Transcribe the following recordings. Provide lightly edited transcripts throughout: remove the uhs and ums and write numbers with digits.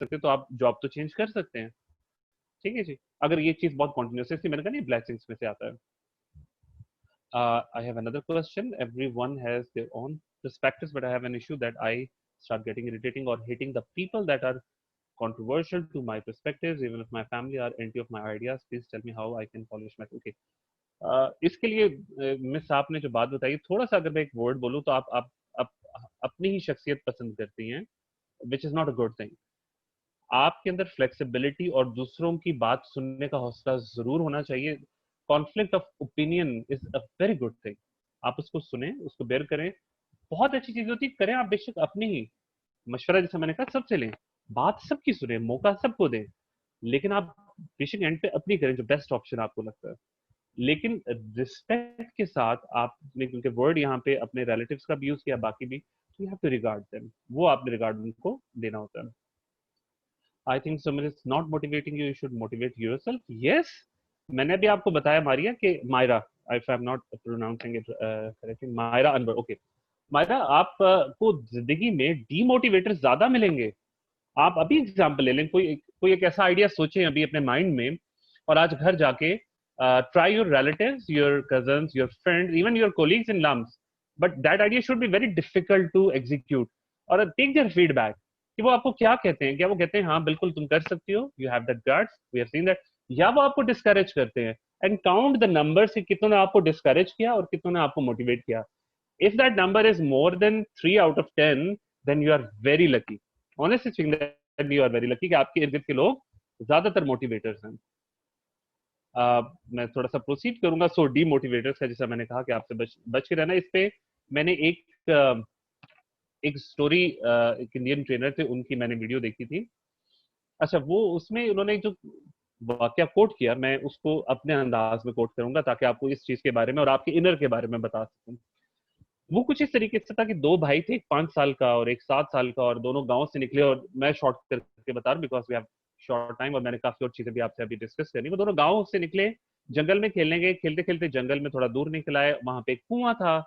सकते तो आप जॉब तो चेंज कर सकते हैं, ठीक है जी। अगर ये चीज बहुत कॉन्टिन्यूसली, मैंने कहा नहीं, ब्लेसिंग्स में से आता है। I have another question. Everyone has their own perspectives, but I have an issue that I start getting irritating or hating the people that are controversial to my perspectives, even if my family are anti of my ideas. Please tell me how I can polish my. Okay. इसके लिए miss आपने जो बात बताई, थोड़ा सा अगर मैं एक वर्ड बोलूँ तो आप अपनी ही शख्सियत पसंद करती हैं, which is not a good thing. आपके अंदर फ्लेक्सिबिलिटी और दूसरों की बात सुनने का हौसला जरूर होना चाहिए। Conflict of opinion is a very good thing. आप उसको सुने, उसको बेयर करें, बहुत अच्छी चीज होती है, करें आप बेशक अपनी ही। मशवरा जैसा मैंने कहा सबसे लें, बात सबकी सुने, मौका सबको दें, लेकिन आप बेशक एंड पे अपनी करें जो बेस्ट ऑप्शन आपको लगता है। लेकिन रिस्पेक्ट के साथ आपने, क्योंकि वर्ड यहाँ पे अपने रिलेटिव्स का भी यूज किया, बाकी भी, you have to regard them, वो आपने रिगार्ड उनको देना होता है। I think someone is not motivating you, you should motivate yourself. Yes, मैंने भी आपको बताया मारिया कि Myra, if I am not pronouncing it correctly, Myra Anwar, okay. Myra, आप को जिंदगी में डीमोटिवेटर ज्यादा मिलेंगे। आप अभी एग्जाम्पल ले लें, कोई एक ऐसा आइडिया सोचें अभी अपने माइंड में, और आज घर जाके try your relatives, your cousins, your friends, even your colleagues in LUMS, but that idea should be very difficult to execute, और टेक देयर फीडबैक कि वो आपको क्या कहते हैं। क्या वो कहते हैं हाँ बिल्कुल तुम कर सकती हो, you have that guts, we have seen that, या वो आपको डिस्करेज करते हैं। एंड काउंट द नंबर्स कि कितनों ने आपको डिस्करेज किया और कितनों ने आपको मोटिवेट किया। If that number is more than 3 out of 10, then you are very lucky. Honestly speaking, that you are very lucky कि आपके इर्द गिर्द के लोग ज्यादातर मोटिवेटर्स हैं। मैं थोड़ा सा प्रोसीड करूंगा। सो डीमोटिवेटर्स का, जैसा मैंने कहा कि आपसे बच के रहना। इस पे मैंने एक स्टोरी, एक इंडियन ट्रेनर थे, उनकी मैंने वीडियो देखी थी। अच्छा, वो उसमें उन्होंने जो वाक्य कोट किया, मैं उसको अपने अंदाज में कोट करूंगा ताकि आपको इस चीज के बारे में और आपके इनर के बारे में बता सकूं। वो कुछ इस तरीके से था कि दो भाई थे, एक 5 साल का और एक 7 साल का, और दोनों गांव से निकले। और मैं शॉर्ट करके बता रहा हूँ because we have short time, और मैंने काफी और चीजें भी आपसे अभी डिस्कस करनी। वो दोनों गांव से निकले, जंगल में खेलने गए। खेलते खेलते जंगल में थोड़ा दूर निकल आए, वहां पे एक कुआं था।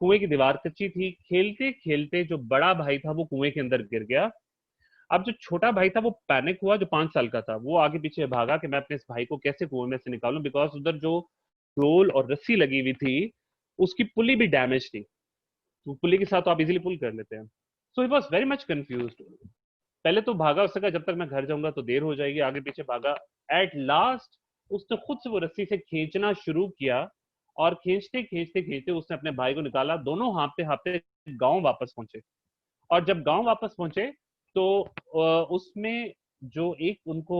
कुएं की दीवार कच्ची थी। खेलते खेलते जो बड़ा भाई था वो कुएं के अंदर गिर गया। अब जो छोटा भाई था वो पैनिक हुआ, जो 5 साल का था वो आगे पीछे भागा कि मैं अपने इस भाई को कैसे कुएं में से निकालूं, बिकॉज उधर जो डोल और रस्सी लगी हुई थी उसकी पुली भी डैमेज थी। तो पुली के साथ तो आप इजीली पुल कर लेते हैं। So he was very much confused. पहले तो भागा, उसने कहा जब तक मैं घर जाऊंगा तो देर हो जाएगी, आगे पीछे भागा। एट लास्ट उसने खुद से वो रस्सी से खींचना शुरू किया, और खींचते खींचते खींचते उसने अपने भाई को निकाला। दोनों हाँफते हाँफते गांव वापस पहुंचे। और जब गांव वापस पहुंचे तो उसमें जो एक उनको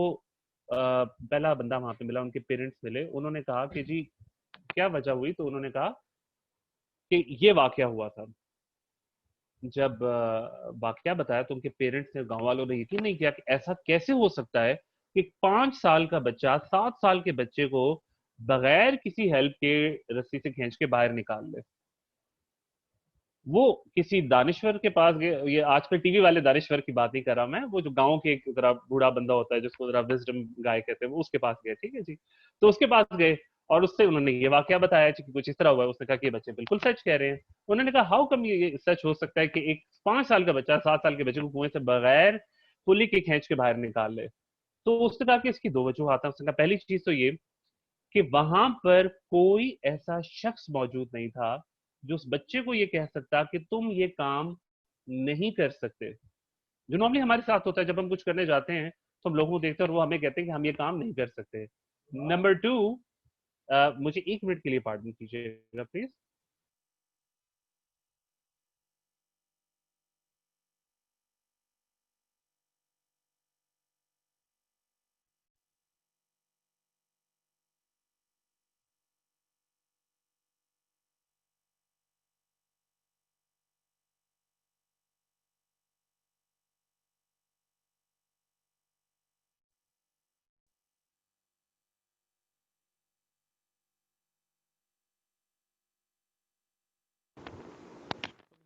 पहला बंदा वहां पे मिला, उनके पेरेंट्स मिले। उन्होंने कहा कि जी क्या वजह हुई, तो उन्होंने कहा कि ये वाकया हुआ था। जब वाकया बताया तो उनके पेरेंट्स ने, गांव वालों ने यकीन नहीं किया कि ऐसा कैसे हो सकता है कि 5 साल का बच्चा 7 साल के बच्चे को बगैर किसी हेल्प के रस्सी से खींच के बाहर निकाल ले। वो किसी दानिश्वर के पास गए। ये आजकल टीवी वाले दानिश्वर की बात नहीं कर रहा मैं, वो जो गांव के एक जरा बूढ़ा बंदा होता है जिसको जरा विजडम गाय कहते हैं, वो उसके पास गए, ठीक है जी। तो उसके पास गए और उससे उन्होंने ये वाकया बताया कि कुछ इस तरह हुआ है। उसने कहा कि ये बच्चे बिल्कुल सच कह रहे हैं। उन्होंने कहा हाउ कम ये सच हो सकता है कि एक 5 साल का बच्चा 7 साल के बच्चे को कुएं से बगैर पुली के खींच के बाहर निकाल ले। तो उसने कहा कि इसकी दो वजूहत हैं। उसने कहा पहली चीज तो ये कि वहां पर कोई ऐसा शख्स मौजूद नहीं था जो उस बच्चे को ये कह सकता कि तुम ये काम नहीं कर सकते, जो नॉर्मली हमारे साथ होता है जब हम कुछ करने जाते हैं तो हम लोगों को देखते हैं और वो हमें कहते हैं कि हम ये काम नहीं कर सकते। नंबर टू, मुझे 1 मिनट के लिए पार्डन कीजिएगा please.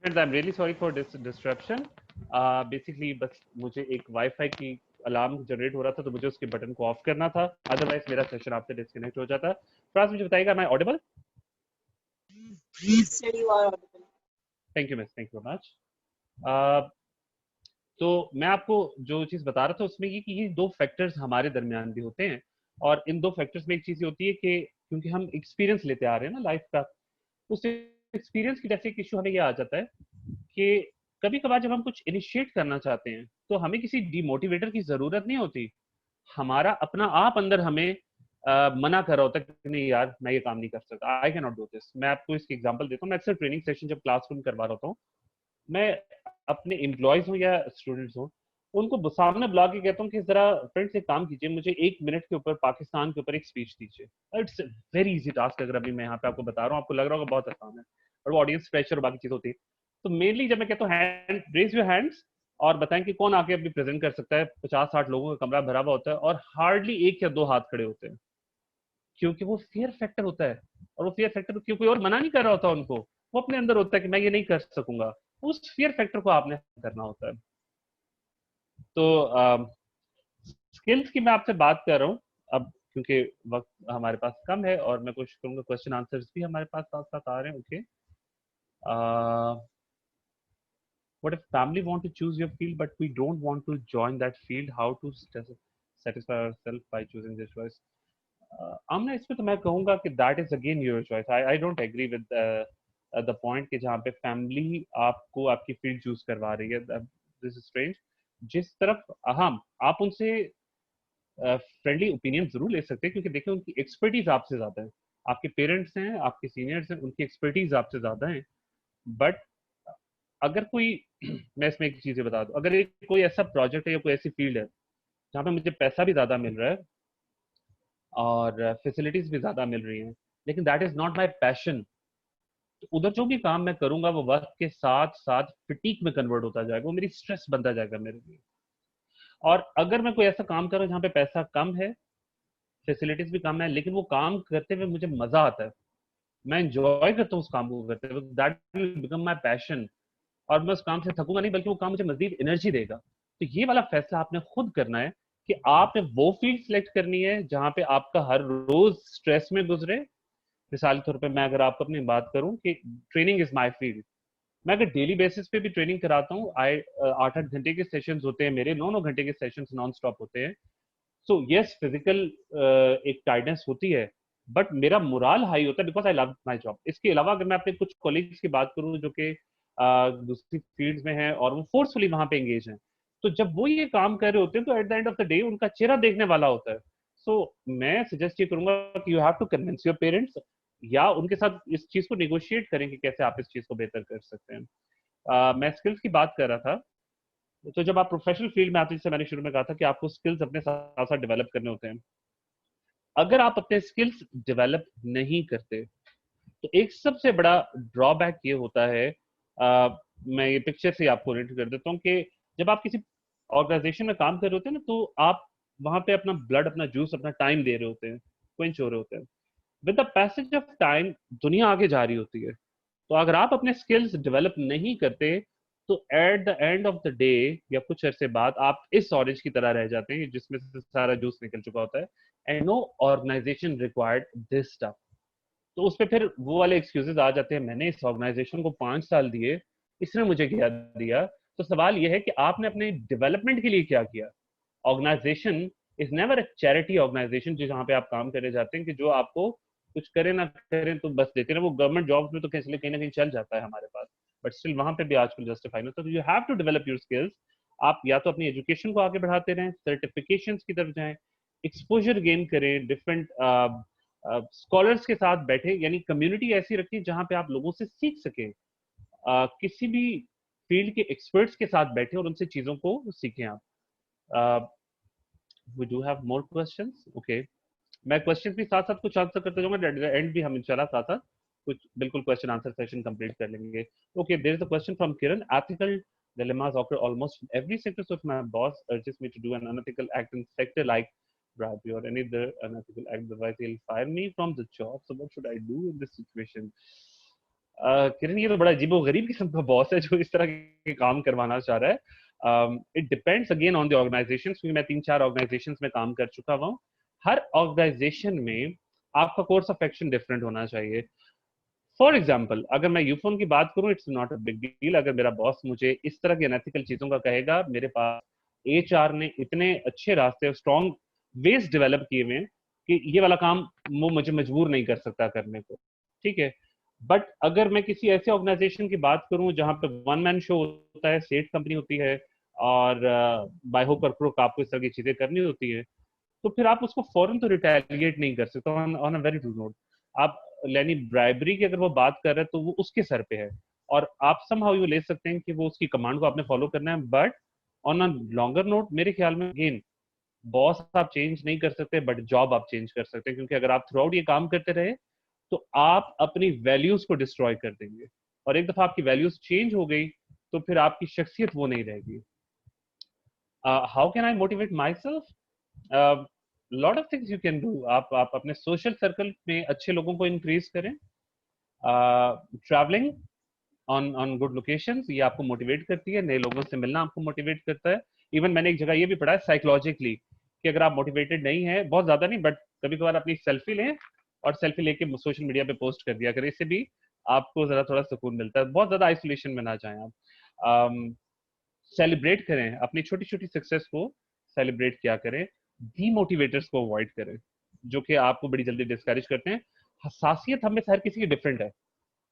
I am really sorry for this disruption. Basically बस मुझे एक वाईफाई की अलार्म जनरेट हो रहा था, तो मुझे उसके बटन को ऑफ करना था, अदरवाइज मेरा सेशन आपसे डिस्कनेक्ट हो जाता। फ्रांस मुझे बताइएगा, मैं Audible? Yes, sir, you are audible. Thank you miss, thank you very much. तो मैं आपको जो चीज बता रहा था उसमें ये कि ये दो फैक्टर्स हमारे दरमियान भी होते हैं, और इन दो फैक्टर्स में एक चीज होती है कि क्योंकि हम एक्सपीरियंस लेते आ रहे हैं ना लाइफ का, उस एक्सपीरियंस की जैसे एक इशू हमें ये आ जाता है कि कभी कभार जब हम कुछ इनिशिएट करना चाहते हैं तो हमें किसी डिमोटिवेटर की जरूरत नहीं होती, हमारा अपना आप अंदर हमें मना कर रहा होता है कि नहीं यार मैं ये काम नहीं कर सकता, I can not do this. मैं आपको इसकी एग्जांपल देता हूँ। मैं अक्सर ट्रेनिंग सेशन जब क्लासरूम करवा रहा होता हूँ, मैं अपने एम्प्लॉयज हूँ या स्टूडेंट्स हूँ, उनको सामने बुला के कहता हूँ कि जरा फ्रेंड्स एक काम कीजिए, मुझे 1 मिनट के ऊपर पाकिस्तान के ऊपर एक स्पीच दीजिए। It's very easy task. अगर अभी मैं यहाँ पे आपको बता रहा हूँ आपको लग रहा होगा बहुत आसान है, और वो ऑडियंस प्रेशर और बाकी चीज होती है। तो मेनली जब मैं कहता हूँ हैंड रेज योर हैंड्स और बताएं कि कौन आके अभी प्रेजेंट कर सकता है, 50-60 लोगों का कमरा भरा हुआ होता है और हार्डली 1 या 2 हाथ खड़े होते हैं, क्योंकि वो फियर फैक्टर होता है। और वो फियर फैक्टर क्यों, कोई और मना नहीं कर रहा होता उनको, वो अपने अंदर होता है कि मैं ये नहीं कर सकूंगा, उस फियर फैक्टर को आपने करना होता है। तो स्किल्स की मैं आपसे बात कर रहा हूँ अब, क्योंकि वक्त हमारे पास कम है और मैं कोशिश करूंगा क्वेश्चन आंसर्स भी हमारे पास साथ साथ आ रहे हैं। Okay, what if family want to choose your field but we don't want to join that field, how to satisfy ourselves by choosing this choice? Amna इसमें तो मैं कहूंगा कि that is again your choice. I don't agree with the point कि जहाँ पे family आपको आपकी फील्ड चूज करवा रही है, दिस इज स्ट्रेंज। जिस तरफ हम आप उनसे फ्रेंडली ओपिनियन जरूर ले सकते हैं, क्योंकि देखिए उनकी एक्सपर्टीज आपसे ज्यादा है, आपके पेरेंट्स हैं, आपके सीनियर्स हैं, उनकी एक्सपर्टीज आपसे ज्यादा है। बट अगर कोई मैं इसमें एक चीज बता दूं, अगर एक कोई ऐसा प्रोजेक्ट है या कोई ऐसी फील्ड है जहाँ पे मुझे पैसा भी ज्यादा मिल रहा है और फैसिलिटीज भी ज्यादा मिल रही हैं, लेकिन that is not my passion, तो उधर जो भी काम मैं करूंगा वो वक्त के साथ साथ फिटीक में कन्वर्ट होता जाएगा, वो मेरी स्ट्रेस बनता जाएगा मेरे लिए। और अगर मैं कोई ऐसा काम कर रहा हूँ जहाँ पे पैसा कम है, फैसिलिटीज भी कम है, लेकिन वो काम करते हुए मुझे मजा आता है, मैं इंजॉय करता हूँ उस काम को करते हुए, that will become my passion. और मैं उस काम से थकूंगा नहीं, बल्कि वो काम मुझे मजीद एनर्जी देगा। तो ये वाला फैसला आपने खुद करना है कि आपने वो फील्ड सिलेक्ट करनी है जहां पे आपका हर रोज स्ट्रेस में गुजरे। मिसाल के तौर पे मैं अगर आपको अपनी बात करूं कि ट्रेनिंग इज माय फील्ड, मैं अगर डेली बेसिस पे भी ट्रेनिंग कराता हूँ, 8-8 घंटे के सेशंस होते हैं मेरे, 9-9 घंटे के सेशंस नॉन स्टॉप होते हैं। सो यस फिजिकल एक टाइटनेस होती है, बट मेरा मोरल हाई होता है because I love my job. इसके अलावा अगर मैं अपने कुछ कोलीग्स की बात करूं जो कि दूसरी फील्ड्स में हैं और वो फोर्सफुली वहां पे एंगेज हैं, तो जब वो ये काम कर रहे होते हैं तो at the end of the day उनका चेहरा देखने वाला होता है। सो मैं सजेस्ट ये करूंगा कि you have to convince your parents, या उनके साथ इस चीज को निगोशिएट करें कि कैसे आप इस चीज को बेहतर कर सकते हैं। मैं स्किल्स की बात कर रहा था, तो जब आप प्रोफेशनल फील्ड में आते हैं, जैसे मैंने शुरू में कहा था कि आपको स्किल्स अपने साथ साथ डेवलप करने होते हैं। अगर आप अपने स्किल्स डेवलप नहीं करते तो एक सबसे बड़ा ड्रॉबैक ये होता है, मैं ये पिक्चर से आपको रेट कर देता हूँ कि जब आप किसी ऑर्गेनाइजेशन में काम कर रहे होते हैं ना, तो आप वहां पे अपना ब्लड, अपना जूस, अपना टाइम दे रहे होते हैं, क्विंच हो रहे होते हैं। With the passage of time दुनिया आगे जा रही होती है, तो अगर आप अपने स्किल्स डेवलप नहीं करते तो at the end of the day या कुछ अरसे बाद आप इस ऑरेंज की तरह रह जाते हैं जिसमें से सारा जूस निकल चुका होता है, and no organisation required this stuff. तो उस पर फिर वो वाले एक्सक्यूजेस आ जाते हैं, मैंने इस ऑर्गेनाइजेशन को 5 साल दिए, इसने मुझे क्या दिया। तो सवाल यह है कि आपने अपने डेवलपमेंट के लिए क्या किया। Organisation is never a charity organisation जो जहाँ पे आप काम करने जाते हैं कि जो आपको कुछ करें ना करें तो बस देते रहे। वो गवर्नमेंट जॉब में तो कहीं ना कहीं चल जाता है हमारे पास, बट स्टिल वहां पे भी आजकल जस्टिफाई नहीं होता। तो you have to develop your skills. आप या तो अपनी एजुकेशन को आगे बढ़ाते रहें, सर्टिफिकेशन की तरफ जाएं, एक्सपोजर गेन करें, डिफरेंट स्कॉलर्स के साथ बैठे, यानी कम्युनिटी ऐसी रखें जहां पे आप लोगों से सीख सकें, किसी भी फील्ड के एक्सपर्ट्स के साथ बैठे और उनसे चीजों को सीखें आप। We do have more questions, okay. मैं क्वेश्चन भी साथ साथ कुछ आंसर करते जाऊंगा, एंड भी हम इंशाल्लाह साथ साथ कुछ बिल्कुल क्वेश्चन आंसर सेशन कंप्लीट कर लेंगे। Okay, there is a question from Kiran. Ethical dilemmas occur almost in every sector, so if my boss urges me to do an unethical act in sector like bribery or any other unethical act, otherwise he'll fire me from the job, so what should I do in this situation? किरण, ये तो बड़ा अजीबो गरीब किस्म का boss है जो इस तरह के काम करवाना चाह रहा है। It depends again on the organisation, क्योंकि मैं 3-4 ऑर्गेनाइजेशन में काम कर चुका हुआ हूँ। हर ऑर्गेनाइजेशन में आपका कोर्स ऑफ एक्शन डिफरेंट होना चाहिए। फॉर एग्जाम्पल अगर मैं यूफोन की बात करूं, it's not a big deal. अगर मेरा बॉस मुझे इस तरह की अनएथिकल चीजों का कहेगा, मेरे पास एचआर ने इतने अच्छे रास्ते, स्ट्रॉन्ग वेज डेवलप किए हुए हैं कि ये वाला काम वो मुझे मजबूर नहीं कर सकता करने को, ठीक है। बट अगर मैं किसी ऐसे ऑर्गेनाइजेशन की बात करूं जहां पे वन मैन शो होता है, सेठ कंपनी होती है, और बाय होक और क्रुक आपको इस तरह की चीजें करनी होती है, तो फिर आप उसको फौरन तो रिटेलिएट नहीं कर सकते on a very true note. आप लेनी ब्राइबरी की अगर वो बात कर रहे हैं तो वो उसके सर पे है, और आप समहाउ यू ले सकते हैं कि वो उसकी कमांड को आपने फॉलो करना है। But on a longer note मेरे ख्याल में अगेन, बॉस आप चेंज नहीं कर सकते बट जॉब आप चेंज कर सकते हैं, क्योंकि अगर आप थ्रू आउट ये काम करते रहे तो आप अपनी वैल्यूज को डिस्ट्रॉय कर देंगे, और एक दफा आपकी वैल्यूज चेंज हो गई तो फिर आपकी शख्सियत वो नहीं रहेगी। How can I motivate my self? Lot of things you can do. आप अपने सोशल सर्कल में अच्छे लोगों को इंक्रीज करें। ट्रैवलिंग ऑन गुड लोकेशंस, ये आपको मोटिवेट करती है, नए लोगों से मिलना आपको मोटिवेट करता है। इवन मैंने एक जगह ये भी पढ़ा है साइकोलॉजिकली कि अगर आप मोटिवेटेड नहीं है, बहुत ज्यादा नहीं, बट कभी कभार अपनी सेल्फी लें और सेल्फी लेके सोशल मीडिया पे पोस्ट कर दिया करें, इससे भी आपको जरा थोड़ा सुकून मिलता है। बहुत ज्यादा आइसोलेशन में ना जाएं आप। सेलिब्रेट करें अपनी छोटी छोटी सक्सेस को, सेलिब्रेट किया करें। डीमोटिवेटर्स को अवॉइड करें जो कि आपको बड़ी जल्दी डिस्करेज करते हैं। हसासियत हमें हर किसी की डिफरेंट है।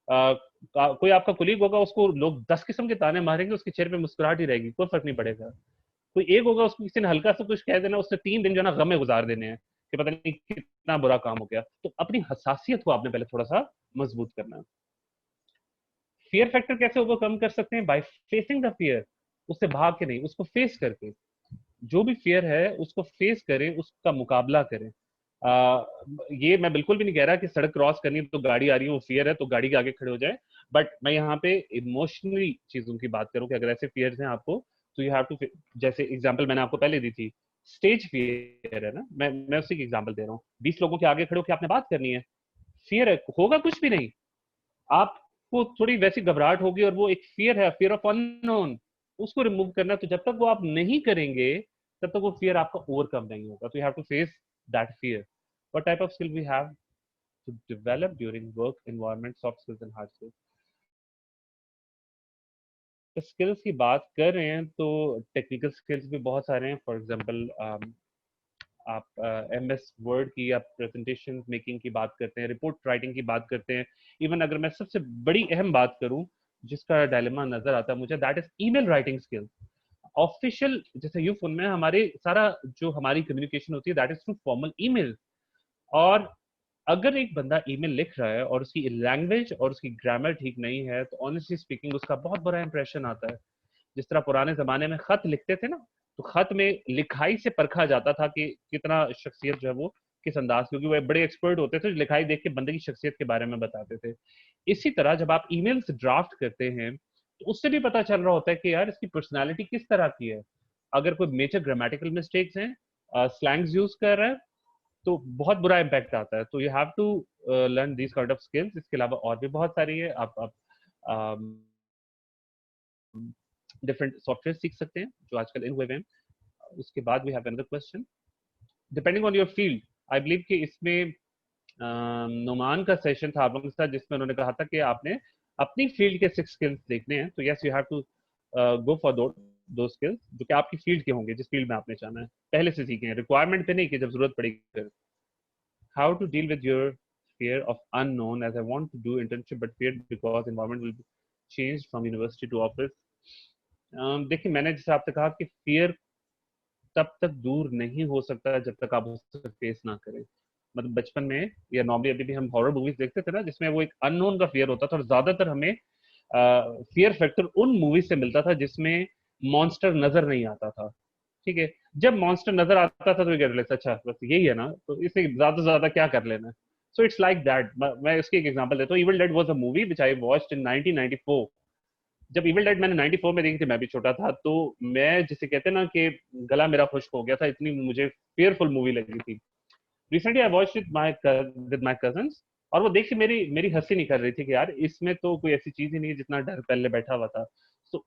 कोई आपका कुलीग होगा, उसको लोग 10 किस्म के ताने मारेंगे, उसके चेहरे पे मुस्कुराहट ही रहेगी, कोई फर्क नहीं पड़ेगा। कोई एक होगा, उसको किसी ने हल्का सा कुछ कह देना, उसने 3 दिन जो है ना गम में गुजार देने हैं कि पता नहीं कितना बुरा काम हो गया। तो अपनी हसासियत को आपने पहले थोड़ा सा मजबूत करना है। फियर फैक्टर कैसे ओवरकम कर सकते हैं? By facing the fear. उससे भाग के नहीं, उसको फेस करके। जो भी फियर है उसको फेस करें, उसका मुकाबला करें। ये मैं बिल्कुल भी नहीं कह रहा कि सड़क क्रॉस करनी है तो गाड़ी आ रही है वो फियर है तो गाड़ी के आगे खड़े हो जाए। बट मैं यहाँ पे इमोशनली चीजों की बात करूँ कि अगर ऐसे फियर्स हैं आपको, तो यू हैव टू, जैसे एग्जांपल मैंने आपको पहले दी थी, स्टेज फियर है ना, मैं उसी की एग्जांपल दे रहा हूँ। 20 लोगों के आगे खड़े होकर आपने बात करनी है, फियर है, होगा कुछ भी नहीं, आपको थोड़ी वैसी घबराहट होगी, और वो एक फियर है, फियर ऑफ अननोन, उसको रिमूव करना। तो जब तक वो आप नहीं करेंगे तब तक वो फियर आपका ओवरकम नहीं होगा। तो you have to face that fear. What type of skill we have to develop during work environment? Soft skills and hard skills. Skills की बात कर रहे हैं तो टेक्निकल स्किल्स भी बहुत सारे हैं। फॉर एग्जांपल आप एमएस वर्ड की, आप प्रेजेंटेशन मेकिंग की बात करते हैं, रिपोर्ट राइटिंग की बात करते हैं। इवन अगर मैं सबसे बड़ी अहम बात करूं जिसका डायलेमा नजर आता है मुझे, that is email writing skill. Official जैसे यूफोन में हमारे सारा जो हमारी कम्युनिकेशन होती है that is through formal email. और अगर एक बंदा ईमेल लिख रहा है और उसकी लैंग्वेज और उसकी ग्रामर ठीक नहीं है, तो ऑनेस्टली स्पीकिंग उसका बहुत बुरा इंप्रेशन आता है। जिस तरह पुराने जमाने में खत लिखते थे ना, तो खत में लिखाई से परखा जाता था कि कितना शख्सियत जो है वो किस अंदाज, क्योंकि वो बड़े एक्सपर्ट होते थे, लिखाई देख के बंदे की शख्सियत के बारे में बताते थे। इसी तरह जब आप ईमेल्स ड्राफ्ट करते हैं तो उससे भी पता चल रहा होता है कि यार इसकी पर्सनैलिटी किस तरह की है। अगर कोई मेजर ग्रामेटिकल मिस्टेक्स हैं, स्लैंग्स यूज कर रहा है, तो बहुत बुरा इम्पैक्ट आता है। तो you have to learn this kind of skills. इसके अलावा और भी बहुत सारी है। आप डिफरेंट सॉफ्टवेयर सीख सकते हैं जो आजकल इन हुए हैं। उसके बाद we have another question, depending on your field. I believe कि इसमें नुमान का सेशन था आप लोगों के साथ जिसमें उन्होंने कहा था कि आपने अपनी फील्ड के 6 स्किल्स देखने हैं। तो yes, you have to go for दो स्किल्स जो कि आपकी फील्ड के होंगे, जिस फील्ड में आपने जाना है, पहले से सीखे हैं, रिक्वायरमेंट पे नहीं कि जब जरूरत पड़ेगी फिर। How to deal with your fear of unknown, as I want to do internship but feared because environment will be changed from university to office. देखिए, मैंने जैसे आपसे कहा कि फियर तब तक दूर नहीं हो सकता जब तक आप उसे फेस ना करें। मतलब बचपन में या नॉर्मली अभी भी हम हॉरर मूवीज देखते थे ना, जिसमें वो एक अननोन का फियर होता था, और ज्यादातर हमें फियर फैक्टर उन मूवीज से मिलता था जिसमें मॉन्स्टर नजर नहीं आता था। ठीक है, जब मॉन्स्टर नजर आता था तो ये कहते अच्छा बस यही है ना, तो इसे ज्यादा से ज्यादा क्या कर लेना। So it's like that. मैं इसकी एक एग्जांपल देता हूँ। Evil dead was a movie which I watched इन 1994। जब इविल डेड मैंने 94 में देखी थी, मैं भी छोटा था, तो मैं जिसे कहते हैं ना कि गला मेरा खुश्क हो गया था, इतनी मुझे फेयरफुल मूवी लगी थी। Recently I watched with my cousins, और वो देख के मेरी मेरी हंसी नहीं कर रही थी कि यार इसमें तो कोई ऐसी चीज ही नहीं है जितना डर पहले बैठा हुआ था। सो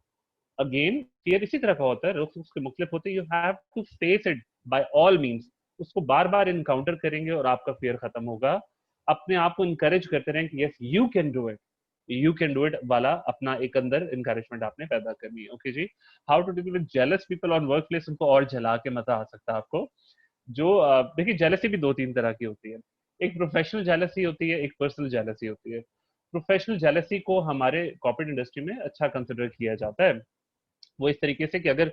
अगेन, फियर इसी तरह का होता है, रुख उसके मुख्तलिफ होते हैं। You have to face it by all means. उसको बार बार इनकाउंटर करेंगे और आपका फियर खत्म होगा। अपने आप को इनकरेज करते रहें कि yes you can do it, you can do it वाला अपना एक अंदर इनकरेजमेंट आपने पैदा करनी है। Okay ji. How to deal with jealous people on workplace, उनको और जला के मजा आ सकता है आपको। जो देखिए जेलसी भी दो तीन तरह की होती है, एक प्रोफेशनल जेलसी होती है, एक पर्सनल जेलसी होती है। प्रोफेशनल जेलसी को हमारे कॉर्पोरेट इंडस्ट्री में अच्छा कंसिडर किया जाता है। वो इस तरीके से कि अगर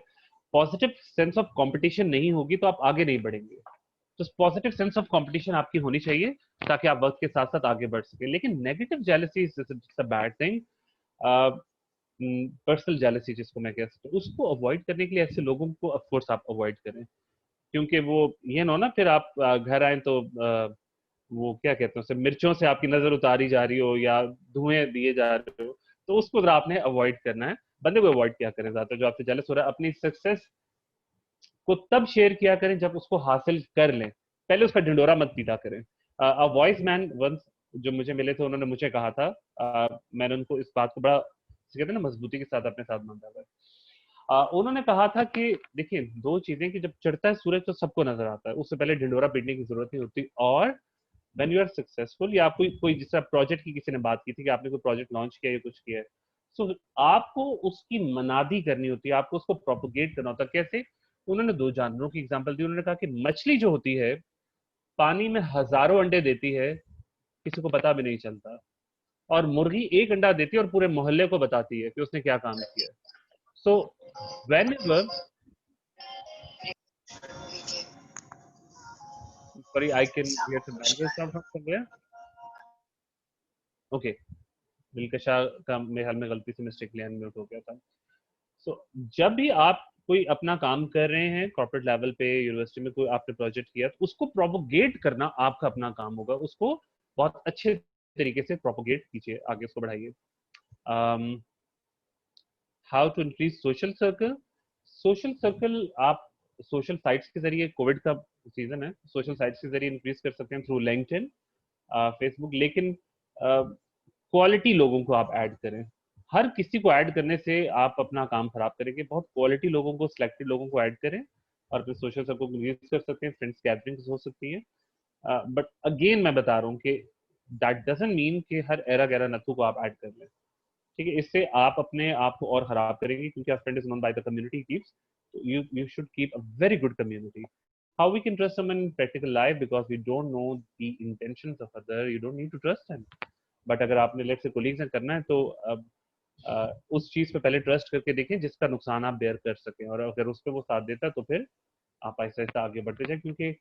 पॉजिटिव सेंस ऑफ कंपटीशन नहीं होगी तो आप आगे नहीं बढ़ेंगे। तो पॉजिटिव सेंस ऑफ कंपटीशन आपकी होनी चाहिए ताकि आप वक्त के साथ साथ आगे बढ़ सके। लेकिन negative jealousy is a bad thing. Personal jealousy जिसको मैं कह सकता हूँ, उसको अवॉइड करने के लिए ऐसे लोगों को ऑफ कोर्स आप अवॉइड करें, क्योंकि वो ये ना फिर आप घर आए तो वो क्या कहते हैं उसे, मिर्चों से आपकी नजर उतारी जा रही हो या धुएं दिए जा रहे हो, तो उसको जरा आपने अवॉइड करना है। बंदे को अवॉइड क्या करें, ज्यादातर जो आपसे जेलस हो रहा है अपनी सक्सेस को तब शेयर किया करें जब उसको हासिल कर लें, पहले उसका ढिंडोरा मत पीटा करें। वॉइस मैन वंस जो मुझे मिले थे उन्होंने मुझे कहा था, मैंने उनको इस बात को बड़ा कहते हैं ना मजबूती के साथ अपने साथ बांधा था। उन्होंने कहा था कि देखिए दो चीजें, कि जब चढ़ता है सूरज तो सबको नजर आता है, उससे पहले ढिंडोरा पीटने की जरूरत नहीं होती। और व्हेन यू आर सक्सेसफुल, या कोई कोई जिस तरह प्रोजेक्ट की किसी ने बात की थी कि आपने कोई प्रोजेक्ट लॉन्च किया या कुछ किया है, सो आपको उसकी मनादी करनी होती है, आपको उसको प्रोपोगेट करना होता है। कैसे? उन्होंने दो जानवरों की एग्जांपल दी। उन्होंने कहा कि मछली जो होती है पानी में हजारों अंडे देती है, किसी को पता भी नहीं चलता, और मुर्गी एक अंडा देती है और पूरे मोहल्ले को बताती है कि उसने क्या काम किया। So whenever, sorry I can hear some background sound from somewhere. Okay, Dilkasha का मेरे ख्याल में गलती से मिस्टेकली अनम्यूट हो गया था। सो जब भी आप कोई अपना काम कर रहे हैं कॉर्पोरेट लेवल पे, यूनिवर्सिटी में कोई आपने प्रोजेक्ट किया, तो उसको प्रोपोगेट करना आपका अपना काम होगा। उसको बहुत अच्छे तरीके से प्रोपोगेट कीजिए, आगे उसको बढ़ाइए। How to increase social circle. Social circle आप सोशल साइट्स के जरिए, कोविड का सीजन है, सोशल साइट्स के जरिए इंक्रीज कर सकते हैं थ्रू लिंक्डइन, फेसबुक। लेकिन क्वालिटी लोगों को आप ऐड करें। हर किसी को ऐड करने से आप अपना काम खराब करेंगे। बहुत क्वालिटी लोगों को, सिलेक्टेड लोगों को ऐड करें और अपने सोशल सर्कल को इंक्रीज कर सकते हैं। फ्रेंड्स गैदरिंग्स हो सकती है। बट अगेन मैं बता रहा हूँ कि दैट डजंट मीन कि हर एरा गैरा नत्थु को आप ऐड कर लें। ठीक है, इससे आप अपने आप को और खराब करेंगे, क्योंकि our friend is known by the community keeps. You you should keep a very good community. How we can trust someone in practical life, because we don't know the intentions of other, you don't need to trust them. But अगर आपने late से colleague से करना है तो उस चीज पे पहले ट्रस्ट करके देखें जिसका नुकसान आप बेयर कर सकें, और अगर उस पर वो साथ देता है तो फिर आप ऐसा ऐसा आगे बढ़ते जाए। क्योंकि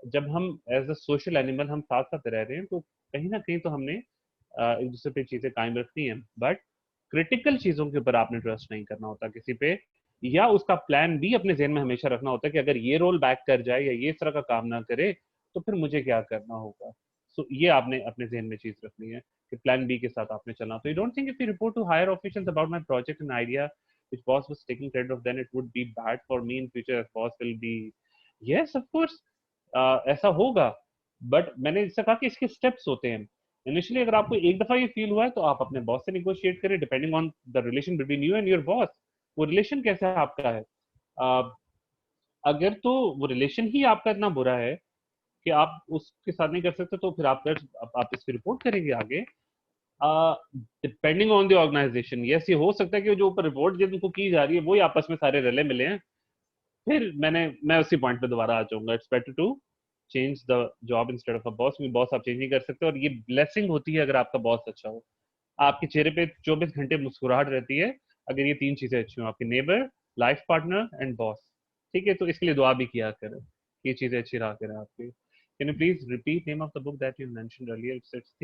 जब हम एज अ सोशल एनिमल हम साथ साथ रह रहे हैं, तो कहीं ना कहीं तो हमने एक दूसरे पे चीजें कायम रखनी है। बट क्रिटिकल चीजों के ऊपर आपने ट्रस्ट नहीं करना होता किसी पे, या उसका प्लान भी अपने जहन में हमेशा रखना होता है कि अगर ये रोल बैक कर जाए या ये इस तरह का काम ना करे तो फिर मुझे क्या करना होगा। सो ये आपने अपने जहन में चीज रखनी है कि प्लान बी के साथ आपने चलना। तो you don't think if you report to higher officials about my project and idea which boss was taking credit of, then it would be bad for me in future if boss will be, yes of course ऐसा होगा। But मैंने इससे कहा कि इसके steps होते हैं। Initially अगर आपको एक दफा ये फील हुआ है तो आप अपने बॉस से निगोशिएट करें, depending on the relation between you and your boss. वो रिलेशन कैसा है आपका है। uh, अगर तो वो रिलेशन ही आपका इतना बुरा है कि आप उसके साथ नहीं कर सकते, तो फिर आप इसकी रिपोर्ट करेंगे आगे। Depending on the organisation, yes ये हो सकता है कि जो ऊपर रिपोर्ट जिनको की जा रही है वही आपस में सारे रले मिले हैं। फिर मैं उसी पॉइंट पे दोबारा आ जाऊंगा। It's better to change the job instead of a boss. Boss आप चेंज नहीं कर सकते, और ये ब्लेसिंग होती है अगर आपका बॉस अच्छा हो। आपके चेहरे पे 24 घंटे मुस्कुराहट रहती है अगर ये तीन चीजें अच्छी हो, आपके neighbour, life partner and boss. ठीक है, तो इसके लिए दुआ भी किया करें, ये चीजें अच्छी रहा करें आपकी। Can you please repeat name of the book that you mentioned earlier? It's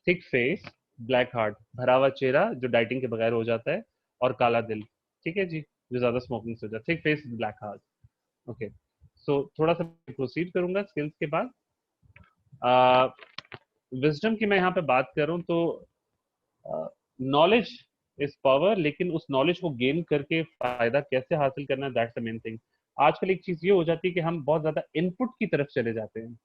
thick face black heart, भरा हुआ चेहरा जो डाइटिंग के बगैर हो जाता है, और काला दिल। ठीक है जी, जो ज्यादा स्मोकिंग से हो जाता है। Thick face black heart. Okay, so थोड़ा सा प्रोसीड करूंगा स्किल्स के बाद। विजडम की मैं यहाँ पे बात करूं तो नॉलेज इज पावर, लेकिन उस नॉलेज को गेन करके फायदा कैसे हासिल करना है, दैट्स द मेन थिंग। आजकल एक चीज ये हो जाती है कि हम बहुत ज्यादा इनपुट की तरफ चले जाते हैं।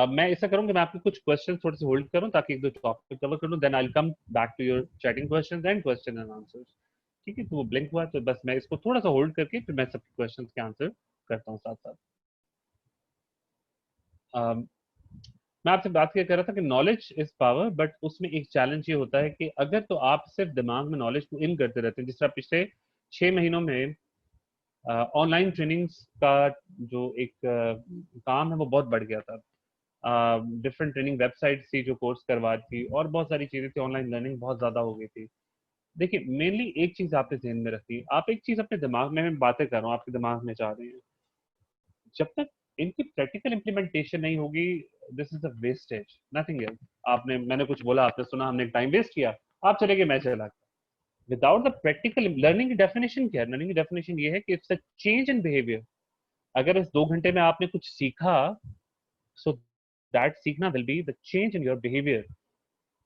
मैं ऐसा करूँ कि मैं आपके कुछ क्वेश्चन थोड़े से होल्ड करूं ताकि एक दो टॉपिक कवर कर लूं, then I will come back to your chatting questions and question and answers. ठीक है, तो वो ब्लिंक हुआ तो बस मैं इसको थोड़ा सा होल्ड करके फिर मैं सबके क्वेश्चंस के आंसर करता हूँ साथ साथ। अम, मैं आपसे बात क्या कर रहा था कि नॉलेज इज पावर, बट उसमें एक चैलेंज ये होता है कि अगर तो आप सिर्फ दिमाग में नॉलेज को इन करते रहते हैं, जिस तरह पिछले 6 महीनों में ऑनलाइन ट्रेनिंग्स का जो एक काम है वो बहुत बढ़ गया था। डिफरेंट ट्रेनिंग वेबसाइट्स थी जो कोर्स करवा थी, और बहुत सारी चीजें थी, ऑनलाइन लर्निंग बहुत ज्यादा हो गई थी। देखिए, मेनली एक चीज आपके ध्यान में रखिए, आप एक चीज अपने दिमाग में, मैं बातें कर रहा हूँ आपके दिमाग में जा रही हैं, जब तक इनकी प्रैक्टिकल इम्प्लीमेंटेशन नहीं होगी, this is a wastage, nothing else. आपने, मैंने कुछ बोला, आपने सुना, हमने टाइम वेस्ट किया, आप चले गए, मैं चला गया। विदाउट द प्रैक्टिकल लर्निंग की डेफिनेशन क्या है? लर्निंग की डेफिनेशन ये है कि it's a change in behaviour. अगर इस 2 घंटे में आपने कुछ सीखा, सो दैट सीखना will be the change in your behaviour.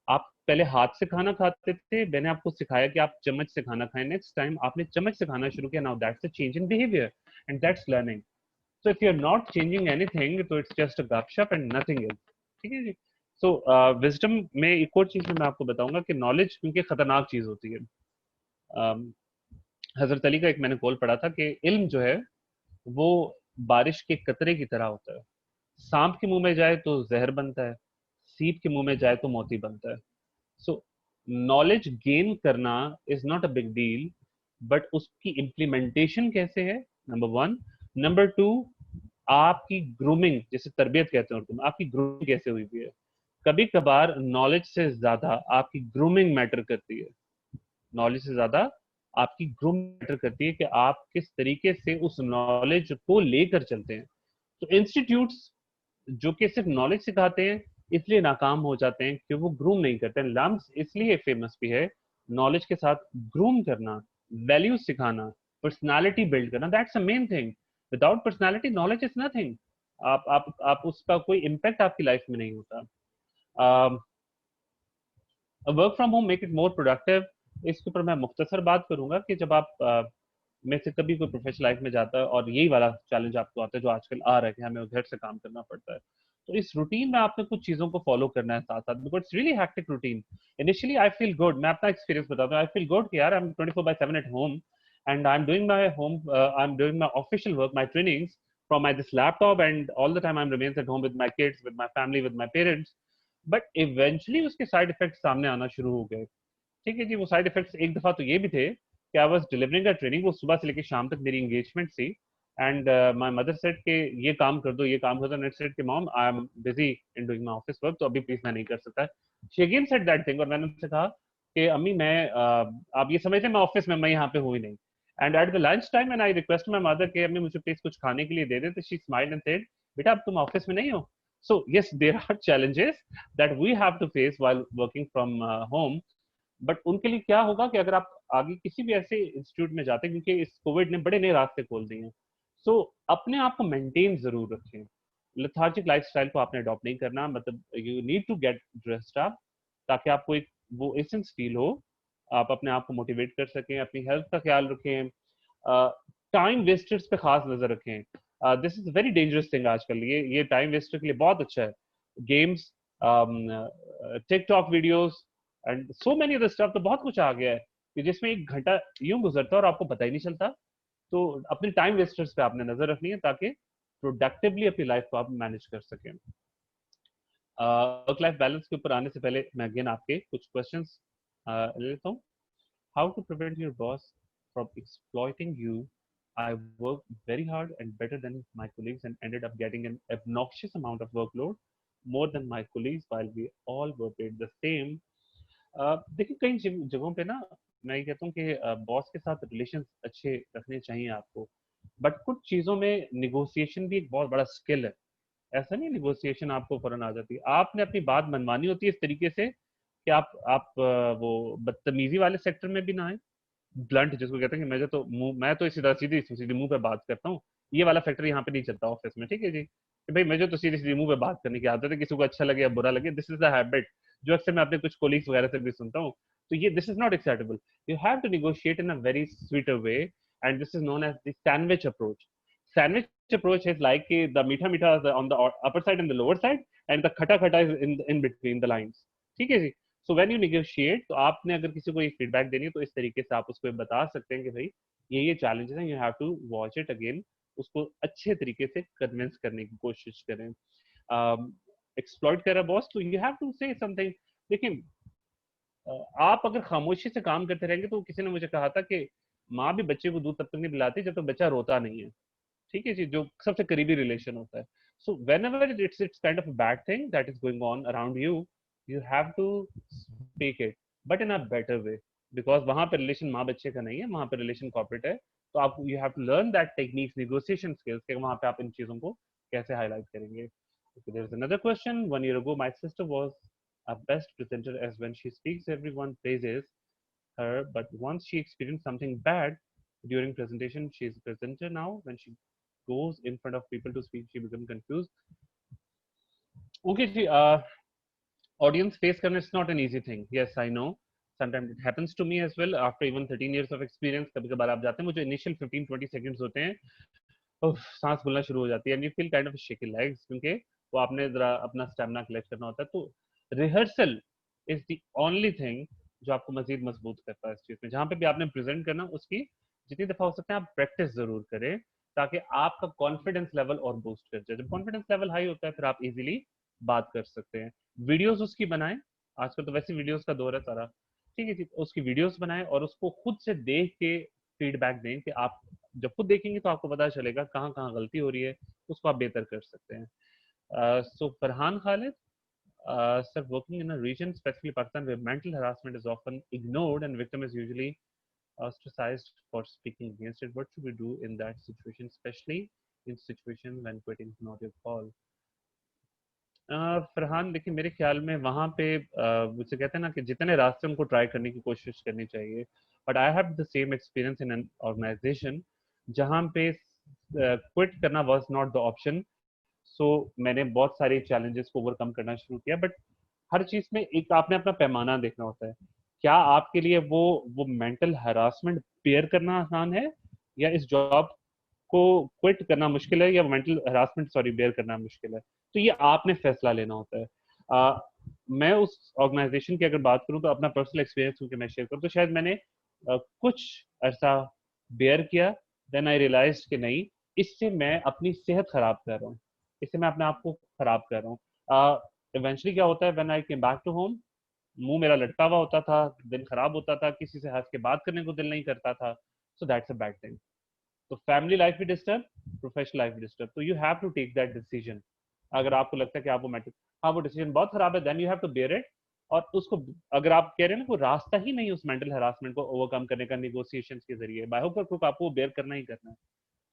आप पहले हाथ से खाना खाते थे, मैंने आपको सिखाया कि आप चम्मच से खाना खाएं, नेक्स्ट टाइम आपने चम्मच से खाना शुरू किया, now that's a change in behaviour, and that's learning. So if you are not changing anything, तो इट्स जस्ट अ गपशप एंड नथिंग एल्स। ठीक है जी। सो विजडम में एक और चीज मैं आपको बताऊंगा कि नॉलेज क्योंकि खतरनाक चीज होती है। हजरत अली का एक मैंने कॉल पढ़ा था कि इल्म जो है वो बारिश के कतरे की तरह होता है। सांप के मुंह में जाए तो जहर बनता है, सीप के मुंह में जाए तो मोती बनता है। सो नॉलेज गेन करना is not a big deal, but उसकी इम्प्लीमेंटेशन कैसे है, नंबर वन। नंबर टू, आपकी ग्रूमिंग, जिसे तरबियत कहते हैं उर्दू में, आपकी ग्रूमिंग कैसे हुई हुई है। कभी कभार नॉलेज से ज्यादा आपकी ग्रूमिंग मैटर करती है। नॉलेज से ज्यादा आपकी ग्रूमिंग मैटर करती है कि आप किस तरीके से उस नॉलेज को लेकर चलते हैं। तो इंस्टीट्यूट्स जो कि सिर्फ नॉलेज सिखाते हैं, इसलिए नाकाम हो जाते हैं कि वो ग्रूम नहीं करते हैं। लम्स इसलिए फेमस भी है, नॉलेज के साथ ग्रूम करना, वैल्यूज सिखाना, पर्सनालिटी बिल्ड करना, that's a main thing. Without personality knowledge is nothing. आप उसका कोई इम्पैक्ट आपकी लाइफ में नहीं होता। Work from home make it more productive, इसके ऊपर मैं मुख्तसर बात करूंगा कि जब आप में से कभी कोई प्रोफेशनल लाइफ में जाता है और यही वाला चैलेंज आपको आता है जो आजकल आ रहा है कि हमें घर से काम करना पड़ता है, तो इस रूटीन में आपने कुछ चीजों को फॉलो करना है साथ साथ, because it's really hectic routine. Initially I feel good, मैं अपना एक्सपीरियंस बताता हूँ, आई फील गुड कि यार I am 24/7 at home, and I am doing my home, I am doing my official work, my trainings from my this laptop, and all the time I'm remains at home with my kids, with my family, with my parents. But eventually उसके side effect सामने आना शुरू हो गए। ठीक है जी। वो side effects एक दफा तो ये भी थे कि I was delivering a training, वो सुबह से लेकर शाम तक मेरी एंगेजमेंट थी, एंड माय मदर सेड कि ये काम कर दो, ये काम कर दो, नेक्स्ट सेड कि mom I am busy in doing my office work, तो अभी प्लीज मैं नहीं कर सकता। She again said that thing, और मैंने उनसे कहा कि अम्मी मैं आप ये समझते हैं मैं ऑफिस में, मैं यहाँ पे हूँ ही नहीं। And at the lunch time and I request my mother कि अम्मी मुझे प्लीज कुछ खाने के लिए दे दे, तो शी स्माइल्ड एंड सेड बेटा अब तुम ऑफिस में नहीं हो। So yes, there are challenges that we have to face while working from home. But उनके लिए क्या होगा कि अगर आप आगे किसी भी ऐसे इंस्टीट्यूट में जाते हैं, क्योंकि इस कोविड ने बड़े नए रास्ते खोल दिए हैं, सो अपने आप को मेंटेन जरूर रखें। लेथार्जिक लाइफस्टाइल को आपने अडॉप्ट नहीं करना, मतलब you need to get dressed up, ताकि आपको एक वो एसेंस फील हो, आप अपने आप को मोटिवेट कर सकें, अपनी हेल्थ का ख्याल रखें, टाइम वेस्टर्स पे खास नजर रखें। This is very dangerous thing आजकल, ये टाइम वेस्टर के लिए बहुत अच्छा है। Games, TikTok videos and so many other stuff, तो बहुत कुछ आ गया है कि जिसमें 1 घंटा यूं गुजरता है और आपको पता ही नहीं चलता। तो अपने टाइम वेस्टर्स पे आपने नजर रखनी है ताकि प्रोडक्टिवली अपनी लाइफ को आप मैनेज कर सकें। वर्क लाइफ बैलेंस के ऊपर आने से पहले मैं अगेन आपके कुछ क्वेश्चंस ले लेता हूँ। How to prevent your boss from exploiting you? I worked very hard and better than my colleagues and ended up getting an obnoxious amount of workload, more than my colleagues, while we all were paid the same. देखिए, कई जगहों पे ना मैं ये कहता हूँ कि बॉस के साथ रिलेशन अच्छे रखने चाहिए आपको, बट कुछ चीज़ों में निगोशिएशन भी एक बहुत बड़ा स्किल है। ऐसा नहीं निगोशिएशन आपको फौरन आ जाती है, आपने अपनी बात मनवानी होती है इस तरीके से कि आप वो बदतमीजी वाले सेक्टर में भी ना आए। ब्लंट जिसको कहते हैं कि मैं तो सीधा सीधी सीधी मुंह पे बात करता हूँ, ये वाला फैक्टर यहाँ पे नहीं चलता ऑफिस में। ठीक है जी, कि भाई मुझे तो सीधी सीधी मुंह पे बात करने की आदत है, किसी को अच्छा लगे या बुरा लगे, दिस इज द हैबिट जो अक्सर मैं अपने कुछ कोलीग्स वगैरह से भी सुनता हूँ। तो ये this is not acceptable. You have to negotiate in a very sweeter way, and this is known as the sandwich approach. Sandwich approach is like the मीठा मीठा on the upper side and the lower side, and the खटा खटा is in between the lines. ठीक है जी। So when you negotiate, तो आपने अगर किसी को एक फीडबैक देनी है तो इस तरीके से आप उसको बता सकते हैं कि भाई ये चैलेंजेस हैं, you have to watch it again, उसको अच्छे तरीके से कन्विंस करने की कोशिश करें। एक्सप्लॉइट कर रहा है बॉस, तो you have to say something. देखिए आप अगर खामोशी से काम करते रहेंगे, तो किसी ने मुझे कहा था कि माँ भी बच्चे को दूध तब तक नहीं पिलाती जब तक बच्चा रोता नहीं है। ठीक है जी, जो सबसे करीबी रिलेशन होता है। So whenever it's kind of a bad thing that is going on around you, you have to speak it, but in a better way, because वहां पर रिलेशन माँ बच्चे का नहीं है, वहां पर रिलेशन कॉर्पोरेट है। तो आप you have to learn that techniques, negotiation skills के वहां पे आप इन चीजों को कैसे हाईलाइट करेंगे। There is another question, 1 year ago my sister was a best presenter as when she speaks everyone praises her, but once she experienced something bad during presentation, she is a presenter now. When she goes in front of people to speak, she becomes confused. Okay, जी, audience face करना is not an easy thing. Yes, I know. Sometimes it happens to me as well. After even 13 years of experience, कभी कभार आप जाते हैं, वो जो initial 15-20 seconds होते हैं, सांस फूलना शुरू हो जाती है, and you feel kind of shaky legs, क्योंकि वो आपने जरा अपना स्टेमिना कलेक्ट करना होता है। तो rehearsal is the only thing जो आपको मजीद मजबूत करता है इस चीज में। जहां पे भी आपने प्रेजेंट करना, उसकी जितनी दफा हो सकता है आप प्रैक्टिस जरूर करें, ताकि आपका कॉन्फिडेंस लेवल और बूस्ट कर जाए। जब कॉन्फिडेंस लेवल हाई होता है, फिर आप इजीली बात कर सकते हैं। वीडियोस उसकी बनाएं, आजकल तो वैसे वीडियोस का दौर है सारा। ठीक है जी, उसकी वीडियोस बनाएं और उसको खुद से देख के फीडबैक दें, कि आप जब खुद देखेंगे तो आपको पता चलेगा कहाँ कहाँ गलती हो रही है, उसको आप बेहतर कर सकते हैं। So Farhan Khalid, sir, working in a region, especially Pakistan, where mental harassment is often ignored and victim is usually ostracized for speaking against it, what should we do in that situation, especially in situation when quitting is not your call? Farhan, देखिए मेरे ख्याल में वहाँ पे मुझे कहते हैं ना कि जितने रास्ते उनको ट्राई करने की कोशिश करनी चाहिए, but I have the same experience in an organisation जहाँ पे क्विट करना वाज नॉट द ऑप्शन। सो मैंने बहुत सारे चैलेंजेस को ओवरकम करना शुरू किया, बट हर चीज में एक आपने अपना पैमाना देखना होता है। क्या आपके लिए वो मेंटल हरासमेंट बेयर करना आसान है, या इस जॉब को क्विट करना मुश्किल है, या मेंटल हरासमेंट सॉरी बेयर करना मुश्किल है। तो ये आपने फैसला लेना होता है। मैं उस ऑर्गेनाइजेशन की अगर बात करूं, तो अपना पर्सनल एक्सपीरियंस क्योंकि मैं शेयर करूं, तो शायद मैंने कुछ अरसा बेयर किया, देन आई रियलाइज कि नहीं, इससे मैं अपनी सेहत खराब कर रहा हूँ, इससे मैं अपने आप को खराब कर रहा हूँ। इवेंचुअली क्या होता है, when I came back to home, मुंह मेरा लटका हुआ होता था, दिन खराब होता था, किसी से हंस के बात करने को दिल नहीं करता था। So that's a bad thing. तो फैमिली लाइफ भी डिस्टर्ब, प्रोफेशनल लाइफ भी डिस्टर्ब, तो you have to take that decision. अगर आपको लगता है कि आप वो मेंटल, हाँ वो डिसीजन बहुत खराब है, then you have to bear it. और उसको, अगर आप कह रहे हैं ना कोई रास्ता ही नहीं उस मेंटल हरासमेंट को ओवरकम करने का नेगोशिएशंस के जरिए, बाय होक और क्रुक आपको बेयर करना ही करना है,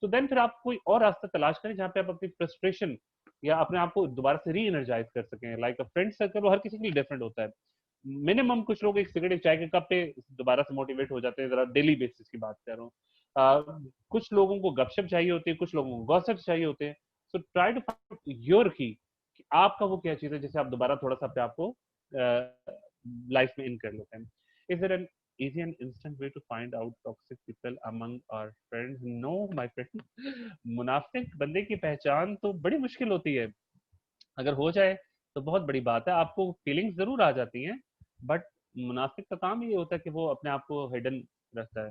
तो देन फिर आप कोई और रास्ता तलाश करें जहाँ पे आप अपनी फ्रस्ट्रेशन या अपने आप को दोबारा से री एनर्जाइज कर सकें। लाइक अ फ्रेंड सर्कल, वो हर किसी के लिए डिफरेंट होता है। मिनिमम कुछ लोग एक सिगरेट, एक चाय के कप पे दोबारा से मोटिवेट हो जाते हैं, जरा डेली बेसिस की बात कर रहा हूँ। कुछ लोगों को गपशप चाहिए होती है, कुछ लोगों को गॉसिप चाहिए होते हैं। So try to find your key, कि आपका वो क्या चीज है जिसे आप दोबारा थोड़ा सा अपने आप को लाइफ में इन कर लेते हैं। Is there an easy and instant way to find out toxic people among our friends? No, my friend. मुनाफिक बंदे की पहचान तो बड़ी मुश्किल होती है। अगर हो जाए तो बहुत बड़ी बात है, आपको फीलिंग्स जरूर आ जाती हैं, बट मुनाफिक का काम ये होता है कि वो अपने आप को हिडन रखता है।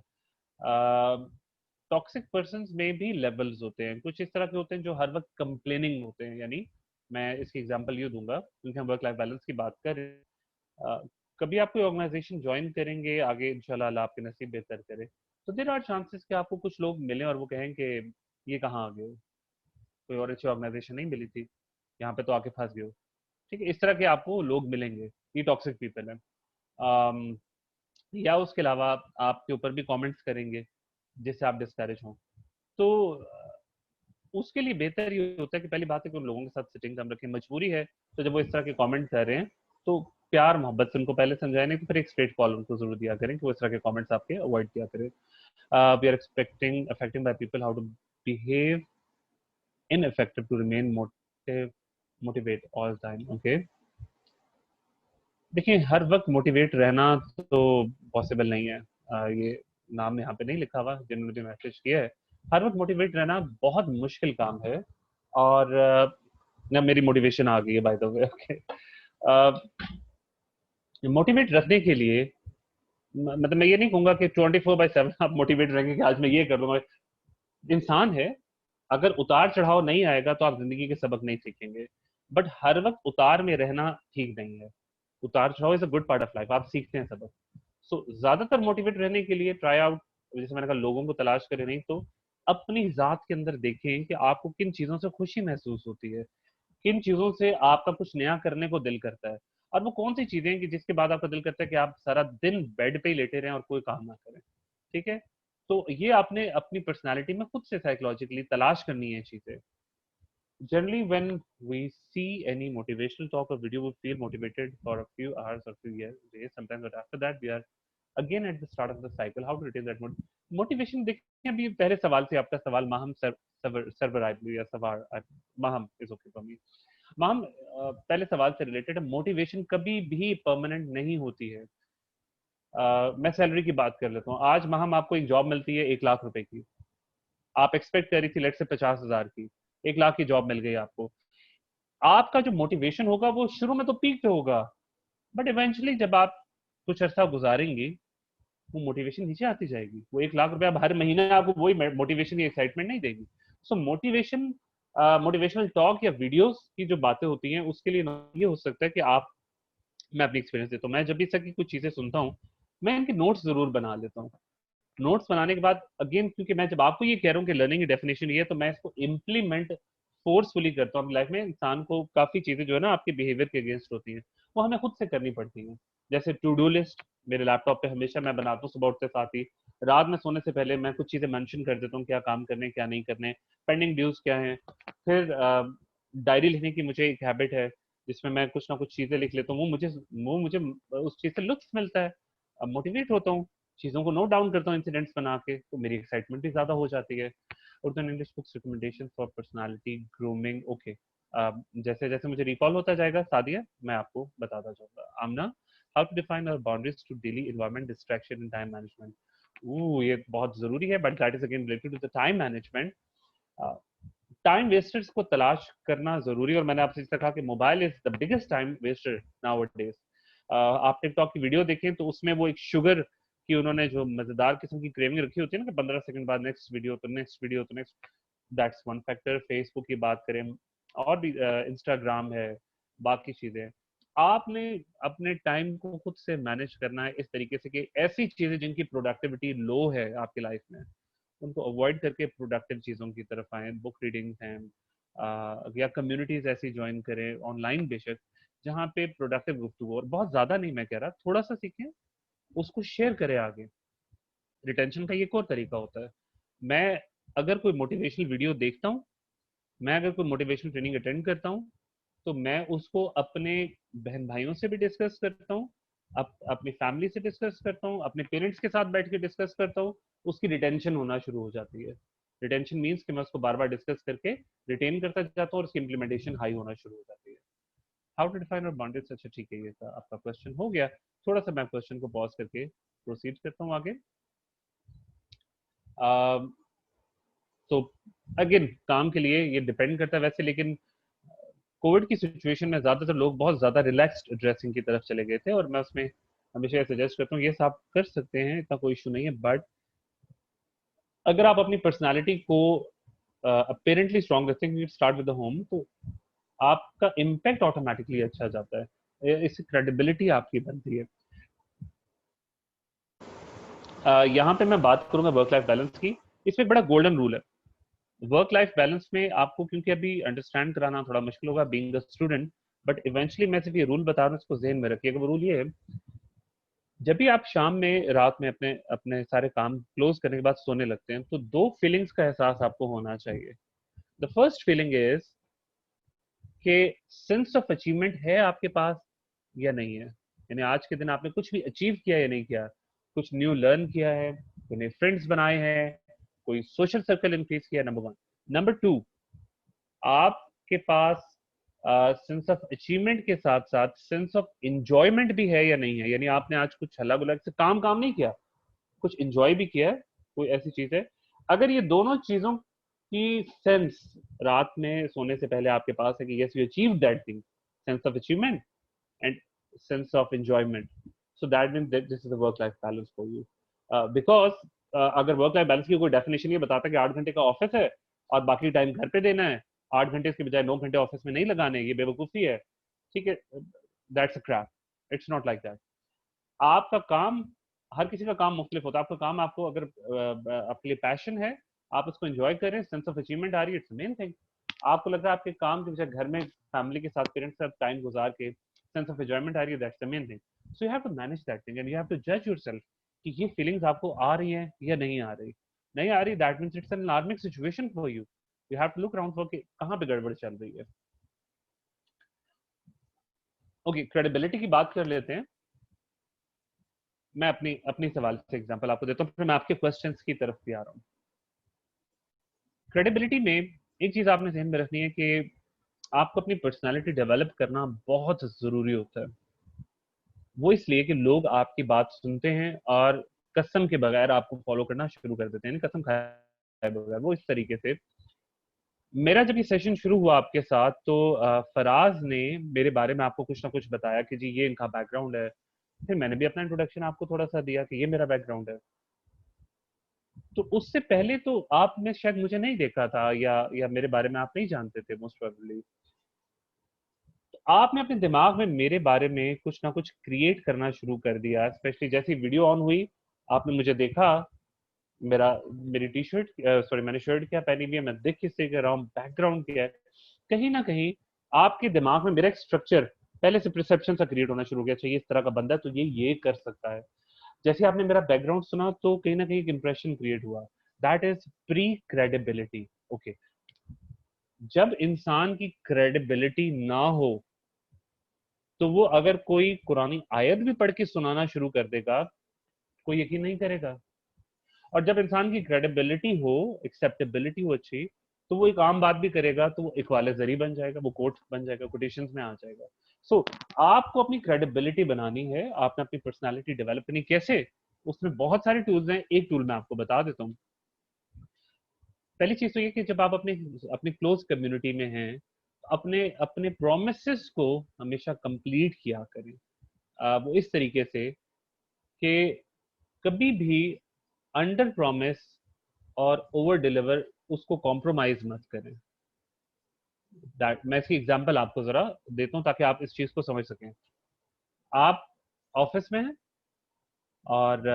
टॉक्सिक पर्सन में भी लेवल्स होते हैं, कुछ इस तरह के होते हैं जो हर वक्त कंप्लेनिंग होते हैं। यानी मैं इसकी एग्जांपल ये दूंगा, क्योंकि हम वर्क लाइफ बैलेंस की बात कर रहे हैं। कभी आप कोई ऑर्गेनाइजेशन ज्वाइन करेंगे, आगे इंशाल्लाह अल्लाह आपके नसीब बेहतर करे, तो देयर आर चांसेस कि आपको कुछ लोग मिले और वो कहें कि ये कहाँ आ गए हो, कोई और अच्छी ऑर्गेनाइजेशन नहीं मिली थी, यहाँ पे तो आके फंस गए हो। ठीक है, इस तरह के आपको लोग मिलेंगे, ये टॉक्सिक पीपल है। um, या उसके अलावा आपके ऊपर भी कमेंट्स करेंगे जिससे आप डिस्करेज हों। तो उसके लिए बेहतर ये होता है कि पहली बात है कि उन लोगों के साथ सिटिंग कम रखें, मजबूरी है तो जब वो इस तरह के कमेंट कर रहे हैं तो प्यार मोहब्बत से उनको पहले समझाएं, नहीं तो फिर एक स्ट्रेट कॉल उनको जरूर दिया करें कि वो इस तरह के कमेंट्स आपके अवॉइड किया करें। We are expecting affecting by people how to behave ineffective to remain motivate all time. Okay, देखिए हर वक्त मोटिवेट रहना तो पॉसिबल नहीं है। ये नाम यहाँ पे नहीं लिखा हुआ जिन्होंने भी मैसेज किया है। हर वक्त मोटिवेट रहना बहुत मुश्किल काम है, और ना मेरी मोटिवेशन आ गई है by the way. Okay, motivate रखने के लिए मतलब मैं ये नहीं कहूंगा कि 24/7 आप मोटिवेट रहेंगे कि आज मैं ये कर लूंगा। इंसान है, अगर उतार चढ़ाव नहीं आएगा तो आप जिंदगी के सबक नहीं सीखेंगे। बट हर वक्त उतार में रहना ठीक नहीं है। उतार चढ़ाव is a good part of life, आप सीखते हैं सबक। सो ज्यादातर मोटिवेट रहने के लिए ट्राई आउट, जैसे मैंने कहा, लोगों को तलाश करें नहीं तो अपनी जात के अंदर देखें कि आपको किन चीजों से खुशी महसूस होती है, किन चीजों से आपका कुछ नया करने को दिल करता है, और वो कौन सी चीजें हैं कि जिसके बाद आपका दिल करता है कि आप सारा दिन बेड पे ही लेटे रहें और कोई काम ना करें। ठीक है, तो ये आपने अपनी पर्सनालिटी में खुद से साइकोलॉजिकली तलाश करनी है चीजें। Generally, when we see any motivational talk or video, we feel motivated for a few hours or few years, days, sometimes, but after that, we are again at the start of the cycle. How to retain that motivation? देखिए, अभी पहले सवाल से आपका सवाल Maham server आई या सवाल Maham is okay for me. Maham, पहले सवाल से रिलेटेड है, मोटिवेशन कभी भी परमानेंट नहीं होती है। मैं सैलरी की बात कर लेता हूँ। आज माहम आपको एक जॉब मिलती है 1 लाख रुपए की, आप एक्सपेक्ट कर रही थी लेट से 50,000 की, 1 लाख की जॉब मिल गई आपको। आपका जो मोटिवेशन होगा वो शुरू में तो पीक पे होगा, बट इवेंचुअली जब आप कुछ अर्सा गुजारेंगे वो मोटिवेशन नीचे आती जाएगी। वो 1 लाख रुपए अब हर महीने आपको वही मोटिवेशन या एक्साइटमेंट नहीं देगी। सो मोटिवेशन, मोटिवेशनल टॉक या वीडियोस की जो बातें होती हैं उसके लिए ये हो सकता है कि आप, मैं अपनी एक्सपीरियंस देता हूँ, मैं जब भी सर की कुछ चीजें सुनता हूँ मैं इनके नोट्स जरूर बना लेता हूँ। नोट्स बनाने के बाद अगेन, क्योंकि मैं जब आपको ये कह रहा हूँ कि लर्निंग की डेफिनेशन ये है, तो मैं इसको इम्प्लीमेंट फोर्सफुली करता हूँ अपनी लाइफ में। इंसान को काफी चीजें जो है ना आपके बिहेवियर के अगेंस्ट होती हैं, वो हमें खुद से करनी पड़ती हैं। जैसे टू डू लिस्ट मेरे लैपटॉप पे हमेशा मैं बनाता हूँ सुबह उठते साथ ही। रात में सोने से पहले मैं कुछ चीजें मेंशन कर देता हूँ, क्या काम करने क्या नहीं करने, पेंडिंग ड्यूज क्या है। फिर डायरी लिखने की मुझे एक हैबिट है जिसमें मैं कुछ ना कुछ चीजें लिख लेता हूँ। वो मुझे उस चीज से लुत्फ मिलता है, मोटिवेट होता हूँ, चीज़ों को नोट डाउन करता हूँ इंसिडेंट्स बना के, तो मेरी एक्साइटमेंट भी ज़्यादा हो जाती है। Urdu and English books recommendation for personality grooming, okay. जैसे जैसे मुझे रिकॉल होता जाएगा सादिया, मैं आपको बताता जाऊंगा। Aamna, how to define our boundaries to daily environment, distraction and time management. ये बहुत जरूरी है, but that is again related to the time management. Time wasters को तलाश करना जरूरी है, और मैंने आपसे इस तरह कहा कि mobile is the biggest time Wester nowadays. आप टिकटॉक की वीडियो देखें तो उसमें वो एक शुगर की उन्होंने जो मजेदार किस्म की क्रेविंग रखी होती है ना कि 15 सेकंड बाद नेक्स्ट वीडियो तो नेक्स्ट वीडियो तो next, that's one factor. Facebook की बात करें और भी इंस्टाग्राम है, बाकी चीजें। आपने अपने टाइम को खुद से मैनेज करना है इस तरीके से कि ऐसी चीजें जिनकी प्रोडक्टिविटी लो है आपकी लाइफ में उनको अवॉइड करके प्रोडक्टिव चीजों की तरफ आए। बुक रीडिंग्स हैं, या कम्युनिटीज ऐसी ज्वाइन करें ऑनलाइन बेशक, जहाँ पे प्रोडक्टिव गुफ्तगू, और बहुत ज्यादा नहीं मैं कह रहा, थोड़ा सा सीखें, उसको शेयर करें आगे। रिटेंशन का ये एक और तरीका होता है, मैं अगर कोई मोटिवेशनल वीडियो देखता हूँ, मैं अगर कोई मोटिवेशनल ट्रेनिंग अटेंड करता हूँ, तो मैं उसको अपने बहन भाइयों से भी डिस्कस करता हूँ, अपनी फैमिली से डिस्कस करता हूँ, अपने पेरेंट्स के साथ बैठ के डिस्कस करता हूँ। उसकी रिटेंशन होना शुरू हो जाती है। रिटेंशन मीन्स कि मैं उसको बार बार डिस्कस करके रिटेन करता जाता हूँ और उसकी इम्प्लीमेंटेशन हाई होना शुरू हो जाती है। हाउ टू डिफाइन और बाउंड्रीज, अच्छा ठीक है, ये था आपका क्वेश्चन हो गया। थोड़ा सा मैं क्वेश्चन को पॉज करके प्रोसीड करता हूँ आगे। तो अगेन काम के लिए ये डिपेंड करता है वैसे, लेकिन कोविड की सिचुएशन में ज्यादातर लोग बहुत ज्यादा रिलैक्स्ड ड्रेसिंग की तरफ चले गए थे, और मैं उसमें हमेशा सजेस्ट करता हूँ ये सब कर सकते हैं, इतना कोई इशू नहीं है। बट अगर आप अपनी पर्सनालिटी को अपेरेंटली स्ट्रॉन्ग रखते हैं, स्टार्ट विद द होम, तो आपका इम्पैक्ट ऑटोमेटिकली अच्छा जाता है, इससे क्रेडिबिलिटी आपकी बनती है। यहाँ पे मैं बात करूंगा वर्क लाइफ बैलेंस की। इसमें एक बड़ा गोल्डन रूल है वर्क लाइफ बैलेंस में आपको, क्योंकि अभी अंडरस्टैंड कराना थोड़ा मुश्किल होगा being a student, but eventually मैं सिर्फ ये रूल बता रहा हूँ, इसको जहन में रखिएगा। वो रूल ये है, जब भी आप शाम में रात में अपने अपने सारे काम क्लोज करने के बाद सोने लगते हैं, तो दो फीलिंग्स का एहसास आपको होना चाहिए। द फर्स्ट फीलिंग इज कि सेंस ऑफ अचीवमेंट है आपके पास या नहीं है, यानी आज के दिन आपने कुछ भी अचीव किया या नहीं किया, कुछ न्यू लर्न किया है, कोई नए फ्रेंड्स बनाए हैं, कोई सोशल सर्कल इंक्रीज किया, नंबर वन। नंबर टू, आपके पास सेंस ऑफ अचीवमेंट के साथ साथ सेंस ऑफ इंजॉयमेंट भी है या नहीं है, यानी आपने आज कुछ हल्ला गुल्ला से काम काम नहीं किया, कुछ इंजॉय भी किया है, कोई ऐसी चीज है। अगर ये दोनों चीजों की सेंस रात में सोने से पहले आपके पास है कि yes you achieve that thing, sense of achievement and sense of enjoyment, so that mean this is a work life balance for you. Because अगर वर्क लाइफ बैलेंस की कोई डेफिनेशन ये बताता है कि 8 घंटे का ऑफिस है और बाकी टाइम घर पे देना है, 8 घंटे इसके बजाय 9 घंटे ऑफिस में नहीं लगाने, ये बेवकूफ़ी है, ठीक है, that's a crap, it's not like that. आपका काम, हर किसी का काम मुख्तलिफ होता है, आपका काम आपको अगर आपके लिए पैशन है, आप उसको एंजॉय करें, सेंस ऑफ अचीवमेंट आ रही है, इट्स मेन थिंग। आपको लग रहा है आपके काम के बजाय घर में फैमिली के साथ, पेरेंट्स के साथ टाइम गुजार के सेंस ऑफ एंजॉयमेंट आ रही है, that's the main thing. So you have to manage that thing and you have to जज योरसेल्फ कि ये फीलिंग्स आपको आ रही हैं या नहीं आ रही। नहीं आ रही, that means it's an alarming situation for you. You have to look around for कि कहाँ पे गड़बड़ चल रही है। ओके, क्रेडिबिलिटी की बात कर लेते हैं। मैं अपनी अपनी सवाल से एग्जांपल आपको देता हूँ, फिर मैं आपके क्वेश्चंस की तरफ भी आ रहा हूँ। क्रेडिबिलिटी में एक चीज आपने ध्यान में रखनी है कि आपको अपनी पर्सनालिटी डेवलप करना बहुत जरूरी होता है। वो इसलिए कि लोग आपकी बात सुनते हैं और कसम के बगैर आपको फॉलो करना शुरू कर देते हैं, कसम खाए बगैर। वो इस तरीके से, मेरा जब ये सेशन शुरू हुआ आपके साथ तो फराज ने मेरे बारे में आपको कुछ ना कुछ बताया कि जी ये इनका बैकग्राउंड है। फिर मैंने भी अपना इंट्रोडक्शन आपको थोड़ा सा दिया कि ये मेरा बैकग्राउंड है। तो उससे पहले तो आपने शायद मुझे नहीं देखा था, या मेरे बारे में आप नहीं जानते थे मोस्ट प्रोबेबली। तो आपने अपने दिमाग में मेरे बारे में कुछ ना कुछ क्रिएट करना शुरू कर दिया, स्पेशली जैसी वीडियो ऑन हुई, आपने मुझे देखा, मेरा मेरी टी शर्ट, सॉरी मैंने शर्ट क्या पहनी हुई है, मैं देख किससे कर रहा हूँ, बैकग्राउंड क्या है, कहीं ना कहीं आपके दिमाग में मेरा एक स्ट्रक्चर पहले से प्रिसेप्शन सा क्रिएट होना शुरू हो गया, चाहिए इस तरह का बंदा है तो ये कर सकता है। जैसे आपने मेरा बैकग्राउंड सुना तो कहीं ना कहीं एक इंप्रेशन क्रिएट हुआ, that is pre credibility. Okay, जब इंसान की क्रेडिबिलिटी ना हो तो वो अगर कोई कुरानी आयत भी पढ़ के सुनाना शुरू कर देगा, कोई यकीन नहीं करेगा। और जब इंसान की क्रेडिबिलिटी हो, एक्सेप्टेबिलिटी हो अच्छी, तो वो एक आम बात भी करेगा तो वो इकवाले जरी बन जाएगा, वो कोट बन जाएगा, कोटेशंस में आ जाएगा। सो आपको अपनी क्रेडिबिलिटी बनानी है, आपने अपनी पर्सनालिटी डेवलप करनी, कैसे? उसमें बहुत सारे टूल्स हैं, एक टूल मैं आपको बता देता हूँ। पहली चीज तो ये कि जब आप अपने अपनी क्लोज कम्युनिटी में हैं, अपने अपने प्रोमिसेस को हमेशा कंप्लीट किया करें। वो इस तरीके से कि कभी भी अंडर प्रॉमिस और ओवर डिलीवर उसको कॉम्प्रोमाइज मत करें। दैट, मैं इसकी एग्जांपल आपको जरा देता हूं ताकि आप इस चीज को समझ सकें। आप ऑफिस में हैं और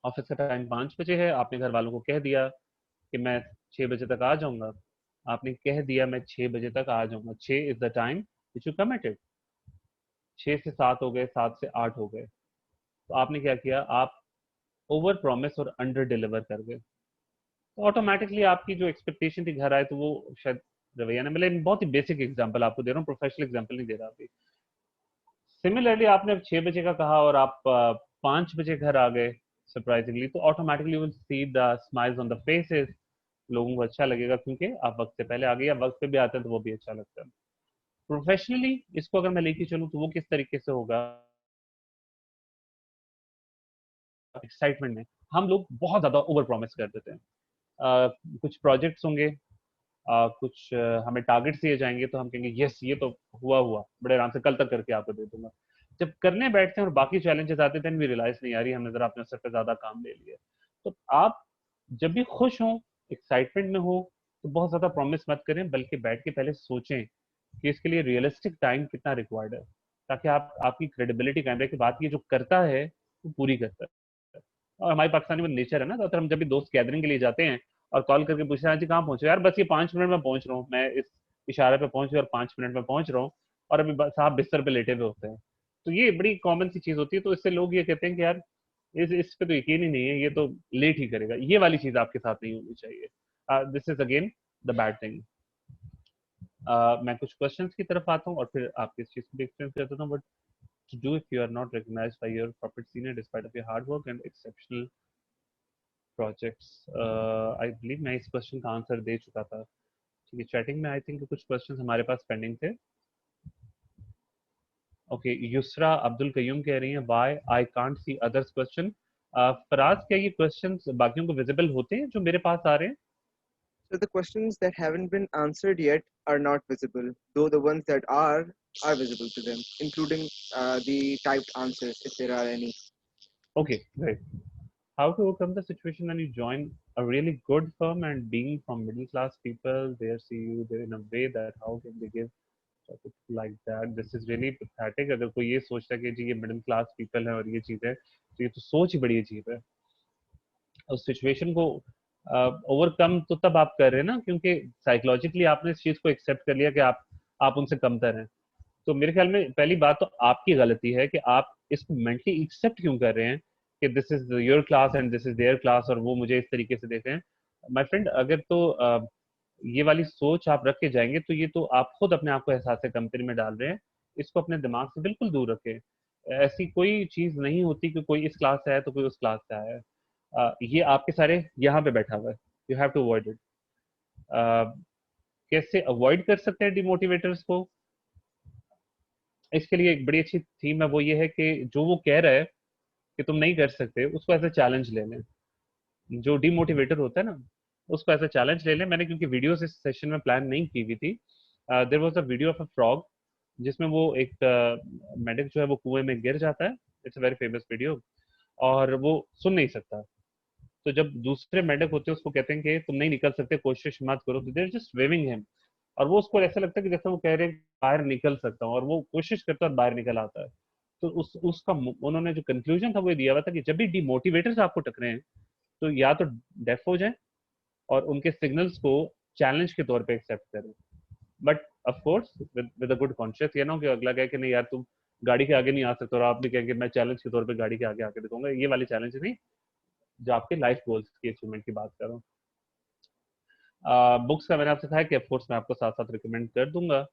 ऑफिस का टाइम 5 बजे है, आपने घर वालों को कह दिया कि मैं 6 बजे तक आ जाऊंगा। आपने कह दिया मैं 6 बजे तक आ जाऊंगा, 6 is the time which you committed. 6 से 7 हो गए, 7 से 8 हो गए, तो आपने क्या किया, आप ओवर प्रॉमिस और अंडर डिलीवर कर गए। तो ऑटोमेटिकली आपकी जो एक्सपेक्टेशन थी घर आए तो वो शायद रवैया नहीं, मतलब बहुत ही बेसिक एग्जांपल आपको दे रहा हूँ, प्रोफेशनल एग्जांपल नहीं दे रहा अभी। सिमिलरली आपने 6 बजे का कहा और आप 5 बजे घर आ गए सरप्राइजिंगली, तो automatically will see the smiles on the faces. लोगों को अच्छा लगेगा क्योंकि आप वक्त से पहले आ गए, या वक्त पे भी आते हैं तो वो भी अच्छा लगता है। प्रोफेशनली इसको अगर मैं लेके चलूँ तो वो किस तरीके से होगा, एक्साइटमेंट में हम लोग बहुत ज्यादा ओवर प्रॉमिस कर देते हैं। कुछ प्रोजेक्ट्स होंगे, कुछ हमें टारगेट्स दिए जाएंगे तो हम कहेंगे यस ये तो हुआ हुआ बड़े आराम से कल तक करके आपको दे दूंगा। जब करने बैठते हैं और बाकी चैलेंजेस आते हैं भी रियलाइज नहीं आ रही, हमने जरा अपने सर पे ज्यादा काम ले लिया। तो आप जब भी खुश हो, एक्साइटमेंट में हो, तो बहुत ज्यादा प्रॉमिस मत करें, बल्कि बैठ के पहले सोचें कि इसके लिए रियलिस्टिक टाइम कितना रिक्वायर्ड है, ताकि आप आपकी क्रेडिबिलिटी कायम रहे कि बात ये जो करता है वो पूरी करता है। और हमारी पाकिस्तानी में नेचर है ना, तो हम जब भी दोस्त गैदरिंग के लिए जाते हैं और कॉल करके पूछ रहे हैं जी कहाँ पहुंचे, यार बस ये 5 मिनट में पहुंच रहा हूँ, मैं इस इशारे पे पहुंच और 5 मिनट में पहुंच रहा हूँ, और अभी साहब बिस्तर पे लेटे हुए होते हैं। तो ये बड़ी कॉमन सी चीज होती है, तो इससे लोग ये कहते हैं कि यार इस पे तो यकीन ही नहीं है, ये तो लेट ही करेगा। ये वाली चीज आपके साथ नहीं होनी चाहिए। This is again the bad thing. मैं कुछ क्वेश्चंस की तरफ आता हूँ और फिर आपकी इस चीज को भी एक्सप्लेन कर देता हूँ। But to do if you are not recognized by your corporate senior despite of your hard work and exceptional projects? I believe मैं इस क्वेश्चन का आंसर दे चुका था। ठीक है, चैटिंग में आई थिंक कुछ क्वेश्चंस हमारे पास पेंडिंग थे। ओके, युसरा अब्दुल कयूम कह रही हैं why I can't see others question. Faraz, क्या ये क्वेश्चंस बाकियों को विजिबल होते हैं जो मेरे पास आ रहे हैं? So the questions that haven't been answered yet are not visible, though the ones that are visible to them, including the typed answers if there are any. Okay, great. How to overcome the situation when you join a really good firm, and being from middle class people, they see you there in a way that how can they give like that. This is really pathetic. अगर कोई ये सोचता है कि जी ये middle class people है और ये चीज है, तो ये तो सोच ही बड़ी अजीब है। उस सिचुएशन को ओवरकम तो तब आप कर रहे हैं ना, क्योंकि साइकोलॉजिकली आपने इस चीज को एक्सेप्ट कर लिया कि आप उनसे कमतर हैं। तो मेरे ख्याल में पहली बात तो आपकी गलती है कि आप इसको मेंटली एक्सेप्ट क्यों कर रहे हैं कि this is your class and this is their class, और वो मुझे इस तरीके से देते हैं। माय फ्रेंड, अगर तो ये वाली सोच आप रख के जाएंगे तो ये तो आप खुद अपने आप को एहसास कमतरी में डाल रहे हैं। इसको अपने दिमाग से बिल्कुल दूर रखें। ऐसी कोई चीज नहीं होती कि कोई इस क्लास से आया तो कोई उस क्लास से आया है। ये आपके सारे यहाँ पे बैठा हुआ है, you have to avoid it. कैसे अवॉइड कर सकते हैं डिमोटिवेटर्स को? इसके लिए एक बड़ी अच्छी थीम है, वो ये है कि जो वो कह रहा है कि तुम नहीं कर सकते, उसको एज अ चैलेंज ले लें। जो डिमोटिवेटर होता है ना, उसको एज अ चैलेंज ले लें। मैंने क्योंकि वीडियोस इस सेशन में प्लान नहीं की हुई थी, there was a video of a frog जिसमें वो एक मेडिक जो है वो कुएं में गिर जाता है। It's a very famous video, और वो सुन नहीं सकता। तो जब दूसरे मेंढक होते हैं उसको कहते हैं कि तुम नहीं निकल सकते, कोशिश मत करो, तो देर जस्ट वेविंग हिम। और वो उसको ऐसा लगता है कि जैसे वो कह रहे हैं बाहर निकल सकता हूँ, और वो कोशिश करता है और बाहर निकल आता है। तो उसका उन्होंने जो कंक्लूजन था वो दिया हुआ था कि जब भी डिमोटिवेटर्स आपको टकरे हैं तो या तो डेफ हो जाए और उनके सिग्नल्स को चैलेंज के तौर पे एक्सेप्ट करें, but of course with a good conscious. ये ना कि अगला कहे कि नहीं यार तुम गाड़ी के आगे नहीं आ सकते, और आप भी कहेंगे मैं चैलेंज के तौर पे गाड़ी के आगे आके दिखाऊंगा। ये वाली चैलेंज नहीं, जो आपके लाइफ गोल्स की अचीवमेंट की बात कर रहा हूँ। बुक्स का मैंने आपसे कहा है कि ऑफकोर्स मैं आपको साथ साथ रिकमेंड कर दूंगा,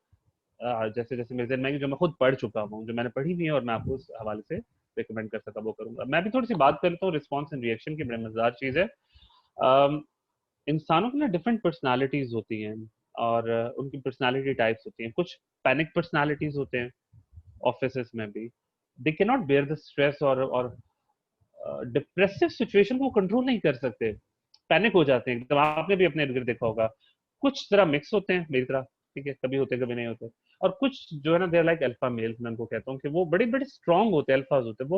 जैसे जैसे मेरे जहन में जो मैं खुद पढ़ चुका हूँ, जो मैंने पढ़ी हुई है और मैं आपको उस हवाले से रिकमेंड कर सका वो करूंगा। मैं भी थोड़ी सी बात करता हूँ रिस्पॉन्स एंड रिएक्शन की, बड़ी मजेदार चीज है। इंसानों की ना डिफरेंट पर्सनालिटीज होती हैं, और उनकी पर्सनालिटी टाइप्स होती हैं। कुछ पैनिक पर्सनालिटीज होते हैं ऑफिस में भी, they can not bear the stress और डिप्रेसिव सिचुएशन को कंट्रोल नहीं कर सकते, पैनिक हो जाते हैं एकदम। आपने भी अपने इर्द गिर्द देखा होगा। कुछ तरह मिक्स होते हैं मेरी तरह, ठीक है, कभी होते कभी नहीं होते। और कुछ जो है ना, देर लाइक अल्फा मेल्स, मैं उनको कहता हूँ कि वो बड़े बड़े स्ट्रांग होते हैं, अल्फाज होते हैं।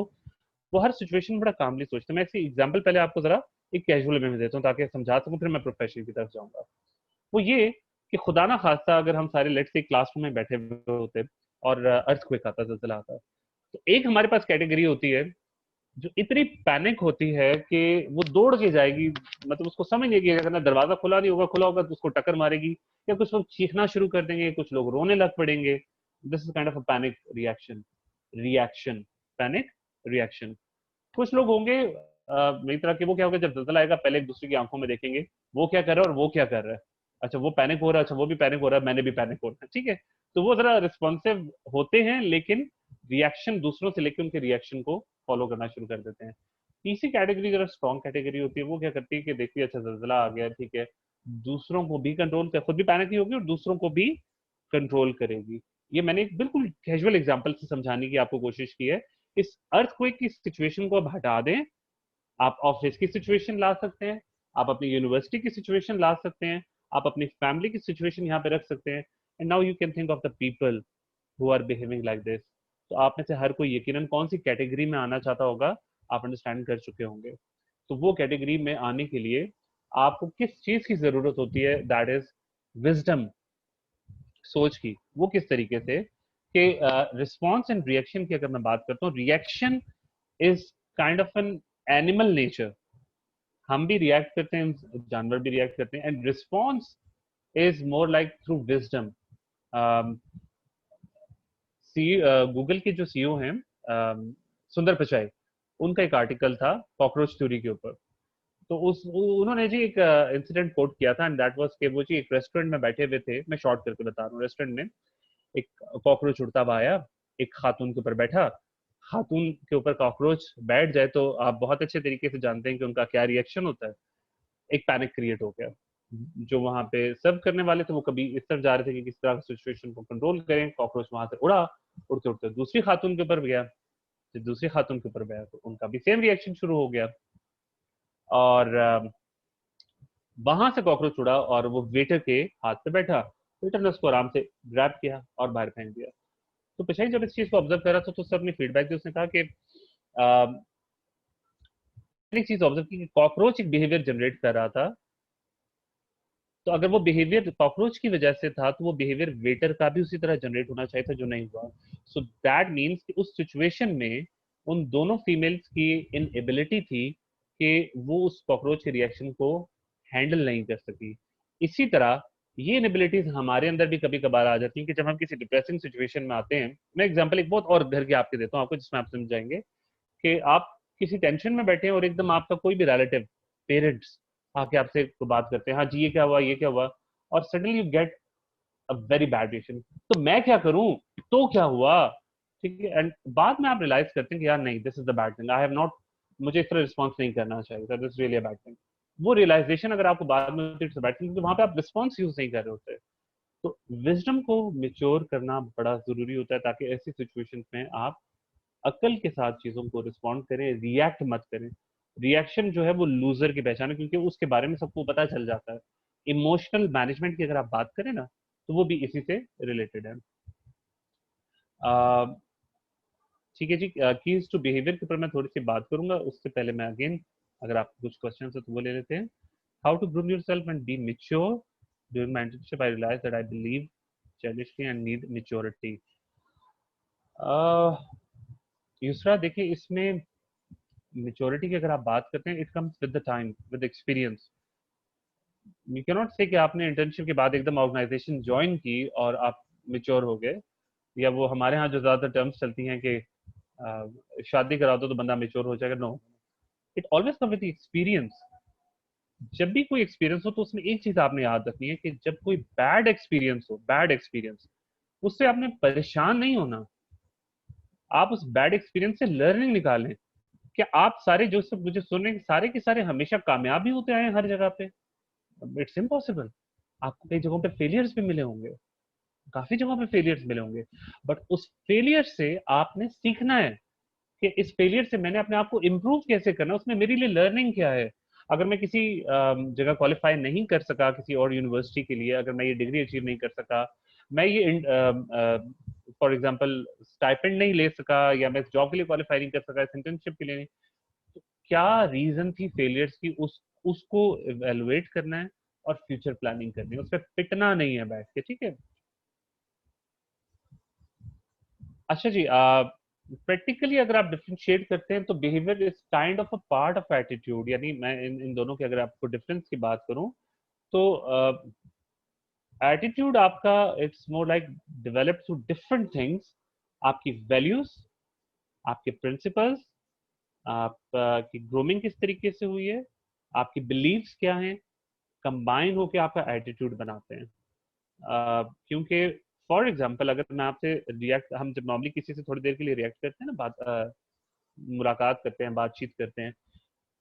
वो हर सिचुएशन में बड़ा कामली सोचते हैं। मैं इसकी एग्जांपल पहले आपको जरा एक कैजुअल वे में देता हूँ ताकि समझा सकूं, फिर मैं प्रोफेशनल की तरफ जाऊंगा। वो ये कि खुदा ना खास्ता अगर हम सारे लेट्स से क्लासरूम में बैठे हुए होते और अर्थक्वेक आता, ज़लज़ला आता, तो एक हमारे पास कैटेगरी होती है जो इतनी पैनिक होती है कि वो दौड़ के जाएगी। मतलब उसको समझ नहीं कि अगर दरवाजा खुला नहीं होगा, खुला होगा तो उसको टक्कर मारेगी, या कुछ लोग चीखना शुरू कर देंगे, कुछ लोग रोने लग पड़ेंगे। This is kind of a panic reaction. Reaction, panic reaction. कुछ लोग होंगे मेरी तरह के, वो क्या होगा, जब जल्जला आएगा पहले एक दूसरे की आंखों में देखेंगे वो क्या कर रहा है और वो क्या कर रहा है। अच्छा वो पैनिक हो रहा है, अच्छा वो भी पैनिक हो रहा है, मैंने भी पैनिक हो रहा है, ठीक है। तो वो जरा रिस्पॉन्सिव होते हैं, लेकिन रिएक्शन दूसरों से लेकर उनके रिएक्शन को फॉलो करना शुरू कर देते हैं। तीसरी कैटेगरी जरा स्ट्रॉन्ग कैटेगरी होती है। वो क्या करती है कि देखिए अच्छा जल्जला आ गया, ठीक है, दूसरों को भी कंट्रोल कर, खुद भी पैनिक नहीं होगी और दूसरों को भी कंट्रोल करेगी। ये मैंने एक बिल्कुल कैजुअल एग्जांपल से समझाने की आपको कोशिश की है। इस अर्थक्वेक की सिचुएशन को अब हटा दें, आप ऑफिस की सिचुएशन ला सकते हैं, आप अपनी यूनिवर्सिटी की सिचुएशन ला सकते हैं, आप अपनी फैमिली की सिचुएशन यहाँ पे रख सकते हैं, and now you can think of the people who are behaving like this. तो आप में से हर कोई यकीनन कौन सी कैटेगरी में आना चाहता होगा, आप अंडरस्टैंड कर चुके होंगे। तो वो कैटेगरी में आने के लिए आपको किस चीज की जरूरत होती है, दैट इज विजडम, सोच की। वो किस तरीके से कि रिस्पॉन्स एंड रिएक्शन की अगर मैं बात करता हूँ, reaction is kind of an animal nature. हम भी रिएक्ट करते हैं, जानवर भी रिएक्ट करते हैं, and response is more like through wisdom. Google के जो सीईओ हैं सुंदर पिचाई, उनका एक आर्टिकल था कॉकरोच थ्योरी के ऊपर। तो उन्होंने जी एक इंसिडेंट कोट किया था, एंड दैट वाज कि वो जी एक रेस्टोरेंट में बैठे हुए थे। मैं शॉर्ट करके बता रहा हूँ। रेस्टोरेंट में एक कॉकरोच उड़ता हुआ आया, एक खातून के ऊपर बैठा। खातून के ऊपर कॉकरोच बैठ जाए तो आप बहुत अच्छे तरीके से जानते हैं कि उनका क्या रिएक्शन होता है। एक पैनिक क्रिएट हो गया। जो वहां पे सर्व करने वाले थे वो कभी इस तरफ जा रहे थे कि किस तरह सिचुएशन को कंट्रोल करें, कॉकरोच वहां से उड़ा, उड़ते उड़ते दूसरी खातून के ऊपर गया। जब दूसरी खातून के ऊपर गया तो उनका भी सेम रिएक्शन शुरू हो गया, और वहां से कॉकरोच उड़ा और वो वेटर के हाथ पे बैठा। वेटर ने उसको आराम से ग्रैब किया और बाहर फेंक दिया। तो पिछाई जब इस चीज को ऑब्जर्व कर रहा था तो उसने अपनी फीडबैक दी। उसने कहा कि एक चीज ऑब्जर्व की, कॉकरोच एक बिहेवियर जनरेट कर रहा था, तो अगर वो बिहेवियर कॉकरोच की वजह से था तो वो बिहेवियर वेटर का भी उसी तरह जनरेट होना चाहिए था, जो नहीं हुआ। सो दैट मीन्स कि उस सिचुएशन में उन दोनों फीमेल्स की इनएबिलिटी थी कि वो उस कॉकरोच के रिएक्शन को हैंडल नहीं कर सकी। इसी तरह ये इनएबिलिटीज हमारे अंदर भी कभी कभार आ जाती हैं कि जब हम किसी डिप्रेसिंग सिचुएशन में आते हैं। मैं एग्जांपल एक बहुत और घर के आपके देता हूँ आपको, जिसमें आप समझाएंगे कि आप किसी टेंशन में बैठे हैं और एकदम आपका कोई भी रिलेटिव, पेरेंट्स आके आपसे तो बात करते हैं, हाँ जी ये क्या हुआ, ये क्या हुआ, और suddenly you get a very bad reaction. तो मैं क्या करूं, तो क्या हुआ, ठीक है। एंड बाद में आप रियलाइज करते हैं कि यार नहीं, this is the bad thing, I have not, मुझे इस तरह रिस्पॉन्स नहीं करना चाहिए, this really a bad thing. वो रियलाइजेशन अगर आपको बाद में होती है, इट्स अ बैड थिंग, तो वहां पे आप रिस्पॉन्स यूज नहीं कर रहे होते। तो विजडम को मेच्योर करना बड़ा जरूरी होता है, ताकि ऐसी सिचुएशंस में आप अक्ल के साथ चीजों को रिस्पॉन्ड करें, रिएक्ट मत करें। रिएक्शन जो है वो लूजर की पहचान है, क्योंकि उसके बारे में सबको पता चल जाता है। इमोशनल मैनेजमेंट की अगर आप बात करें ना, तो वो भी इसी से रिलेटेड है। ठीक है जी, कीज टू बिहेवियर के ऊपर मैं थोड़ी सी बात करूंगा, उससे पहले मैं अगेन, अगर आप कुछ क्वेश्चन है तो वो ले लेते हैं। How to groom yourself and be mature during my internship, I realise that I believe challenging and need maturity. दूसरा देखिए, इसमें मेच्योरिटी की अगर आप बात करते हैं, it comes with the time, with experience. You can not से कि आपने इंटर्नशिप के बाद एकदम ऑर्गेनाइजेशन ज्वाइन की और आप मेच्योर हो गए, या वो हमारे यहाँ जो ज्यादातर टर्म्स चलती हैं कि शादी करा दो तो बंदा मेच्योर हो जाएगा। No, it always come with experience. जब भी कोई एक्सपीरियंस हो तो उसमें एक चीज आपने याद रखनी है कि जब कोई बैड एक्सपीरियंस हो, बैड एक्सपीरियंस, उससे आपने परेशान नहीं होना। आप उस बैड एक्सपीरियंस से लर्निंग निकालें। क्या आप सारे जो सब मुझे सुन रहे हैं, सारे के सारे हमेशा कामयाब ही होते आए हैं हर जगह पे? It's impossible. आपको कई जगहों पे फेलियर्स भी मिले होंगे, काफी जगहों पे फेलियर्स मिले होंगे, बट उस फेलियर से आपने सीखना है कि इस फेलियर से मैंने अपने आप को इम्प्रूव कैसे करना, उसमें मेरे लिए लर्निंग क्या है। अगर मैं किसी जगह क्वालिफाई नहीं कर सका किसी और यूनिवर्सिटी के लिए, अगर मैं ये डिग्री अचीव नहीं कर सका, मैं ये फॉर एग्जांपल स्टाइपेंड नहीं ले सका, या मैं इस जॉब के लिए क्वालिफाई नहीं कर सका, इस इंटर्नशिप के लिए नहीं, तो क्या रीजन थी फेलियर्स की, उसको इवेलुएट करना है और फ्यूचर प्लानिंग करनी है, उस पर पिटना नहीं है बैठ के, ठीक है। अच्छा जी, प्रैक्टिकली अगर आप डिफरेंशिएट करते हैं तो behaviour is kind of a part of attitude, यानी मैं इन दोनों के अगर आपको डिफरेंस की बात करूं तो एटीट्यूड आपका it's more like developed through different things. आपकी वैल्यूज, आपके प्रिंसिपल्स, आपकी ग्रूमिंग किस तरीके से हुई है, आपकी बिलीव्स क्या हैं, कंबाइन होके आपका एटीट्यूड बनाते हैं। क्योंकि फॉर एग्जाम्पल अगर मैं आपसे रिएक्ट, हम जब नॉर्मली किसी से थोड़ी देर के लिए रिएक्ट करते हैं ना, बात मुलाकात करते हैं, बातचीत करते हैं,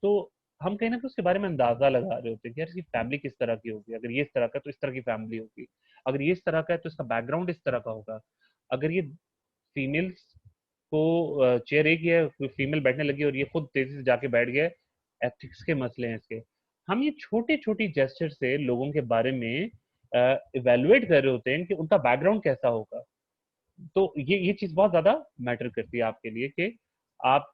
तो हम कहीं ना कहीं उसके बारे में अंदाजा लगा रहे होते हैं कि यार इसकी फैमिली किस तरह की होगी, अगर ये इस तरह का तो इस तरह की फैमिली होगी, अगर ये इस तरह का है तो इसका बैकग्राउंड इस तरह का होगा, अगर ये फीमेल्स को चेयर एक ही है, कोई फीमेल बैठने लगी और ये खुद तेजी से जाके बैठ गया, एथिक्स के मसले हैं इसके। हम ये छोटे छोटी जेस्चर से लोगों के बारे में इवेलुएट कर रहे होते हैं कि उनका बैकग्राउंड कैसा होगा। तो ये चीज बहुत ज्यादा मैटर करती है आपके लिए कि आप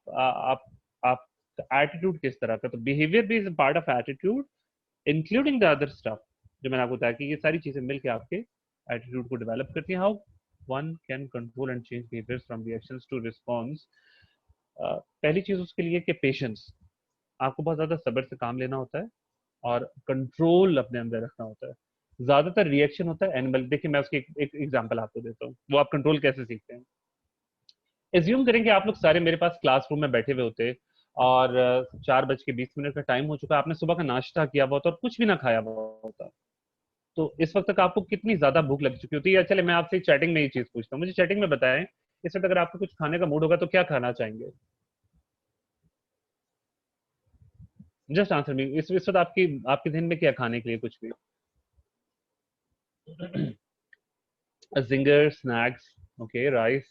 एटीट्यूड किस तरह का, तो बिहेवियर भी is part of attitude, including the other stuff, जो मैंने आपको बताया कि ये सारी चीजें मिलकर आपके एटीट्यूड को डेवलप करती हैं। How one can control and change behaviour from reactions to response. पहली चीज उसके लिए कि पेशेंस, आपको बहुत ज्यादा सब्र से काम लेना होता है और कंट्रोल अपने अंदर रखना होता है। ज्यादातर रिएक्शन होता है एनिमल, देखिए मैं उसकी एक एग्जांपल आपको देता हूँ, वो आप कंट्रोल कैसे सीखते हैं। एज्यूम करें कि आप लोग सारे मेरे पास क्लासरूम में बैठे हुए होते और 4:20 का टाइम हो चुका, आपने सुबह का नाश्ता किया हुआ होता और कुछ भी ना खाया हुआ होता, तो इस वक्त तक आपको कितनी ज्यादा भूख लग चुकी होती है। चले मैं आपसे चैटिंग में ये चीज पूछता हूँ, मुझे चैटिंग में बताएं, इस वक्त अगर आपको कुछ खाने का मूड होगा तो क्या खाना चाहेंगे? जस्ट आंसर मी, इस वक्त आपकी आपके दिन में क्या खाने के लिए कुछ भी? Zinger snacks, okay, rice,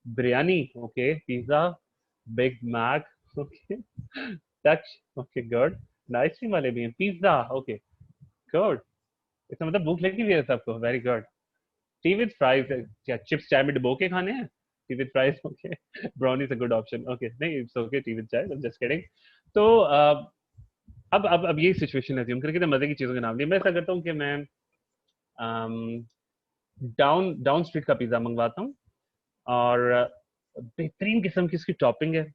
biryani, okay, pizza, Big Mac, okay, touch, okay, good, ice cream वाले भी हैं, पिज्जा, ओके, गुड, इसका मतलब भूख लगी हुई है सबको, very good. T with fries, क्या चिप्स चाय में डुबो के खाने हैं? T with fries, okay, brownie is a good option, okay, नहीं इट्स ओके, टी विद चाय, जस्ट किडिंग। तो अब यही सिचुएशन है, क्रिकेट मजे की चीजों के नाम लिए मैं ऐसा करता हूँ कि मैं डाउन डाउन स्ट्रीट का पिज्जा मंगवाता हूँ, और बेहतरीन किस्म की इसकी टॉपिंग है।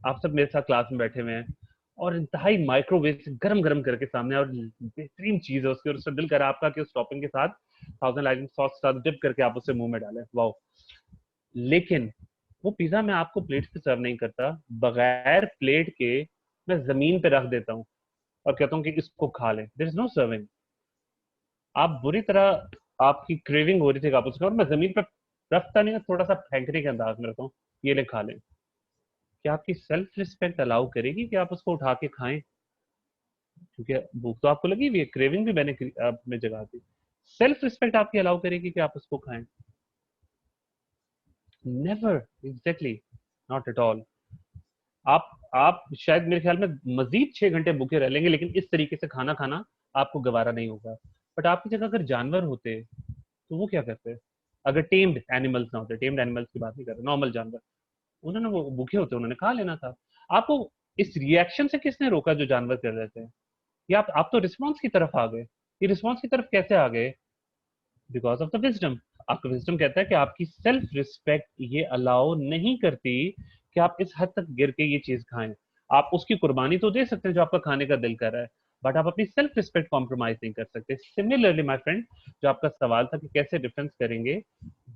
आप सब मेरे साथ क्लास में बैठे हुए हैं, और इंतहाई माइक्रोवेव से गरम गरम करके सामने, और बेहतरीन चीज है उसकी, और उसका दिल करा आपका कि उस टॉपिंग के साथ 1000 सॉस के साथ डिप करके आप उसे मुंह में डालें। वाह! लेकिन वो पिज्जा मैं आपको प्लेट से सर्व नहीं करता, बगैर प्लेट के मैं जमीन पे रख देता हूँ और कहता हूँ कि इसको खा लें। There is no serving. आप बुरी तरह, आपकी क्रेविंग हो रही थी आप उसका, और मैं जमीन पर रखता नहीं, थोड़ा सा फेंकने के अंदाज में रखता हूँ, ये ले खा लें। क्या आपकी सेल्फ रिस्पेक्ट अलाउ करेगी कि आप उसको उठा के खाएं? क्योंकि भूख तो आपको लगी हुई है, क्रेविंग भी मैंने आप में जगा दी। सेल्फ रिस्पेक्ट आपकी अलाउ करेगी कि आप उसको खाएं? Never, exactly, not at all. आप शायद मेरे ख्याल में मजीद 6 घंटे भूखे रह लेंगे, लेकिन इस तरीके से खाना खाना आपको गवारा नहीं होगा। बट आपकी जगह अगर जानवर होते तो वो क्या करते? अगर टेम्ड एनिमल्स ना होते, टेम्ड एनिमल्स की बात नहीं कर रहे, नॉर्मल जानवर, उन्होंने, वो भूखे होते, उन्होंने खा लेना था। आपको इस रिएक्शन से किसने रोका जो जानवर कर रहे थे? या आप तो रिस्पॉन्स की तरफ आ गए। ये रिस्पॉन्स की तरफ कैसे आ गए? Because of the wisdom. आपका विजडम कहता है कि आपकी सेल्फ रिस्पेक्ट ये अलाउ नहीं करती कि आप इस हद तक गिर के ये चीज खाएं। आप उसकी कुर्बानी तो दे सकते हैं जो आपका खाने का दिल कर रहा है, बट आप अपनी सेल्फ रिस्पेक्ट कॉम्प्रोमाइज नहीं कर सकते। सिमिलरली माय फ्रेंड, जो आपका सवाल था कि कैसे डिफरेंस करेंगे,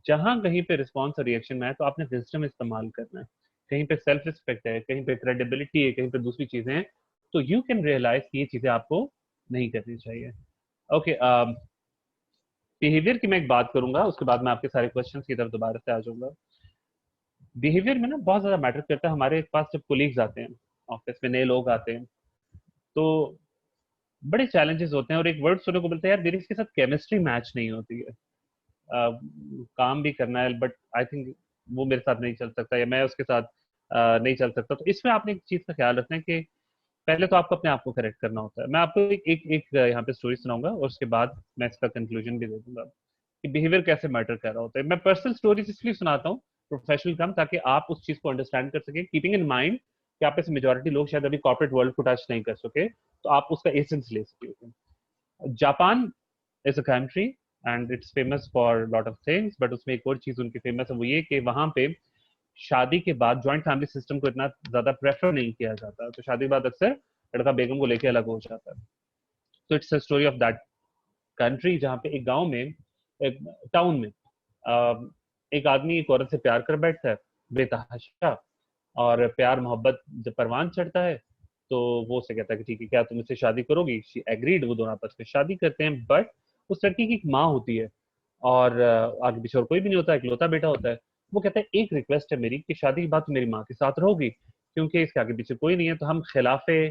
जहां कहीं पे रिस्पॉन्स और रिएक्शन में है तो आपने विजडम इस्तेमाल करना है। कहीं पे सेल्फ रिस्पेक्ट है, कहीं पे क्रेडिबिलिटी है, कहीं पे दूसरी चीजें हैं, तो यू कैन रियलाइज कि ये चीजें आपको नहीं करनी चाहिए। ओके, बिहेवियर की मैं एक बात करूंगा, उसके बाद मैं आपके सारे क्वेश्चंस की तरफ दोबारा से आ जाऊंगा। बिहेवियर में ना बहुत ज्यादा मैटर करता है। हमारे पास जब कोलीग्स आते हैं, ऑफिस में नए लोग आते हैं, तो बड़े चैलेंजेस होते हैं, और एक वर्ड सुनने को मिलता है, यार मेरी इसके साथ केमिस्ट्री मैच नहीं होती है। काम भी करना है, बट आई थिंक वो मेरे साथ नहीं चल सकता, या मैं उसके साथ नहीं चल सकता। तो इसमें आपने एक चीज का ख्याल रखना है कि पहले तो आपको अपने आप को करेक्ट करना होता है। मैं आपको एक यहाँ पे स्टोरी सुनाऊंगा, और उसके बाद मैं इसका कंक्लूजन भी दे दूंगा कि बिहेवियर कैसे मैटर कर रहा होता है। मैं पर्सनल स्टोरीज इसलिए सुनाता हूँ, प्रोफेशनल कम, ताकि आप उस चीज को अंडरस्टैंड कर सके, कीपिंग इन माइंड कि आप ऐसे मेजोरिटी लोग शायद अभी कॉर्पोरेट वर्ल्ड को टच नहीं कर सके, तो आप उसका एसेंस ले सके। Japan is a country and it's famous for lot of things, but उसमें एक और चीज उनकी फेमस है, वो ये कि वहां पे शादी के बाद जॉइंट फैमिली सिस्टम को इतना ज्यादा प्रेफर नहीं किया जाता, तो शादी के बाद अक्सर लड़का बेगम को लेके अलग हो जाता है। तो it's a story of that country, जहाँ पे एक गांव में, एक टाउन में, एक आदमी एक औरत से प्यार कर बैठता है बेतहाशा, और प्यार मोहब्बत जब परवान चढ़ता है तो वो उसे कहता है कि ठीक है, क्या तुम इससे शादी करोगी? She agreed. वो दोनों आपस में शादी करते हैं, बट उस लड़की की एक माँ होती है, और आगे पीछे और कोई भी नहीं होता, इकलौता बेटा होता है। वो कहता है एक रिक्वेस्ट है मेरी कि शादी के बाद तुम मेरी माँ के साथ रहोगी, क्योंकि इसके आगे पीछे कोई नहीं है, तो हम खिलाफे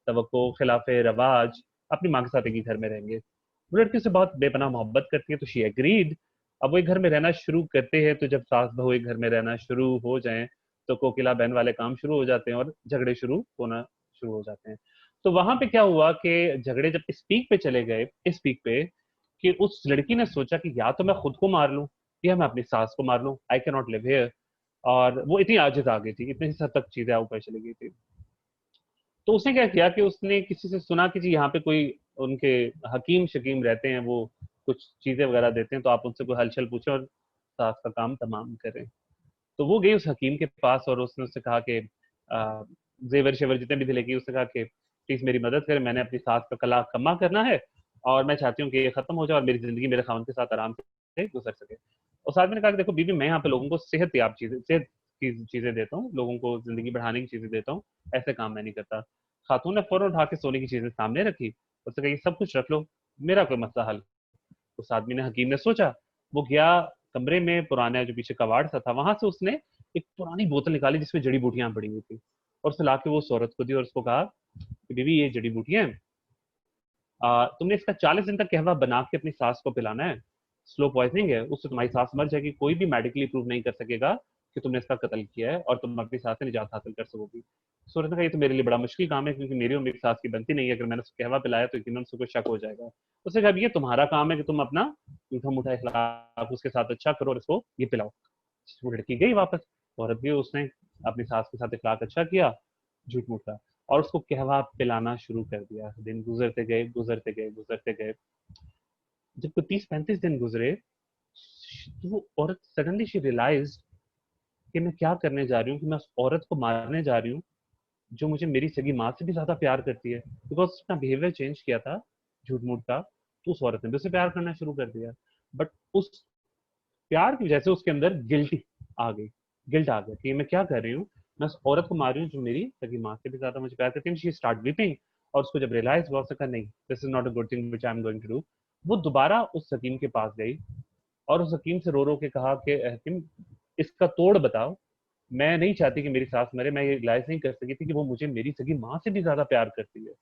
तवक्को, खिलाफे रवाज अपनी माँ के साथ एक ही घर में रहेंगे। वो लड़की से बहुत बेपनाह मोहब्बत करती है, तो शी एग्रीड। अब वो एक घर में रहना शुरू करते हैं, तो जब सास बहू एक घर में रहना शुरू हो जाए तो कोकिला बहन वाले काम शुरू हो जाते हैं, और झगड़े शुरू होना शुरू हो जाते हैं। तो वहां पे क्या हुआ कि झगड़े जब इस पीक पे चले गए, इस पीक पे, कि उस लड़की ने सोचा कि या तो मैं खुद को मार लूं, या मैं अपनी सास को मार लूं, I can not live here. और वो इतनी आजिज आ गई थी, इतनी हद तक चीजें ऊपर चली गई थी। तो उसने क्या किया कि उसने किसी से सुना कि जी यहाँ पे कोई उनके हकीम शकीम रहते हैं, वो कुछ चीजें वगैरह देते हैं, तो आप उनसे कोई हलचल पूछें और सास का काम तमाम करें। तो वो गई उस हकीम के पास, और उसने उससे कहा कि जेवर शेवर जितने भी थे लेके, उसने कहा कि प्लीज मेरी मदद करें, मैंने अपनी सास का कला कमा करना है, और मैं चाहती हूँ कि ये खत्म हो जाए और मेरी जिंदगी मेरे खाउन के साथ आराम से गुजर सके। उस आदमी ने कहा कि देखो बीबी, मैं यहाँ पे लोगों को सेहत याब चीजें, सेहत की चीजें देता हूँ, लोगों को जिंदगी बढ़ाने की चीजें देता हूँ, ऐसे काम मैं नहीं करता। खातून ने फौरन उठा के सोने की चीजें सामने रखी, उससे कही सब कुछ रख लो, मेरा कोई मसला हल। उस आदमी ने, हकीम ने सोचा, वो गया कमरे में, पुराना जो पीछे कबाड़ सा था, वहां से उसने एक पुरानी बोतल निकाली जिसमें जड़ी बूटियां पड़ी हुई थी, और उसे लाके वो उस औरत को दी, और उसको कहा कि बीवी ये जड़ी बूटियां हैं, तुमने इसका 40 दिन तक कहवा बना के अपनी सास को पिलाना है। स्लो पॉइजनिंग है, उससे तुम्हारी सास मर जाएगी, कोई भी मेडिकली प्रूव नहीं कर सकेगा कि तुमने इसका कत्ल किया है, और तुम अपनी सास से निजात हासिल कर सकोगी। सूरत ने कहा ये तो मेरे लिए बड़ा मुश्किल काम है, क्योंकि मेरी और मेरी सास की बनती नहीं है, अगर मैंने उसको कहवा पिलाया तो यकीनन उसको शक हो जाएगा। उसने कहा ये तुम्हारा काम है कि तुम अपना मीठा मूठा इखलाक उसके साथ अच्छा करो, और इसको ये पिलाओ। वो लड़की गई वापस, औरत भी, उसने अपनी सास के साथ इखलाक अच्छा किया, झूठ मूठ का। और उसको कहवा पिलाना शुरू कर दिया। दिन गुजरते गए गुजरते गए गुजरते गए, जब को 30-35 दिन गुजरे तो वो औरत सडनली शी रियलाइज कि मैं क्या करने जा रही हूँ, कि मैं उस औरत को मारने जा रही हूँ जो मुझे मेरी सगी माँ से भी ज्यादा प्यार करती है। बिकॉज उसने बिहेवियर चेंज किया था झूठ मूठ का, तो उस औरत ने भी उसे प्यार करना शुरू कर दिया। बट उस प्यार की वजह से उसके अंदर गिल्टी आ गई, गिल्ट आ गया कि मैं क्या कर रही हूँ, मैं उस औरत को मार रही हूँ जो मेरी सगी माँ से भी ज्यादा मुझे प्यार करती है। She start weeping. और उसको जब रियलाइज हुआ, उसने कहा नहीं, this is not a good thing which I am going to do. वो दोबारा उस हकीम के पास गई और उस हकीम से रो रो के कहा कि हकीम, इसका तोड़ बताओ, मैं नहीं चाहती कि मेरी सास मरे, मैं ये रियलाइज नहीं कर सकी थी कि वो मुझे मेरी सगी माँ से भी ज्यादा प्यार करती है।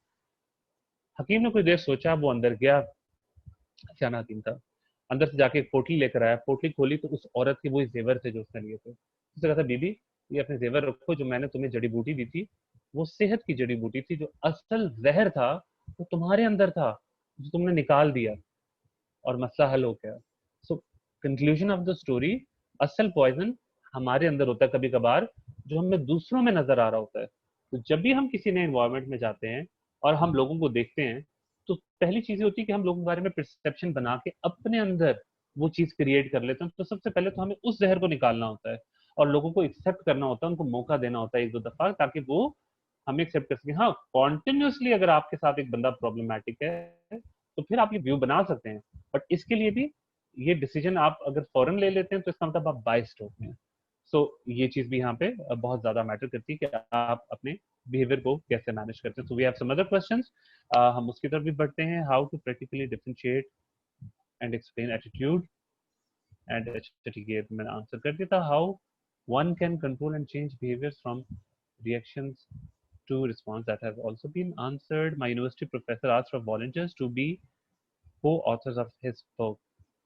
हकीम ने कुछ देर सोचा, वो अंदर गया, सियाना हकीम था, अंदर से जाके एक पोटली लेकर आया, पोटली खोली तो उस औरत के वही जेवर थे जो उसने लिए थे। उसने कहा था बीबी, ये अपने जेवर रखो, जो मैंने तुम्हें जड़ी बूटी दी थी वो सेहत की जड़ी बूटी थी, जो असल जहर था वो तुम्हारे अंदर था, जो तुमने निकाल दिया और मसला हल हो गया। So conclusion of the story, असल पॉइजन हमारे अंदर होता है कभी कभार, जो हमें दूसरों में नजर आ रहा होता है। तो जब भी हम किसी नए इन्वायरमेंट में जाते हैं और हम लोगों को देखते हैं, तो पहली चीज होती है कि हम लोगों के बारे में परसेप्शन बना के अपने अंदर वो चीज क्रिएट कर लेते हैं। तो सबसे पहले तो हमें उस जहर को निकालना होता है और लोगों को एक्सेप्ट करना होता है, उनको मौका देना होता है एक दो दफा, ताकि वो हमें एक्सेप्ट कर सके। हाँ, कॉन्टिन्यूसली अगर आपके साथ एक बंदा प्रॉब्लमैटिक है तो फिर आप ये व्यू बना सकते हैं, बट इसके लिए भी ये डिसीजन आप अगर फौरन ले लेते हैं तो इसका मतलब आप बाइस्ड होते हैं। सो ये चीज भी यहाँ पे बहुत ज्यादा मैटर करती है कि आप अपने बिहेवियर को कैसे मैनेज करते हैं। So we have some other questions, हम उसकी तरफ भी बढ़ते हैं। How to practically differentiate and explain attitude and, अच्छा ठीक है मैंने आंसर कर दिया था। How one can control and change behaviour from reactions to response, that has also been answered. My university professor asked for volunteers to be co-authors of his book.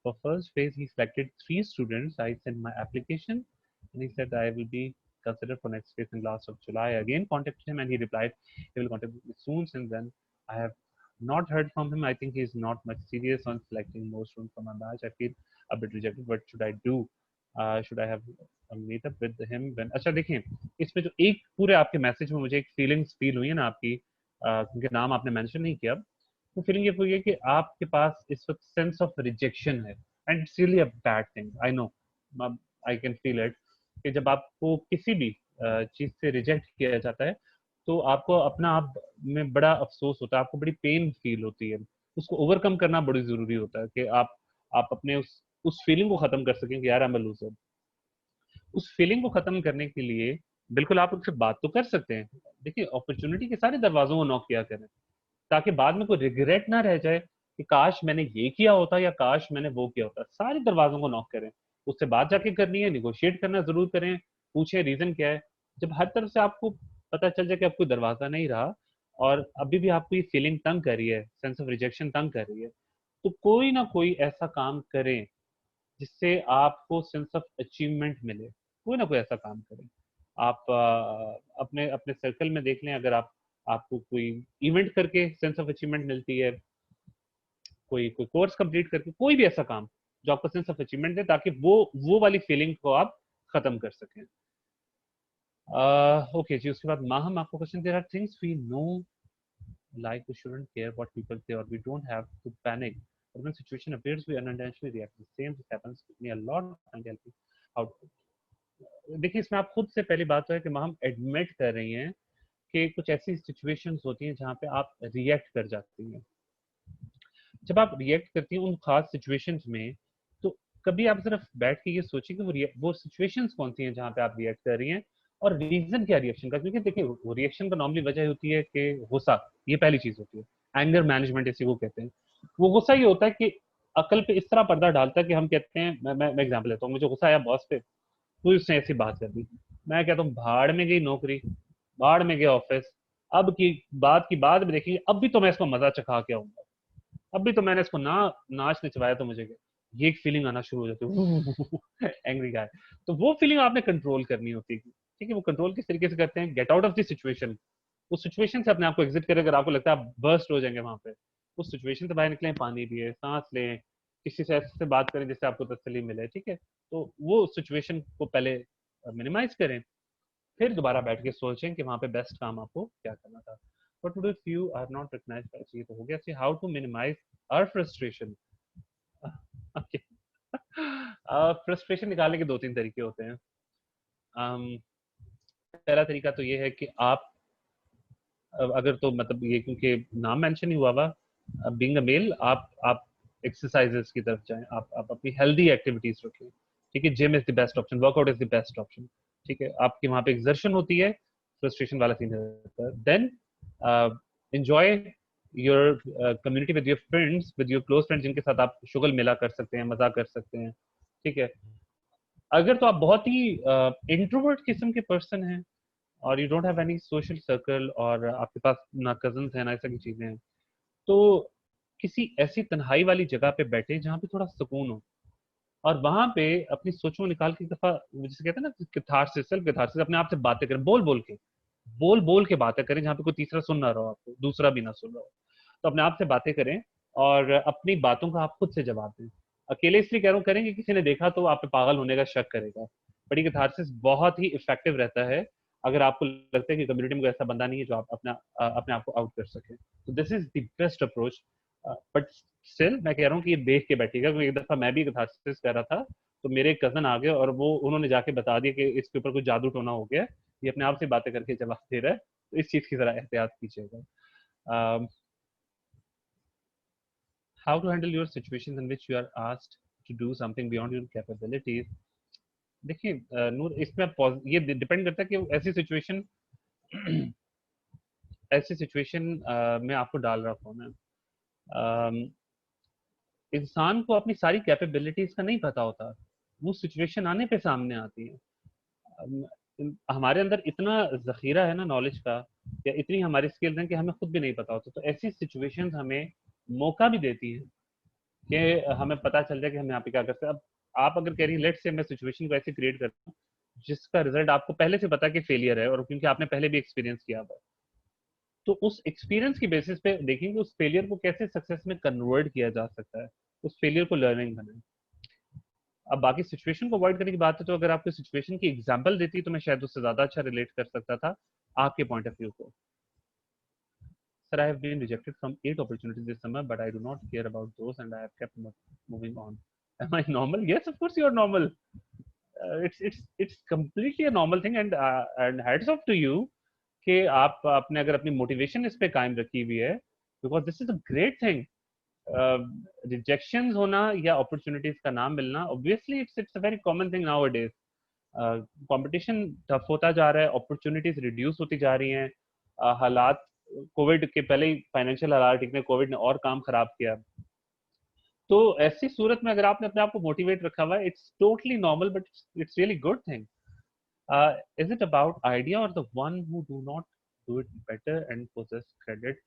For first phase, he selected 3 students. I sent my application, and he said I will be considered for next phase in last of July. I again contacted him, and he replied he will contact me soon. Since then, I have not heard from him. I think he is not much serious on selecting more students from my batch. I feel a bit rejected. What should I do? Should I have meet up with him when? अच्छा देखिए, इसमें जो एक पूरे आपके message में मुझे एक फीलिंग्स फील हुई है ना आपकी, क्योंकि नाम आपने मेंशन नहीं किया, तो फीलिंग ये हुई है कि आपके पास इस वक्त सेंस ऑफ रिजेक्शन है, and it's really a bad thing, I know, I can feel it, कि जब आपको किसी भी चीज से रिजेक्ट किया जाता है तो आपको अपना आप में बड़ा अफसोस होता है, आपको बड़ी पेन फील होती है। उसको ओवरकम करना बड़ी जरूरी होता है कि आप अपने उस फीलिंग को खत्म कर सकें कि यार आई एम अ लूजर। उस फीलिंग को खत्म करने के लिए बिल्कुल आप उनसे बात तो कर सकते हैं। देखिए, अपॉर्चुनिटी के सारे दरवाजों को नॉक किया करें, ताकि बाद में कोई रिग्रेट ना रह जाए कि काश मैंने ये किया होता या काश मैंने वो किया होता। सारे दरवाजों को नॉक करें, उससे बात जाके करनी है, निगोशिएट करना जरूर करें, पूछे रीजन क्या है। जब हर तरफ से आपको पता चल जाए कि अब कोई दरवाजा नहीं रहा और अभी भी आपको ये फीलिंग तंग कर रही है, सेंस ऑफ रिजेक्शन तंग कर रही है, तो कोई ना कोई ऐसा काम करें जिससे आपको सेंस ऑफ अचीवमेंट मिले। कोई ना कोई ऐसा काम करें। आप अपने अपने सर्कल में देख लें, अगर आपको कोई इवेंट करके सेंस ऑफ अचीवमेंट मिलती है, कोई कोई कोर्स कंप्लीट करके, कोई भी ऐसा काम जो आपको सेंस ऑफ अचीवमेंट दे, ताकि वो वाली फीलिंग को आप खत्म कर सकें। ओके जी, उसके बाद माहम आपको question, there are things we know like we shouldn't care what people say or we don't have to panic, but when situation appears we unintentionally react. The same happens with me a lot and help me out. देखिए, इसमें आप खुद से पहली बात तो है कि हम एडमिट कर रही हैं कि कुछ ऐसी सिचुएशंस होती हैं जहाँ पे आप रिएक्ट कर जाती हैं। जब आप रिएक्ट करती हैं उन खास सिचुएशंस में, तो कभी आप सिर्फ बैठ के ये सोचिए कि वो सिचुएशंस कौन सी हैं जहाँ पे आप रिएक्ट कर रही हैं और रीजन क्या रिएक्शन का। क्योंकि देखिए, वो रिएक्शन का नॉर्मली वजह होती है कि गुस्सा, ये पहली चीज होती है। एंगर मैनेजमेंट इसी को कहते हैं। वो गुस्सा ये होता है कि अकल पे इस तरह पर्दा डालता है कि हम कहते हैं, मैं एग्जाम्पल लेता हूँ, मुझे गुस्सा आया बॉस पे, तो उसने ऐसी बात कर दी, मैं कहता हूँ भाड़ में गई नौकरी, भाड़ में गया ऑफिस, अब की बात में देखिए, अब भी तो मैं इसको मजा चखा के आऊंगा, अब भी तो मैंने इसको नाच नचवाया, तो मुझे क्या, ये एक फीलिंग आना शुरू हो जाती है एंग्री गाय। तो वो फीलिंग आपने कंट्रोल करनी होती है। ठीक है, वो कंट्रोल किस तरीके से करते हैं, get out of the situation, उस सिचुएशन से अपने आप को एग्जिट करें। अगर आपको लगता है आप बर्स्ट हो जाएंगे वहां पे, उस सिचुएशन से बाहर निकलें, पानी पिए, सांस लें, किसी से ऐसे बात करें जिससे आपको तसल्ली मिले। ठीक है, तो वो सिचुएशन को पहले मिनिमाइज करें, फिर दोबारा बैठ के सोचें कि वहाँ पे बेस्ट काम आपको क्या करना था। What to do if you are not recognized by ये तो हो गया। See how to minimize our frustration। Okay। Frustration निकालने के 2-3 तरीके होते हैं। पहला तरीका तो ये है कि आप अगर तो मतलब ये क्योंकि नाम मेंशन ही हुआ हुआ, बीइंग अ मेल, आप एक्सरसाइजेस की तरफ जाएं, आप अपनी हेल्दी एक्टिविटीज रखें। ठीक है, gym is the best option, workout is the best option. ठीक है, आपकी वहां पे एक्सर्शन होती है, फ्रस्ट्रेशन वाला सीन रहता है। Then enjoy your community with your friends, with your close friends, जिनके साथ आप शुगल मिला कर सकते हैं, मजा कर सकते हैं। ठीक है, अगर तो आप बहुत ही इंट्रोवर्ट किस्म के पर्सन हैं और you don't have any social circle और आपके पास ना कजन्स हैं ना ऐसा की चीजें हैं, तो किसी ऐसी तन्हाई वाली जगह पे बैठे जहाँ पे थोड़ा सुकून हो, और वहां पे अपनी सोचों को निकाल के एक दफा, जिसे कहते हैं ना कैथारसिस, सेल्फ कैथारसिस, अपने आप से बातें करें, बोल के बातें करें, जहाँ पे कोई तीसरा सुन ना रहा हो, आपको दूसरा भी ना सुन रहा हो। तो अपने आप से बातें करें और अपनी बातों का आप खुद से जवाब दें। अकेले इसलिए कह रहा हूँ करेंगे, किसी ने देखा तो आप पे पागल होने का शक करेगा। बट ये कैथारसिस बहुत ही इफेक्टिव रहता है अगर आपको लगता है कि कम्युनिटी में कोई ऐसा बंदा नहीं है जो आप अपने आप को आउट कर सके। तो this is the best approach. But still मैं कह रहा हूँ कि ये देख के बैठिएगा, क्योंकि एक दफा मैं भी कैथारसिस कर रहा था, तो मेरे एक कजन आ गए और वो उन्होंने जाके बता दिया कि इसके ऊपर कोई जादू टोना हो गया, ये अपने आप से बातें करके जवाब दे रहा है। तो इस चीज की जरा एहतियात कीजिएगा। How to handle your situations in which you are asked to do something beyond your capabilities। देखिए नूर, इसमें ये डिपेंड करता है कि ऐसी सिचुएशन में आपको डाल रहा कौन है। इंसान को अपनी सारी कैपेबिलिटीज का नहीं पता होता, वो सिचुएशन आने पे सामने आती है। हमारे अंदर इतना जखीरा है ना नॉलेज का, या इतनी हमारी स्किल्स हैं कि हमें खुद भी नहीं पता होता। तो ऐसी सिचुएशंस हमें मौका भी देती हैं कि हमें पता चल जाए कि हम यहाँ पे क्या करते हैं। अब आप अगर कह रही हैं, लेट्स से मैं सिचुएशन को ऐसे क्रिएट करता हूँ जिसका रिजल्ट आपको पहले से पता है कि फेलियर है, और क्योंकि आपने पहले भी एक्सपीरियंस किया हुआ है, तो उस एक्सपीरियंस की बेसिस पे देखेंगे उस फेलियर को कैसे सक्सेस में कन्वर्ट किया जा सकता है, उस फेलियर को लर्निंग बनाए। अब बाकी सिचुएशन को अवॉइड करने की बात है, तो अगर आपको सिचुएशन की एग्जांपल देती तो मैं शायद उससे ज्यादा अच्छा रिलेट कर सकता था आपके पॉइंट ऑफ व्यू को। Sir, I have been rejected from 8 opportunities this summer, but I do not care about those and I have kept moving on. Am I normal? Yes, of course you are normal. It's completely a normal thing, and hats off to you कि आप अपने अगर अपनी motivation इस पे कायम रखी हुई है, because this is a great thing. Rejections होना या अपॉर्चुनिटीज का नाम मिलना, obviously it's a very common thing now days. Competition tough होता जा रहा है, अपॉर्चुनिटीज रिड्यूस होती जा रही हैं। हालात कोविड के पहले ही फाइनेंशियल हालात ठीक ने, कोविड ने और काम खराब किया। तो ऐसी सूरत में अगर आपने अपने आप को मोटिवेट रखा हुआ है, it's totally normal, but it's really good thing. Is it about idea or the one who do not do it better and possess credit?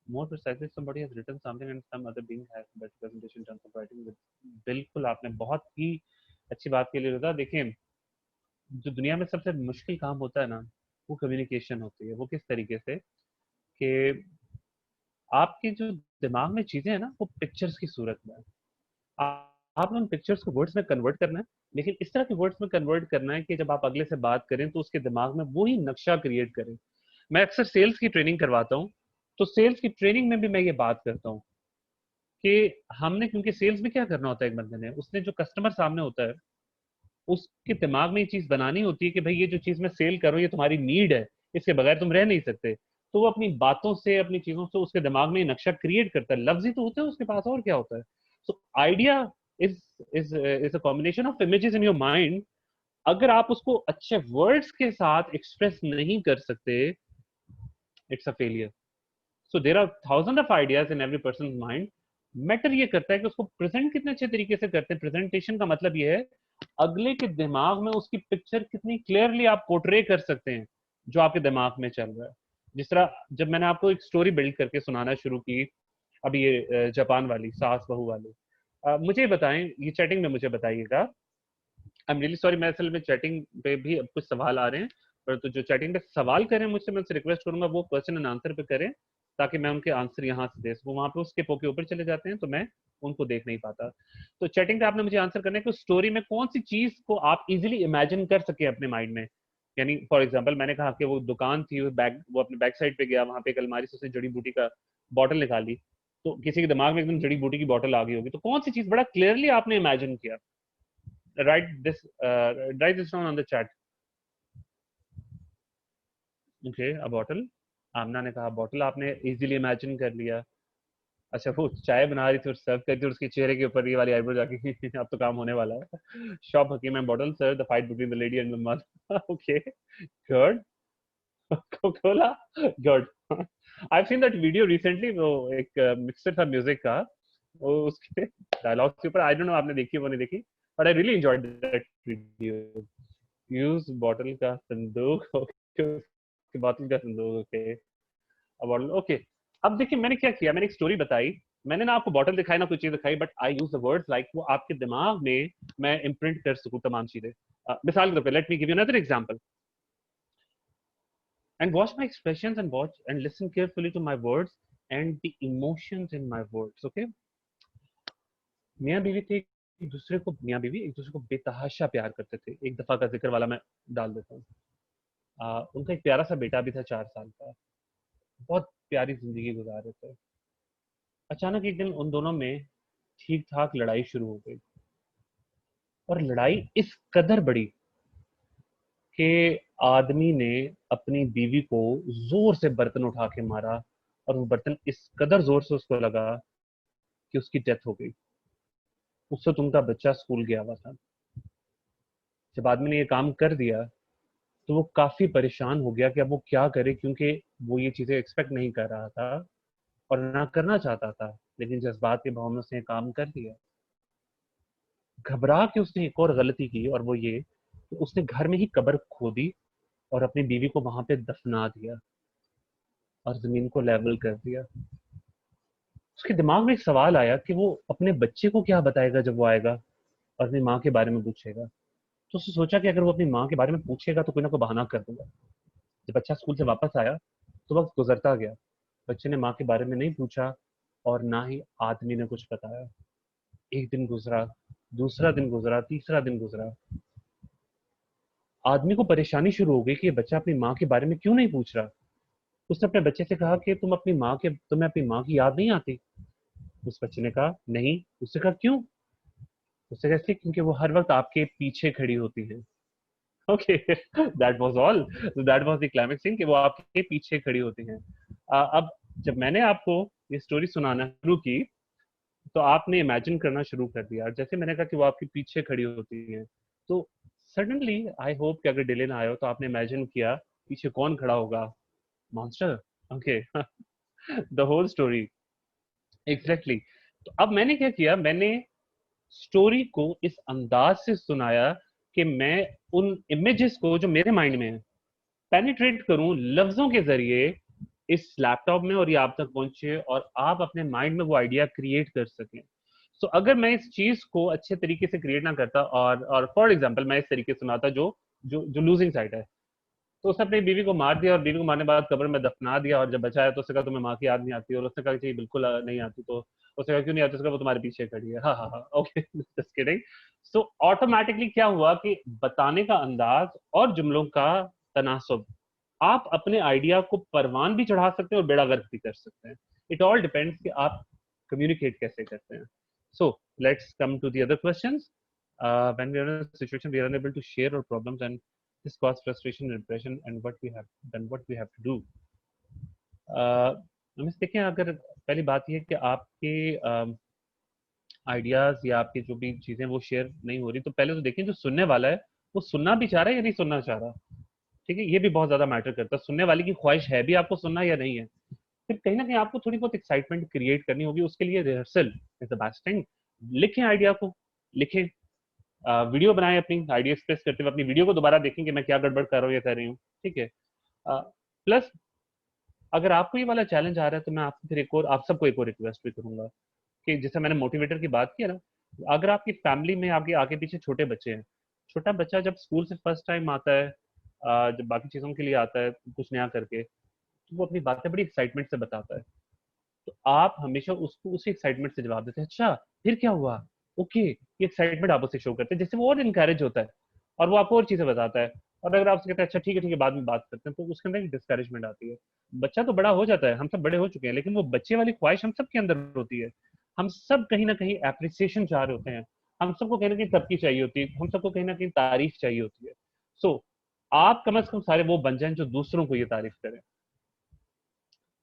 More precisely, somebody has written something and some other being has better presentation in terms of writing with। बिल्कुल आपने बहुत ही अच्छी बात के लिए बता। देखिए, जो दुनिया में सबसे मुश्किल काम होता है ना, वो कम्युनिकेशन होती है। वो किस तरीके से कि आपके जो दिमाग में चीजें हैं ना, वो पिक्चर्स की सूरत में है। आपने उन पिक्चर्स को वर्ड्स में कन्वर्ट करना है, लेकिन इस तरह के वर्ड्स में कन्वर्ट करना है कि जब आप अगले से बात करें तो उसके दिमाग में वही नक्शा क्रिएट करें। मैं अक्सर सेल्स की ट्रेनिंग करवाता हूँ, तो सेल्स की ट्रेनिंग में भी मैं ये बात करता हूँ कि हमने, क्योंकि सेल्स में क्या करना होता है, एक बंदे ने, उसने जो कस्टमर सामने होता है उसके दिमाग में ये चीज बनानी होती है कि भाई ये जो चीज मैं सेल कर रहा हूँ ये तुम्हारी नीड है, इसके बगैर तुम रह नहीं सकते। तो वो अपनी बातों से, अपनी चीजों से उसके दिमाग में नक्शा क्रिएट करता है। लफ्ज ही तो होते हैं उसके पास, और क्या होता है। So idea is is a combination of images in your mind. अगर आप उसको अच्छे वर्ड्स के साथ एक्सप्रेस नहीं कर सकते, it's a failure. So there are thousand of ideas in every person mind. Matter ये करता है कि उसको प्रेजेंट कितने अच्छे तरीके से करते हैं। प्रेजेंटेशन का मतलब ये है अगले के दिमाग में उसकी पिक्चर कितनी क्लियरली आप पोर्ट्रे कर सकते हैं जो आपके दिमाग में चल रहा है। जिस तरह जब मैंने आपको एक स्टोरी बिल्ड करके सुनाना शुरू की, अभी ये जापान वाली सास बहू वाली, मुझे बताएं, ये चैटिंग में मुझे बताइएगा। आई एम रियली सॉरी, मैं असल में चैटिंग पे भी अब कुछ सवाल आ रहे हैं, पर तो जो चैटिंग पे सवाल करें मुझसे, मैं उनसे रिक्वेस्ट करूंगा वो क्वेश्चन एंड आंसर पे करें, ताकि मैं उनके आंसर यहाँ से दे सकूँ। वहां पे उसके के ऊपर चले जाते हैं तो मैं उनको देख नहीं पाता। तो चैटिंग पे आपने मुझे आंसर करना है कि स्टोरी में कौन सी चीज को आप इजीली इमेजिन कर सके अपने माइंड में यानी फॉर एग्जांपल मैंने कहा कि वो दुकान थी, वो अपने बैक साइड पे गया, वहां पे एक अलमारी से उसने जड़ी बूटी का बॉटल निकाली, तो किसी के दिमाग में एकदम जड़ी बूटी की बॉटल आ गई होगी, तो कौन सी चीज बड़ा क्लियरली आपने इमेजिन किया? Write this down on the chat. Okay, a bottle. Aamna ने कहा बॉटल, आपने इजीली इमेजिन कर लिया। अच्छा, वो चाय बना रही थी और सर्व कर दी और उसके चेहरे के ऊपर ये वाली आईब्रो जाके अब तो काम होने वाला है। शॉप हकीम and bottle sir, the fight between the lady and the mother. Okay, good. Coca Cola, good. I seen that video recently, वो एक मिक्सर था म्यूजिक का, वो उसके डायलॉग्स के ऊपर, आई डोंट नो आपने देखी वो नहीं देखी, but I really enjoyed that video. Use bottle का संदूक, ओके, बॉटल का संदूक, ओके, बॉटल, ओके। अब देखिए मैंने क्या किया, मैंने एक स्टोरी बताई, मैंने ना आपको बॉटल दिखाई ना कोई चीज दिखाई, but I use the words like वो आपके दिमाग में मैं इम्प्रिंट कर सकूं तमाम चीजें। मिसाल के तौर पे let me give you another example, and watch my expressions and watch and listen carefully to my words and the emotions in my words, okay? मियाँ बीवी थे, एक दूसरे को, मियाँ बीवी एक दूसरे को बेतहाशा प्यार करते थे। एक दफा का जिक्र वाला मैं डाल देता हूँ। उनका एक प्यारा सा बेटा भी था 4 साल का, बहुत प्यारी जिंदगी गुजार रहे थे। अचानक एक दिन उन दोनों में ठीक ठाक लड़ाई शुरू हो गई, और लड़ाई इस कदर बड़ी कि आदमी ने अपनी बीवी को जोर से बर्तन उठा के मारा, और वो बर्तन इस कदर जोर से उसको लगा कि उसकी डेथ हो गई। उस वक्त उनका बच्चा स्कूल गया हुआ था। जब आदमी ने ये काम कर दिया तो वो काफी परेशान हो गया कि अब वो क्या करे, क्योंकि वो ये चीजें एक्सपेक्ट नहीं कर रहा था और ना करना चाहता था, लेकिन जज्बात के भाव में उसने काम कर दिया। घबरा के उसने एक और गलती की, और वो ये कि उसने घर में ही कब्र खोदी और अपनी बीवी को वहां पे दफना दिया और जमीन को लेवल कर दिया। उसके दिमाग में एक सवाल आया कि वो अपने बच्चे को क्या बताएगा जब वो आएगा और अपनी माँ के बारे में पूछेगा। तो उसने सोचा कि अगर वो अपनी माँ के बारे में पूछेगा तो कोई ना कोई बहाना कर दूंगा। जब बच्चा स्कूल से वापस आया तो वक्त गुजरता गया, बच्चे ने माँ के बारे में नहीं पूछा और ना ही आदमी ने कुछ बताया। एक दिन गुजरा, दूसरा दिन गुजरा, तीसरा दिन गुजरा। आदमी को परेशानी शुरू हो गई कि ये बच्चा अपनी माँ के बारे में क्यों नहीं पूछ रहा। उसने अपने बच्चे से कहा कि तुम्हें अपनी माँ की याद नहीं आती? उस बच्चे ने कहा नहीं। उससे कहा क्यों? उससे कहा इसलिए क्योंकि वो हर वक्त आपके पीछे खड़ी होती है। Okay, that was all, that was the climax scene कि वो आपके पीछे खड़ी होती हैं। अब जब मैंने आपको ये स्टोरी सुनाना शुरू की तो आपने इमेजिन करना शुरू कर दिया, जैसे मैंने कहा कि वो आपके पीछे खड़ी होती हैं, तो सडनली आई होप कि अगर डिले ना आया हो तो आपने इमेजिन किया पीछे कौन खड़ा होगा? Monster. Okay, the whole story, exactly. तो अब मैंने क्या किया, मैंने स्टोरी को इस अंदाज से सुनाया कि मैं उन इमेजेस को जो मेरे माइंड में है पेनिट्रेट करूं लफ्जों के जरिए इस लैपटॉप में, और ये आप तक पहुंचे और आप अपने माइंड में वो आइडिया क्रिएट कर सकें। सो अगर मैं इस चीज को अच्छे तरीके से क्रिएट ना करता, और फॉर एग्जांपल मैं इस तरीके से सुनाता जो जो जो लूजिंग साइड है, तो उसने अपनी बीवी को मार दिया और बीवी को मारने के बाद कब्र में दफना दिया, और जब बचाया तो उसने कहा तुम्हें माँ की याद नहीं आती, और उसने कहा कि बिल्कुल नहीं आती, तो उसने कहा क्यों नहीं आती? उसने कहा वो तुम्हारे पीछे खड़ी है। हाँ हाँ हाँ, okay, just kidding. So automatically क्या हुआ कि बताने का अंदाज और जुमलों का तनासुब, आप अपने आइडिया को परवान भी चढ़ा सकते हैं और बेड़ा गर्क भी कर सकते हैं। इट ऑल डिपेंड्स कि आप कम्युनिकेट कैसे करते हैं। So let's come to the other questions. When we are in a situation we are unable to share our problems and this causes frustration and depression, and what we have to do. हम देखें, अगर पहली बात यह है कि आपके ideas या आपकी जो भी चीजें वो शेयर नहीं हो रही, तो पहले तो देखें जो सुनने वाला है वो सुनना भी चाह रहा है या नहीं सुनना चाह रहा। ठीक है, ये भी बहुत ज्यादा मैटर करता है, सुनने वाले की ख्वाहिश है भी आपको सुनना या नहीं है। फिर कहीं ना कहीं आपको थोड़ी बहुत एक्साइटमेंट क्रिएट करनी होगी, उसके लिए rehearsal is the best thing. लिखें आइडिया को, लिखें, वीडियो बनाएं अपनी आइडिया एक्सप्रेस करते हुए, अपनी वीडियो को दोबारा देखें कि मैं क्या गड़बड़ कर रहा हूँ या कर रही हूँ। ठीक है, प्लस अगर आपको ये वाला चैलेंज आ रहा है तो मैं आपको फिर एक और, आप सबको एक और रिक्वेस्ट भी करूंगा कि जैसे मैंने मोटिवेटर की बात की है ना, अगर आपकी फैमिली में आपके आगे पीछे छोटे बच्चे हैं, छोटा बच्चा जब स्कूल से फर्स्ट टाइम आता है, जब बाकी चीजों के लिए आता है कुछ नया करके, तो वो अपनी बातें बड़ी एक्साइटमेंट से बताता है। तो आप हमेशा उसको उसी एक्साइटमेंट से जवाब देते हैं, अच्छा फिर क्या हुआ, ओके, ये एक्साइटमेंट आप उसे शो करते हैं, जिससे वो और इनकरेज होता है और वो आपको और चीजें बताता है। और अगर आपसे कहते हैं अच्छा ठीक है बाद में बात करते हैं, तो उसके अंदर एक डिस्करेजमेंट आती है। बच्चा तो बड़ा हो जाता है, हम सब बड़े हो चुके हैं, लेकिन वो बच्चे वाली ख्वाहिश हम सब के अंदर होती है। हम सब कहीं ना कहीं एप्रिसिएशन चाह रहे होते हैं, हम सबको कहीं ना कहीं तरक्की चाहिए होती है, हम सबको कहीं ना कहीं तारीफ चाहिए होती है। सो आप कम से कम सारे वो बन जाएं जो दूसरों को ये तारीफ करें।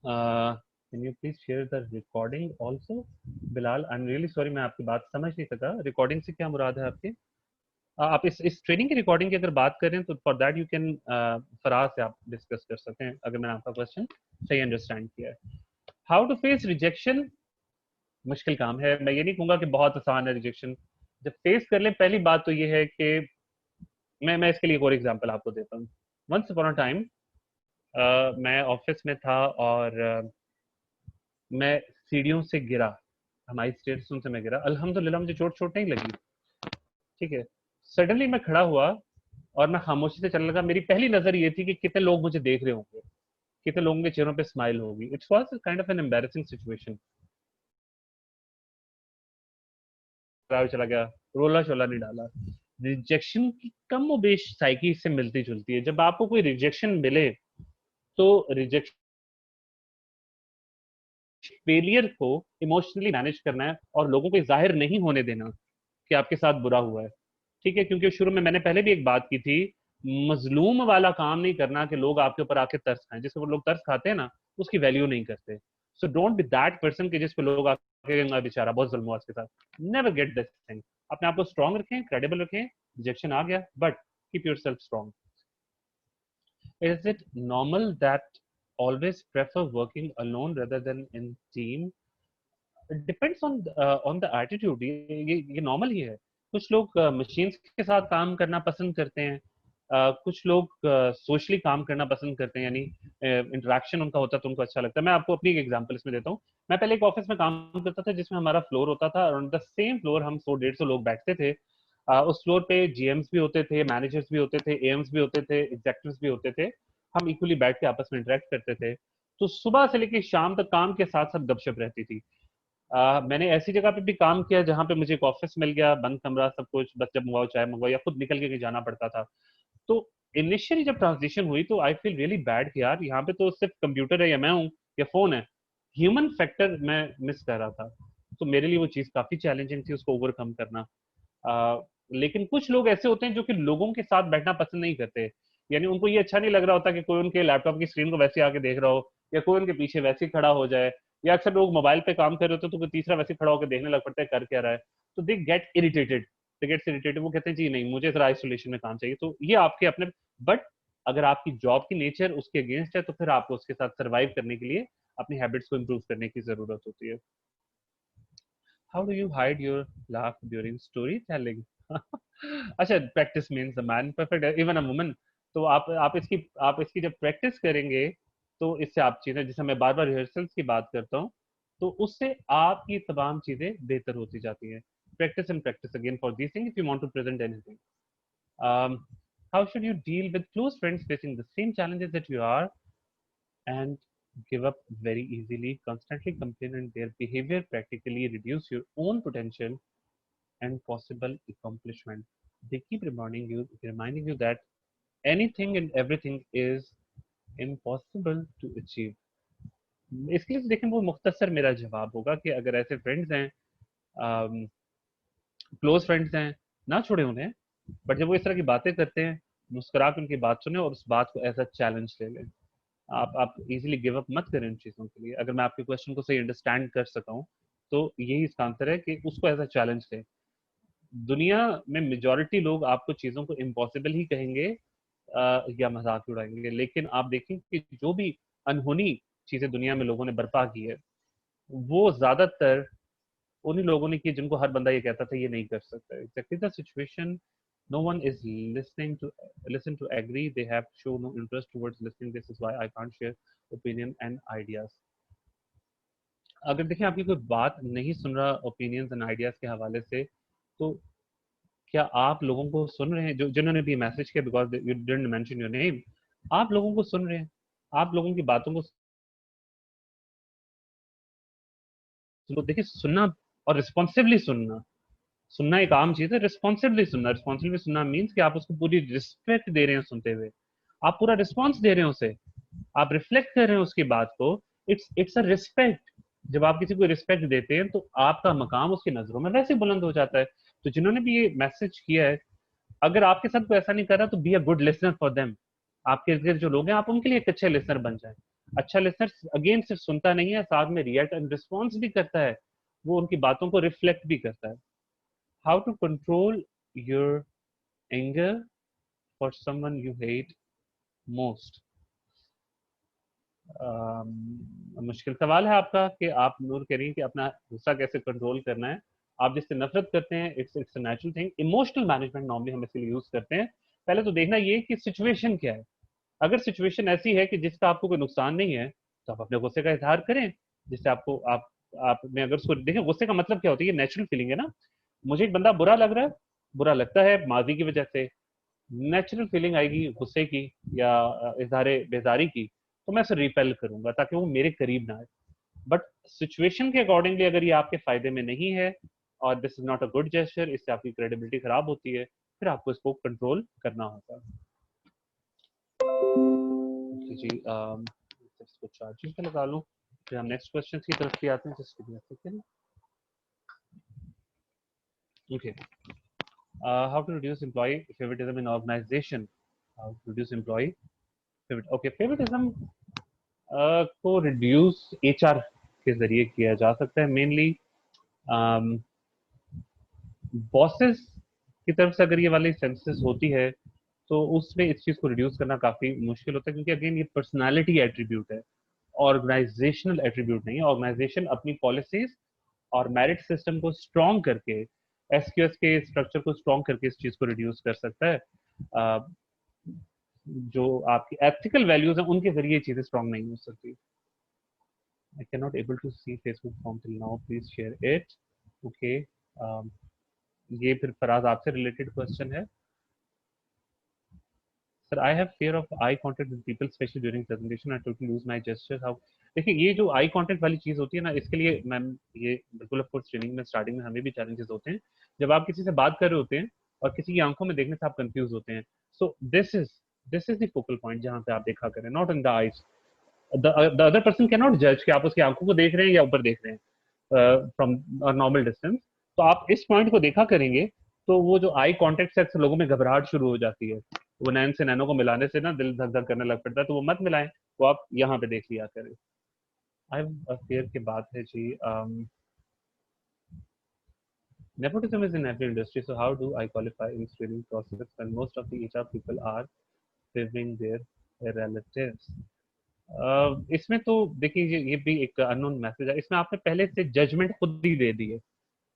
Can you please share the recording also? Bilal, I am really sorry, मैं आपकी बात समझ नहीं सका। रिकॉर्डिंग से क्या मुराद है आपकी? आप इस ट्रेनिंग की रिकॉर्डिंग की अगर बात करें तो for that you can Faraz से आप डिस्कस कर सकते हैं, अगर मैंने आपका क्वेश्चन सही अंडरस्टैंड किया है। How to face rejection? मुश्किल काम है, मैं ये नहीं कहूंगा कि बहुत आसान है रिजेक्शन। जब फेस कर ले, पहली बात तो ये है कि मैं इसके लिए एक और एग्जांपल आपको देता हूँ। वंस अपॉन अ टाइम मैं ऑफिस में था और मैं सीढ़ियों से गिरा, हमारी स्टेशन से मैं गिरा, अल्हम्दुलिल्लाह मुझे चोट चोट नहीं लगी, ठीक है। सडनली मैं खड़ा हुआ और मैं खामोशी से चलने लगा। मेरी पहली नजर ये थी कि कितने लोग मुझे देख रहे होंगे, कितने लोगों के चेहरों पे स्माइल होगी। It's was kind of an embarrassing situation. चला गया, रोला शोला नहीं डाला। रिजेक्शन की कम बेश साइकी से मिलती जुलती है। जब आपको कोई रिजेक्शन मिले तो रिजेक्शन फेलियर को इमोशनली मैनेज करना है और लोगों को जाहिर नहीं होने देना कि आपके साथ बुरा हुआ है, ठीक है। क्योंकि शुरू में मैंने पहले भी एक बात की थी, मजलूम वाला काम नहीं करना कि लोग आपके ऊपर आके तरस खाएं। जिसके ऊपर लोग तरस खाते हैं ना, उसकी वैल्यू नहीं करते। So don't be that person कि जिस पे लोग आके बेचारा बहुत जुल्म हुआ उसके साथ। Never get this thing. अपने आप को स्ट्रांग रखें, क्रेडिबल रखें। रिजेक्शन आ गया, but keep your self strong. Is it normal that always prefer working alone rather than in team? Depends on the attitude. ये नॉर्मल ही है। कुछ लोग मशीन्स के साथ काम करना पसंद करते हैं, कुछ लोग सोशली काम करना पसंद करते हैं, यानी इंटरेक्शन उनका होता है तो उनको अच्छा लगता है। मैं आपको अपनी एक एग्जांपल इसमें देता हूँ। मैं पहले एक ऑफिस में काम करता था जिसमें हमारा फ्लोर होता था, और ऑन द सेम फ्लोर हम 100-150 लोग बैठते थे। उस फ्लोर पे जीएम्स भी होते थे, मैनेजर्स भी होते थे, एएम्स भी होते थे, एग्जेक्टिव्स भी होते थे। हम इक्वली बैठ के आपस में इंटरेक्ट करते थे। तो सुबह से लेकर शाम तक काम के साथ साथ गपशप रहती थी। मैंने ऐसी जगह पे भी काम किया जहाँ पे मुझे एक ऑफिस मिल गया, बंद कमरा सब कुछ, बस जब मंगवाओ चाय मंगवाओ, या खुद निकल के कहीं जाना पड़ता था। तो इनिशियली जब ट्रांजिशन हुई तो आई फील रियली बैड कि यार यहाँ पे तो सिर्फ कंप्यूटर है, या मैं हूँ, या फोन है। ह्यूमन फैक्टर मैं मिस कर रहा था। तो मेरे लिए वो चीज़ काफी चैलेंजिंग थी, उसको ओवरकम करना। लेकिन कुछ लोग ऐसे होते हैं जो कि लोगों के साथ बैठना पसंद नहीं करते। यानी उनको ये अच्छा नहीं लग रहा होता कि कोई उनके लैपटॉप की स्क्रीन को वैसे आके देख रहा हो, या कोई उनके पीछे वैसे ही खड़ा हो जाए। या अक्सर लोग मोबाइल पे काम कर रहे होते हैं तो कोई तीसरा वैसे खड़ा होकर देखने लग पड़ता है कर क्या रहा है। तो दे गेट इरिटेटेड, वो कहते हैं जी नहीं, मुझे जरा आइसोलेशन में काम चाहिए। तो ये आपके अपने, बट अगर आपकी जॉब की नेचर उसके अगेंस्ट है तो फिर आपको उसके साथ सर्वाइव करने के लिए अपनी हैबिट्स को इम्प्रूव करने की जरूरत होती है। How do you hide your laugh during storytelling? अच्छा, practice means the man perfect, even a woman. तो आप इसकी जब प्रैक्टिस करेंगे तो इससे आप चीजें, जैसे मैं बार बार रिहर्सल्स की बात करता हूँ, तो उससे आपकी तमाम चीजें बेहतर होती जाती हैं। Practice and practice again for this thing if you want to present anything. How should you deal with close friends facing the same challenges that you are and give up very easily, constantly complain, and their behavior practically reduce your own potential and possible accomplishment? They keep reminding you that anything and everything is impossible to achieve. इसके लिए देखिए, वो मुख्तसर मेरा जवाब होगा कि अगर ऐसे फ्रेंड्स हैं, क्लोज फ्रेंड्स हैं, ना छोड़े उन्हें। बट जब वो इस तरह की बातें करते हैं, मुस्कुरा के उनकी बात सुने और उस बात को एज अ चैलेंज ले लें। आप इजीली गिव अप मत करें इन चीज़ों के लिए। अगर मैं आपके क्वेश्चन को सही अंडरस्टैंड कर सका हूँ तो यही इसका आंसर है कि उसको एज अ चैलेंज लें। दुनिया में मेजॉरिटी लोग आपको चीज़ों को इम्पॉसिबल ही कहेंगे या मजाक उड़ाएंगे, लेकिन आप देखें कि जो भी अनहोनी चीज़ें दुनिया में लोगों ने बर्पा की है, वो ज़्यादातर उन्हीं लोगों ने की जिनको हर बंदा ये कहता था ये नहीं कर सकता। Exactly the situation, no one is listen to agree, they have shown no interest towards listening. This is why I can't share opinion and ideas. अगर देखिए आपकी कोई बात नहीं सुन रहा ओपिनियंस एंड आइडियाज के हवाले से, तो क्या आप लोगों को सुन रहे हैं जो जिन्होंने भी मैसेज किया, because you didn't mention your name, आप लोगों को सुन रहे हैं, आप लोगों की बातों को देखिए, सुनना और रिस्पॉन्सिवली सुनना, सुनना एक आम चीज है, रिस्पॉन्सिबली सुनना, रिस्पॉन्सिबली सुनना मीन्स कि आप उसको पूरी रिस्पेक्ट दे रहे हैं सुनते हुए, आप पूरा रिस्पॉन्स दे रहे हैं उसे, आप रिफ्लेक्ट कर रहे हैं उसकी बात को। It's a respect. जब आप किसी को रिस्पेक्ट देते हैं तो आपका मकाम उसकी नजरों में वैसे बुलंद हो जाता है। तो जिन्होंने भी ये मैसेज किया है, अगर आपके साथ कोई ऐसा नहीं कर रहा तो be a good listener for them. आपके इर्द गिर्द जो लोग हैं आप उनके लिए एक अच्छे लिसनर बन जाए। अच्छा लिसनर अगेन सिर्फ सुनता नहीं है, साथ में रिएक्ट एंड रिस्पॉन्स भी करता है, वो उनकी बातों को रिफ्लेक्ट भी करता है। How to control your anger for someone you hate most. मुश्किल सवाल है आपका कि आप नूर कह रही हैं कि अपना गुस्सा कैसे कंट्रोल करना है। आप जिससे नफरत करते हैं, it's it's a natural thing. Emotional management normally हम इसके लिए यूज करते हैं। पहले तो देखना ये कि सिचुएशन क्या है। अगर सिचुएशन ऐसी है कि जिसका आपको कोई नुकसान नहीं है, तो आप अपने गुस्से का इजहार करें। जिससे आपको आपने अगर उसको देखिए, गुस्से का मतलब क्या होता है, ये नेचुरल फीलिंग है ना। मुझे एक बंदा बुरा लग रहा है, बुरा लगता है माजी की वजह से, नेचुरल फीलिंग आएगी गुस्से की या इजहार बेजारी की, तो मैं उसे रिपेल करूंगा ताकि वो मेरे करीब ना आए। बट सिचुएशन के अकॉर्डिंगली अगर ये आपके फायदे में नहीं है और this is not a good gesture, इससे आपकी क्रेडिबिलिटी खराब होती है, फिर आपको इसको कंट्रोल करना होगा। जी इसको चार्जिंग पे लगा लूं, फिर हम नेक्स्ट क्वेश्चन की तरफ भी आते हैं। Just give me a second. Okay, how to reduce employ favouritism in organisation. How to reduce employ favourite, okay, favouritism को रिड्यूस एचआर के जरिए किया जा सकता है। मेनली बॉसेस की तरफ से अगर ये वाली सेंसेस होती है तो उसमें इस चीज को रिड्यूस करना काफी मुश्किल होता है, क्योंकि अगेन ये पर्सनालिटी एट्रीब्यूट है, ऑर्गेनाइजेशनल एट्रीब्यूट नहीं है। ऑर्गेनाइजेशन अपनी पॉलिसीज और मेरिट सिस्टम को स्ट्रॉन्ग करके, एसक्यूएस के स्ट्रक्चर को स्ट्रॉन्ग करके इस चीज को रिड्यूस कर सकता है। uh, जो आपकी एथिकल वैल्यूज हैं उनके जरिए चीजें स्ट्रॉन्ग नहीं हो सकती। I cannot able to see Facebook form till now. Please share it. Okay. Um, ये फिर फराज आपसे रिलेटेड क्वेश्चन है। Sir I have fear of eye contact with people specially during presentation, I totally lose my gestures. How. देखिए ये जो eye contact वाली चीज होती है ना, इसके लिए मैम ये बिल्कुल ऑफ कोर्स ट्रेनिंग में स्टार्टिंग में हमें भी चैलेंजेस होते हैं। जब आप किसी से बात कर रहे होते हैं और किसी की आंखों में देखने से आप कंफ्यूज होते हैं, so this is the focal point जहां पे आप देखा करें, not in the eyes. The other person can not जज कि आप उसकी आंखों को देख रहे हैं या ऊपर देख रहे हैं फ्रॉम नॉर्मल डिस्टेंस। तो आप इस पॉइंट को देखा करेंगे तो वो जो आई कांटेक्ट से अक्सर लोगों में घबराहट शुरू हो जाती है। वो नैन से नैनो को मिलाने से ना दिल धक धक करने लग पड़ता है, तो वो मत मिलाएं, वो आप यहाँ पे देख लिया करें। आई फेयर की बात है जी। Nepotism is in every industry, so how do I qualify in screening process when most of the HR people are favoring their relatives? इसमें तो देखिए ये भी एक अननोन मैसेज है। इसमें आपने पहले से जजमेंट खुद ही दे दी है।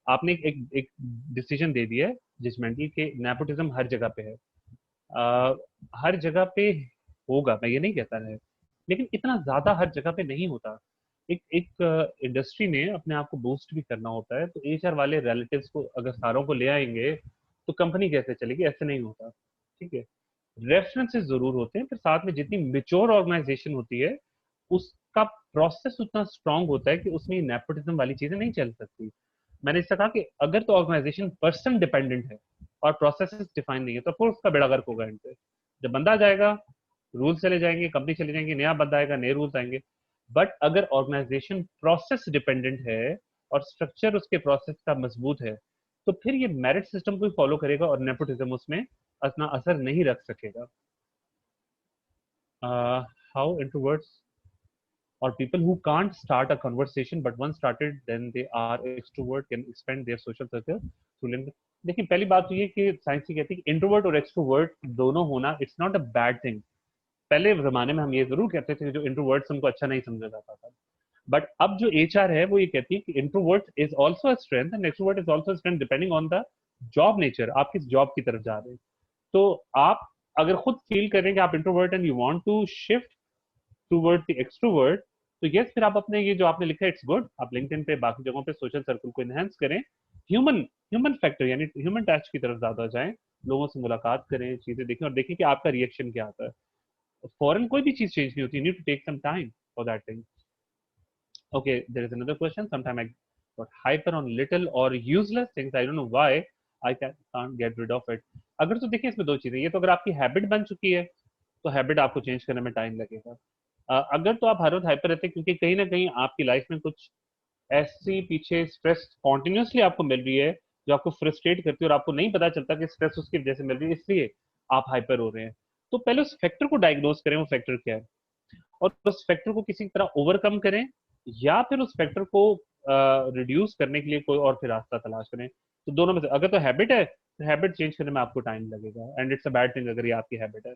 आपने एक डिसीजन दे दिया है जजमेंटल कि नेपोटिज्म हर जगह पे है। अ, हर जगह पे होगा, मैं ये नहीं कहता है, लेकिन इतना ज्यादा हर जगह पे नहीं होता। एक एक इंडस्ट्री ने अपने आप को बूस्ट भी करना होता है, तो एचआर वाले रिलेटिव्स को अगर सारों को ले आएंगे तो कंपनी कैसे चलेगी, ऐसे नहीं होता। ठीक है, रेफरेंसेस जरूर होते हैं, फिर साथ में जितनी मेच्योर ऑर्गेनाइजेशन होती है उसका प्रोसेस उतना स्ट्रांग होता है कि उसमें नेपोटिज्म वाली चीजें नहीं चल सकती। मैंने इससे कहा कि अगर तो ऑर्गेनाइजेशन पर्सन डिपेंडेंट है और प्रोसेस डिफाइन नहीं है, तो फिर उसका बेड़ा गर्क होगा। एंड पे जब बंदा जाएगा रूल्स चले जाएंगे, कंपनी चले जाएंगे, नया बंदा आएगा, नए रूल्स आएंगे। बट अगर ऑर्गेनाइजेशन प्रोसेस डिपेंडेंट है और स्ट्रक्चर उसके प्रोसेस का मजबूत है, तो फिर ये मेरिट सिस्टम को फॉलो करेगा और नेपोटिज्म उसमें अपना असर नहीं रख सकेगा। How introverts or people who can't start a conversation but once started then they are extrovert can expand their social circle through link। देखिए पहली बात तो ये कि साइंस ये कहती है कि इंट्रोवर्ट और एक्सट्रोवर्ट दोनों होना it's not a bad thing. पहले जमाने में हम ये जरूर कहते थे कि जो इंट्रोवर्ट्स उनको अच्छा नहीं समझा जाता था, बट अब जो एचआर है वो ये कहती है कि introvert is also a strength and extrovert is also strength depending on the job nature. आप किस जॉब की तरफ जा रहे हैं। तो आप अगर खुद फील करें कि आप introvert and you want to shift toward the extrovert, तो यस फिर आप अपने ये जो आपने लिखा है इट्स गुड, आप लिंक्डइन पे बाकी जगहों पे सोशल सर्कल को एनहेंस करें। ह्यूमन ह्यूमन फैक्टर यानी ह्यूमन टच की तरफ ज्यादा जाएं, लोगों से मुलाकात करें, चीजें देखें और देखें कि आपका रिएक्शन क्या आता है। फॉरन कोई भी चीज चेंज नहीं होती, need to take some time for that thing. Okay, there is another question. Sometime I got hyper on little or useless things. I don't know why I can't get rid of it. अगर तो देखिए इसमें दो चीजें, ये तो अगर आपकी हैबिट बन चुकी है तो हैबिट आपको चेंज करने में टाइम लगेगा। अगर तो आप हर वक्त हाइपर रहते हैं क्योंकि कहीं ना कहीं आपकी लाइफ में कुछ ऐसी पीछे स्ट्रेस कॉन्टिन्यूसली आपको मिल रही है जो आपको फ्रस्ट्रेट करती है और आपको नहीं पता चलता कि स्ट्रेस उसकी वजह से मिल रही है, इसलिए आप हाइपर हो रहे हैं। तो पहले उस फैक्टर को डायग्नोज करें, वो फैक्टर क्या है, और उस फैक्टर को किसी तरह ओवरकम करें, या फिर उस फैक्टर को रिड्यूस करने के लिए कोई और फिर रास्ता तलाश करें। तो दोनों में से अगर तो हैबिट है तो हैबिट चेंज करने में आपको टाइम लगेगा, and it's a bad thing अगर ये आपकी हैबिट है।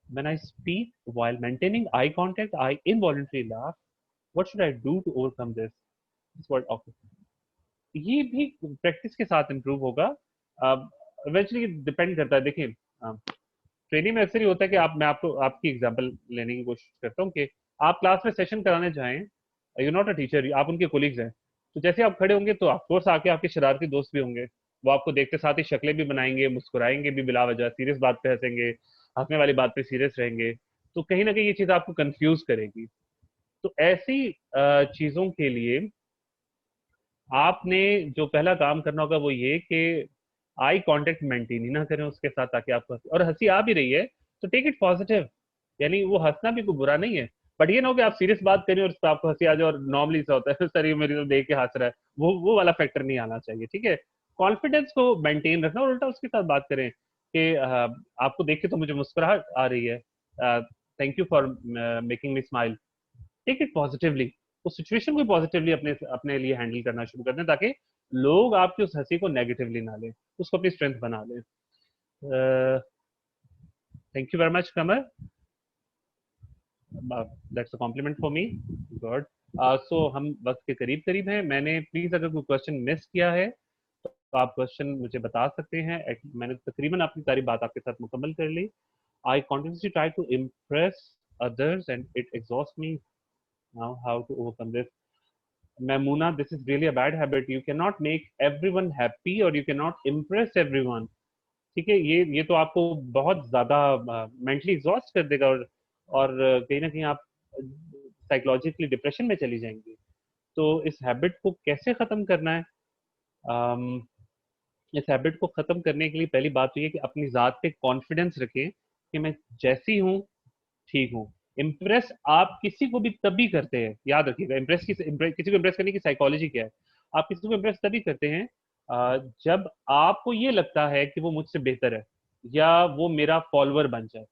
When I speak while maintaining eye contact, I involuntarily laugh. What should I do to overcome this? This word okay. ये भी प्रैक्टिस के साथ इम्प्रूव होगा। इवेंचुअली डिपेंड करता है। देखिए ट्रेनिंग में अक्सर ही होता है कि मैं आपको आपकी एग्जांपल लेने की कोशिश करता हूँ कि आप क्लास में सेशन कराने जाएं, यू नॉट अ टीचर, आप उनके कोलीग्स हैं, तो जैसे आप खड़े होंगे तो ऑफकोर्स आके आपके शरारती दोस्त भी होंगे, वो आपको देखते साथ ही शक्लें भी बनाएंगे, मुस्कुराएंगे भी बिला वजह, सीरियस बात पे हंसेंगे, हंसने वाली बात पे सीरियस रहेंगे, तो कहीं ना कहीं ये चीज आपको कंफ्यूज करेगी। तो ऐसी चीजों के लिए आपने जो पहला काम करना होगा वो ये कि आई कांटेक्ट मेंटेन ही ना करें उसके साथ, ताकि आपको और हंसी आ भी रही है तो टेक इट पॉजिटिव, यानी वो हंसना भी कोई बुरा नहीं है, बट ये ना हो कि आप सीरियस बात करें और उस पर आपको हंसी आ जाए, और नॉर्मली ऐसा होता है सर ये मेरी तो देख के हंस रहा है, वो वाला फैक्टर नहीं आना चाहिए। ठीक है, कॉन्फिडेंस को मेंटेन रखना और उल्टा उसके साथ बात करें कि आपको देख के तो मुझे मुस्कुराहट आ रही है, thank you for making me smile. Take it positively, उस सिचुएशन को पॉजिटिवली अपने अपने लिए हैंडल करना शुरू कर दें, ताकि लोग आपकी उस हंसी को नेगेटिवली ना लें, उसको अपनी स्ट्रेंथ बना लें। Thank you very much Kamar, that's a compliment for me, good. So हम वक्त के करीब करीब हैं, मैंने प्लीज अगर कोई क्वेश्चन मिस किया है तो आप क्वेश्चन मुझे बता सकते हैं। मैंने तकरीबन अपनी सारी बात आपके साथ मुकम्मल कर ली। आई continuously try to impress others and it exhausts me. Now how to overcome this? Mamuna, this is really a bad habit. You cannot make everyone happy or you cannot impress everyone. ठीक है, ये तो आपको बहुत ज्यादा mentally exhaust कर देगा, और कहीं ना कहीं आप साइकोलॉजिकली डिप्रेशन में चली जाएंगी। तो इस हैबिट को कैसे खत्म करना है? इस हैबिट को खत्म करने के लिए पहली बात तो ये कि अपनी जात पे कॉन्फिडेंस रखें कि मैं जैसी हूँ ठीक हूँ। इम्प्रेस आप किसी को भी तभी करते हैं, याद रखिएगा, किसी को इम्प्रेस करने की साइकोलॉजी क्या है। आप किसी को इम्प्रेस तभी करते हैं जब आपको ये लगता है कि वो मुझसे बेहतर है या वो मेरा फॉलोअर बन जाए।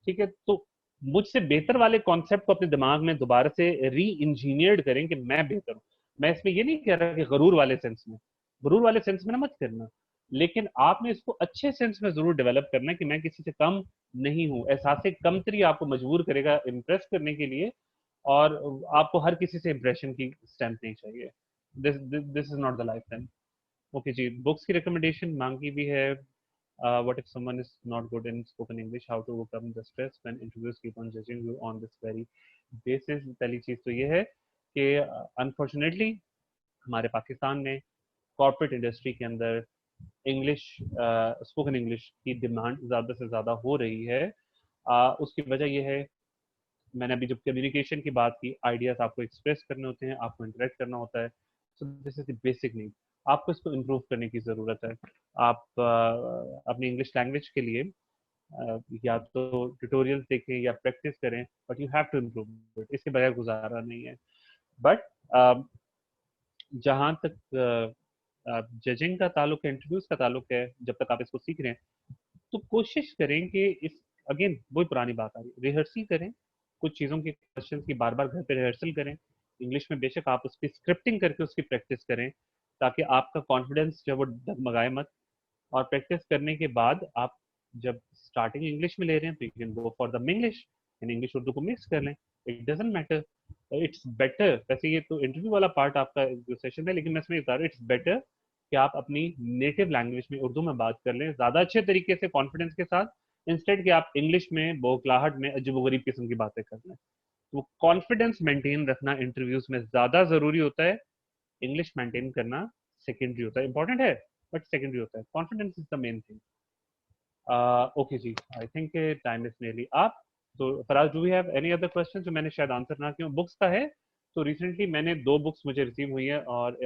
ठीक है, तो मुझसे बेहतर वाले कॉन्सेप्ट को अपने दिमाग में दोबारा से री इंजीनियर्ड करें कि मैं बेहतर हूँ। मैं इसमें ये नहीं कह रहा कि गरूर वाले सेंस में, गरूर वाले सेंस में ना मत करना, लेकिन आपने इसको अच्छे सेंस में जरूर डेवलप करना है कि मैं किसी से कम नहीं हूँ। एहसास कमतरी आपको मजबूर करेगा इम्प्रेस करने के लिए, और आपको हर किसी से इम्प्रेशन की स्ट्रेंथ नहीं चाहिए। This is not the life time. Okay जी, बुक्स की रिकमेंडेशन मांगी भी है। What if someone is not good in spoken English? How to overcome the stress when interviewers keep on judging you on this very basis? पहली चीज तो ये है कि अनफॉर्चुनेटली हमारे पाकिस्तान में कॉर्पोरेट इंडस्ट्री के अंदर इंग्लिश, स्पोकन इंग्लिश की डिमांड ज़्यादा से ज़्यादा हो रही है। उसकी वजह यह है, मैंने अभी जब कम्युनिकेशन की बात की, आइडियाज आपको एक्सप्रेस करने होते हैं, आपको इंटरेक्ट करना होता है, so this is the basic need. आपको इसको इम्प्रूव करने की ज़रूरत है। आप अपनी इंग्लिश लैंग्वेज के लिए या तो ट्यूटोरियल्स देखें या प्रैक्टिस करें, but you have to improve it, इसके बगैर गुजारा नहीं है। बट जहाँ तक जजिंग का ताल्लुक है, इंटरव्यूज का ताल्लुक है, जब तक आप इसको सीख रहे हैं तो कोशिश करें कि इस अगेन वही पुरानी बात आ रही है, रिहर्सल करें कुछ चीज़ों के क्वेश्चंस की, बार बार घर पे रिहर्सल करें इंग्लिश में, बेशक आप उसकी स्क्रिप्टिंग करके उसकी प्रैक्टिस करें, ताकि आपका कॉन्फिडेंस जो वो डगमगाए मत। और प्रैक्टिस करने के बाद आप जब स्टार्टिंग इंग्लिश में ले रहे हैं तो you can go for the Minglish, यानी इंग्लिश उर्दू को मिक्स कर लें, it doesn't matter, it's better. वैसे ये तो इंटरव्यू वाला पार्ट आपका जो सेशन है, लेकिन मैं इसमें बता रहा हूँ इट्स बेटर कि आप अपनी नेटिव लैंग्वेज में उर्दू में बात कर लें ज़्यादा अच्छे तरीके से, कॉन्फिडेंस के साथ, इंस्टेड कि आप इंग्लिश में बोखलाहट में अजीबोगरीब किस्म की बातें कर लें। तो कॉन्फिडेंस मेंटेन रखना इंटरव्यूज में ज़्यादा ज़रूरी होता है, इंग्लिश मेंटेन करना सेकेंडरी होता है, इंपॉर्टेंट है बट सेकेंडरी होता है, confidence is the main thing. Okay जी, I think time is nearly up. तो Faraz, do we have any other question जो मैंने शायद आंसर ना किया? बुक्स का है तो रिसेंटली मैंने 2 बुक्स मुझे रिसीव हुई है, और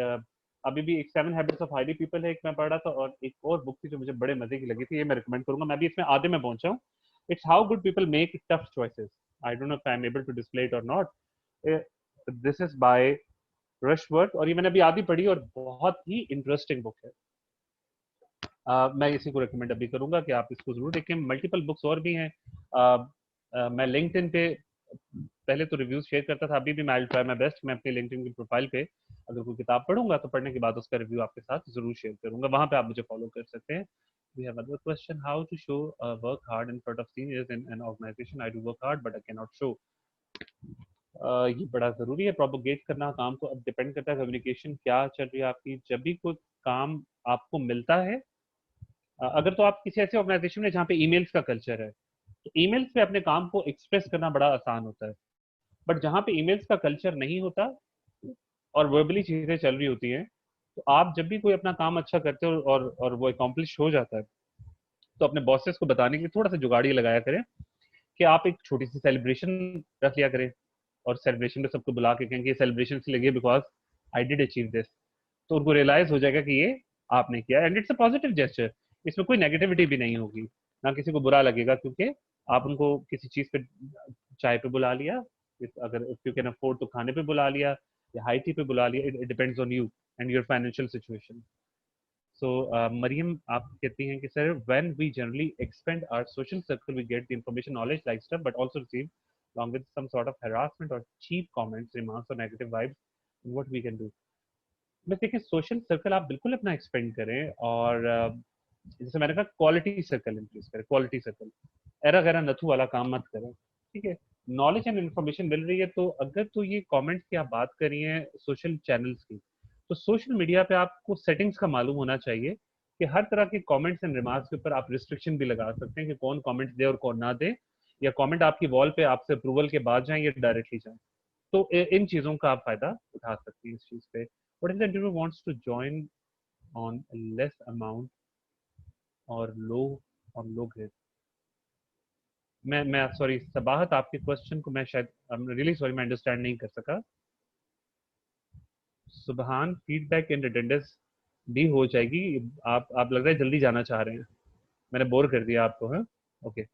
अभी भी एक 7 हैबिट्स ऑफ हाईली पीपल है, एक मैं पढ़ रहा था, और एक और बुक थी जो मुझे बड़े मजे की लगी थी, ये मैं रिकमेंड करूंगा। मैं भी इसमें आधे में पहुंचा हूँ। It's how good people make tough choices. I don't know if I am able to display it और not. This is by Rushworth, और ये मैंने अभी आधी पढ़ी और बहुत ही इंटरेस्टिंग बुक है। मैं इसी को रिकमेंड अभी करूंगा कि आप इसको जरूर देखें। मल्टीपल बुक्स और भी हैं। मैं लिंक्डइन पे पहले तो रिव्यूज शेयर करता था, अभी भी मैं ट्राई माय बेस्ट, मैं अपने लिंक्डइन की प्रोफाइल पे अगर कोई किताब पढ़ूंगा तो पढ़ने के बाद उसका रिव्यू आपके साथ जरूर शेयर करूंगा, वहां पे आप मुझे फॉलो कर सकते हैं। We have another question: how to show work hard in front of seniors in an organization? I do work hard but I cannot show. ये बड़ा जरूरी है प्रोपोगेट करना काम को। अब डिपेंड करता है कम्युनिकेशन क्या चल रही है आपकी। जब भी कोई काम आपको मिलता है, अगर तो आप किसी ऐसे ऑर्गेनाइजेशन में जहाँ पे ईमेल्स का कल्चर है, तो ईमेल्स पे अपने काम को एक्सप्रेस करना बड़ा आसान होता है। बट जहाँ पे ईमेल्स का कल्चर नहीं होता और वर्बली चीजें चल रही होती हैं, तो आप जब भी कोई अपना काम अच्छा करते हो और वो अकॉम्प्लिश हो जाता है, तो अपने बॉसेस को बताने के लिए थोड़ा सा जुगाड़ ये लगाया करें कि आप एक छोटी सी सेलिब्रेशन रख लिया करें, और सेलिब्रेशन में सबको बुला के कहेंगे सेलिब्रेशन इसलिए लगी because I did achieve this. तो उनको रियलाइज हो जाएगा कि ये आपने किया, and it's a positive gesture. इसमें कोई नेगेटिविटी भी नहीं होगी, ना किसी को बुरा लगेगा, क्योंकि आप उनको किसी चीज पे, चाय पे बुला लिया, अगर इफ यू कैन अफोर्ड तो खाने पे बुला लिया, या हाई टी पे बुला लिया। It depends on you and your financial situation. So Maryam आप कहती हैं कि sir when we generally expand our social circle we get the information knowledge like stuff but also receive along with some sort of harassment or cheap comments, remarks or negative vibes, what we can do? मैं देखिए, social circle आप बिल्कुल अपना expand करें, और जैसे मैंने कहा क्वालिटी सर्कल इंक्रीज करें, क्वालिटी सर्कल। एरा गैरा नथु वाला काम मत करें, ठीक है। नॉलेज एंड इन्फॉर्मेशन मिल रही है, तो अगर तो ये कमेंट्स की आप बात करी हैं सोशल चैनल्स की, तो सोशल मीडिया पे आपको सेटिंग्स का मालूम होना चाहिए कि हर तरह के कमेंट्स एंड रिमार्क्स के ऊपर आप रिस्ट्रिक्शन भी लगा सकते हैं कि कौन कमेंट्स दे और कौन ना दे, या कमेंट आपकी वॉल पे आपसे अप्रूवल के बाद जाए या डायरेक्टली जाए। तो इन चीजों का आप फायदा उठा सकते हैं इस चीज पे। What if the interviewer wants to join on less amount or low grade? मैं सॉरी सबाहत, आपके क्वेश्चन को मैं शायद रियली सॉरी मैं अंडरस्टैंड नहीं कर सका। सुबहान, फीडबैक एंड अटेंडेंस भी हो जाएगी। आप लग रहा है जल्दी जाना चाह रहे हैं, मैंने बोर कर दिया आपको, है okay.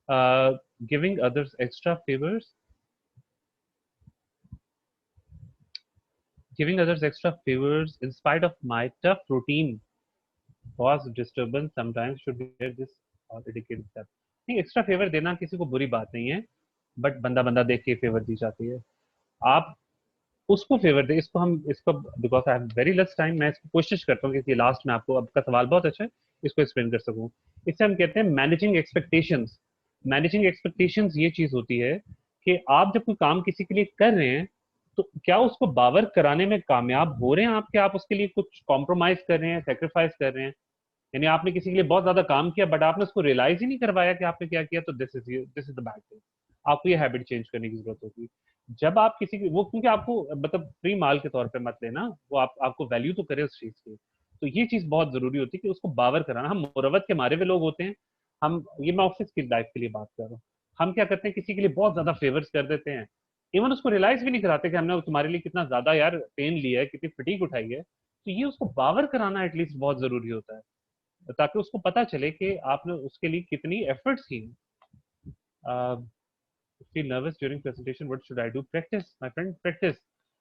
Giving others extra favours, giving others extra favors in spite of my tough routine cause disturbance sometimes, should hear this or educate step। नहीं, एक्स्ट्रा फेवर देना किसी को बुरी बात नहीं है, बट बंदा बंदा देख के फेवर दी जाती है। आप उसको फेवर दे, इसको because I have very less time, मैं इसको कोशिश करता हूँ कि लास्ट में आपको, आपका सवाल बहुत अच्छा है, इसको एक्सप्लेन कर सकूं। इससे हम कहते हैं मैनेजिंग एक्सपेक्टेशंस। मैनेजिंग एक्सपेक्टेशंस ये चीज होती है कि आप जब कोई काम किसी के लिए कर रहे हैं, तो क्या उसको बावर कराने में कामयाब हो रहे हैं आप, क्या आप उसके लिए कुछ कॉम्प्रोमाइज कर रहे हैं, सेक्रीफाइस कर रहे हैं। यानी आपने किसी के लिए बहुत ज्यादा काम किया बट आपने उसको रियलाइज ही नहीं करवाया कि आपने क्या किया, तो this is the bad thing. आपको ये हैबिट चेंज करने की जरूरत होगी। जब आप किसी की वो, क्योंकि आपको मतलब फ्री माल के तौर पे मत लेना, वो आपको वैल्यू तो करे उस चीज की। तो ये चीज बहुत जरूरी होती है कि उसको बावर कराना। हम मुरवत के मारे हुए लोग होते हैं। हम, ये मैं ऑफिस की लाइफ के लिए बात कर रहा हूँ, हम क्या करते हैं किसी के लिए बहुत ज्यादा फेवर्स कर देते हैं, इवन उसको रियलाइज भी नहीं कराते कि हमने तुम्हारे लिए कितना ज्यादा यार पेन लिया है, कितनी फटीक उठाई है। तो ये उसको बावर कराना एटलीस्ट बहुत जरूरी होता है, ताकि उसको पता चले कि आपने उसके लिए कितनी एफर्ट्स की। Feel nervous during presentation, what should I do? Practice my friend, practice.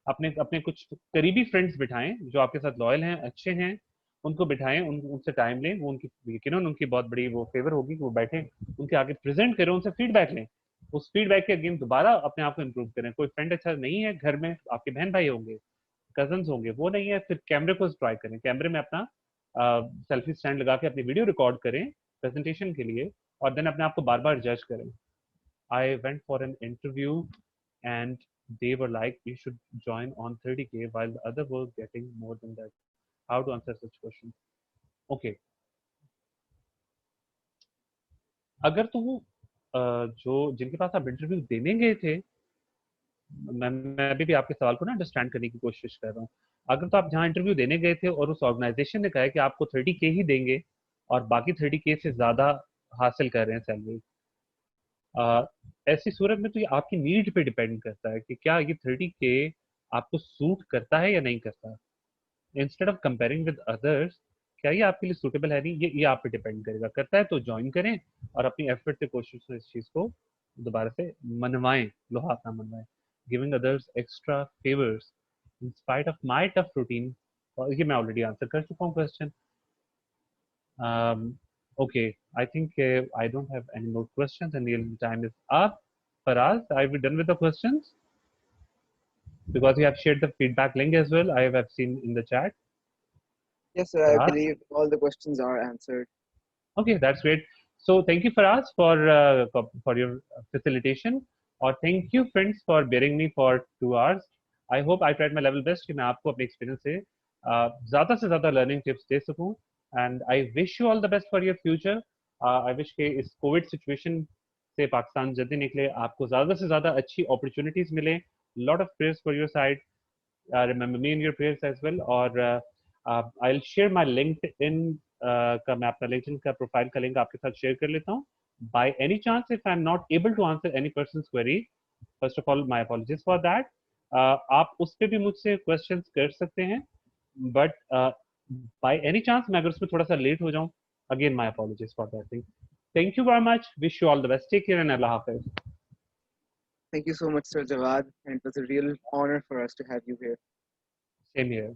अपने अपने कुछ करीबी फ्रेंड्स बिठाएं जो आपके साथ लॉयल हैं, अच्छे हैं, उनको बिठाएं, उनसे टाइम लें। वो उनकी, यकीनन उनकी बहुत बड़ी वो फेवर होगी कि वो बैठे उनके आगे प्रेजेंट करें, उनसे फीडबैक लें। उस फीडबैक के अगेन दोबारा अपने आप को इम्प्रूव करें। कोई फ्रेंड अच्छा नहीं है घर में, आपके बहन भाई होंगे, कजन्स होंगे, वो नहीं है, फिर कैमरे को ट्राई करें, कैमरे में अपना सेल्फी स्टैंड लगा के अपनी वीडियो रिकॉर्ड करें प्रेजेंटेशन के लिए, और देन अपने आप को बार बार जज करें। I went for an interview and they were like you should join on 30K while the other were getting more than that. How to answer such question? Okay, अगर तो वो जो जिनके पास आप इंटरव्यू देने गए थे, मैं अभी भी आपके सवाल को ना अंडरस्टैंड करने की कोशिश कर रहा हूँ। अगर तो आप जहाँ इंटरव्यू देने गए थे और उस ऑर्गेनाइजेशन ने कहा है कि आपको 30K ही देंगे और बाकी 30K से ज्यादा हासिल कर रहे हैं सैलरी, ऐसी सूरत में तो ये आपकी नीड पे डिपेंड करता है कि क्या ये 30K आपको सूट करता है या नहीं करता, instead of comparing with others, क्या ये आपके लिए सूटेबल है नहीं, ये आप पे डिपेंड करेगा। करता है तो ज्वाइन करें और अपनी एफर्ट से कोशिश से इस चीज को दोबारा से मनवाएं, लोहा ना मनवाएं। Giving others extra favours in spite of my tough routine, और ये मैं ऑलरेडी आंसर कर चुका हूँ question. Okay, I think I don't have any more questions and the time is up. Faraz, are we done with the questions? Because you have shared the feedback link as well, I have seen in the chat. Yes, sir. I Faraz? believe all the questions are answered. Okay, that's great. So thank you, Faraz, for your facilitation, or thank you, friends, for bearing me for 2 hours. I hope I tried my level best कि मैं आपको अपने experience से ज़्यादा से ज़्यादा learning tips दे सकूं, and I wish you all the best for your future. I wish के इस कोविड सिचुएशन से पाकिस्तान जल्दी निकले, आपको ज़्यादा से ज़्यादा अच्छी अपॉर्चुनिटीज़ मिले। Lot of prayers for your side, remember me in your prayers as well, और I'll share my LinkedIn का, मैं अपना LinkedIn का प्रोफाइल का लिंक आपके साथ शेयर कर लेता हूँ। By any chance, if I'm not able to answer any person's query, first of all, my apologies for that. आप उस पर भी मुझसे questions कर सकते हैं, but by any chance मैं अगर उसमें थोड़ा सा लेट हो जाऊँ, again my apologies for that thing. Thank you very much. Wish you all the best. Take care and Allah Hafiz. Thank you so much, Sir Jawad, and it was a real honor for us to have you here. Same here.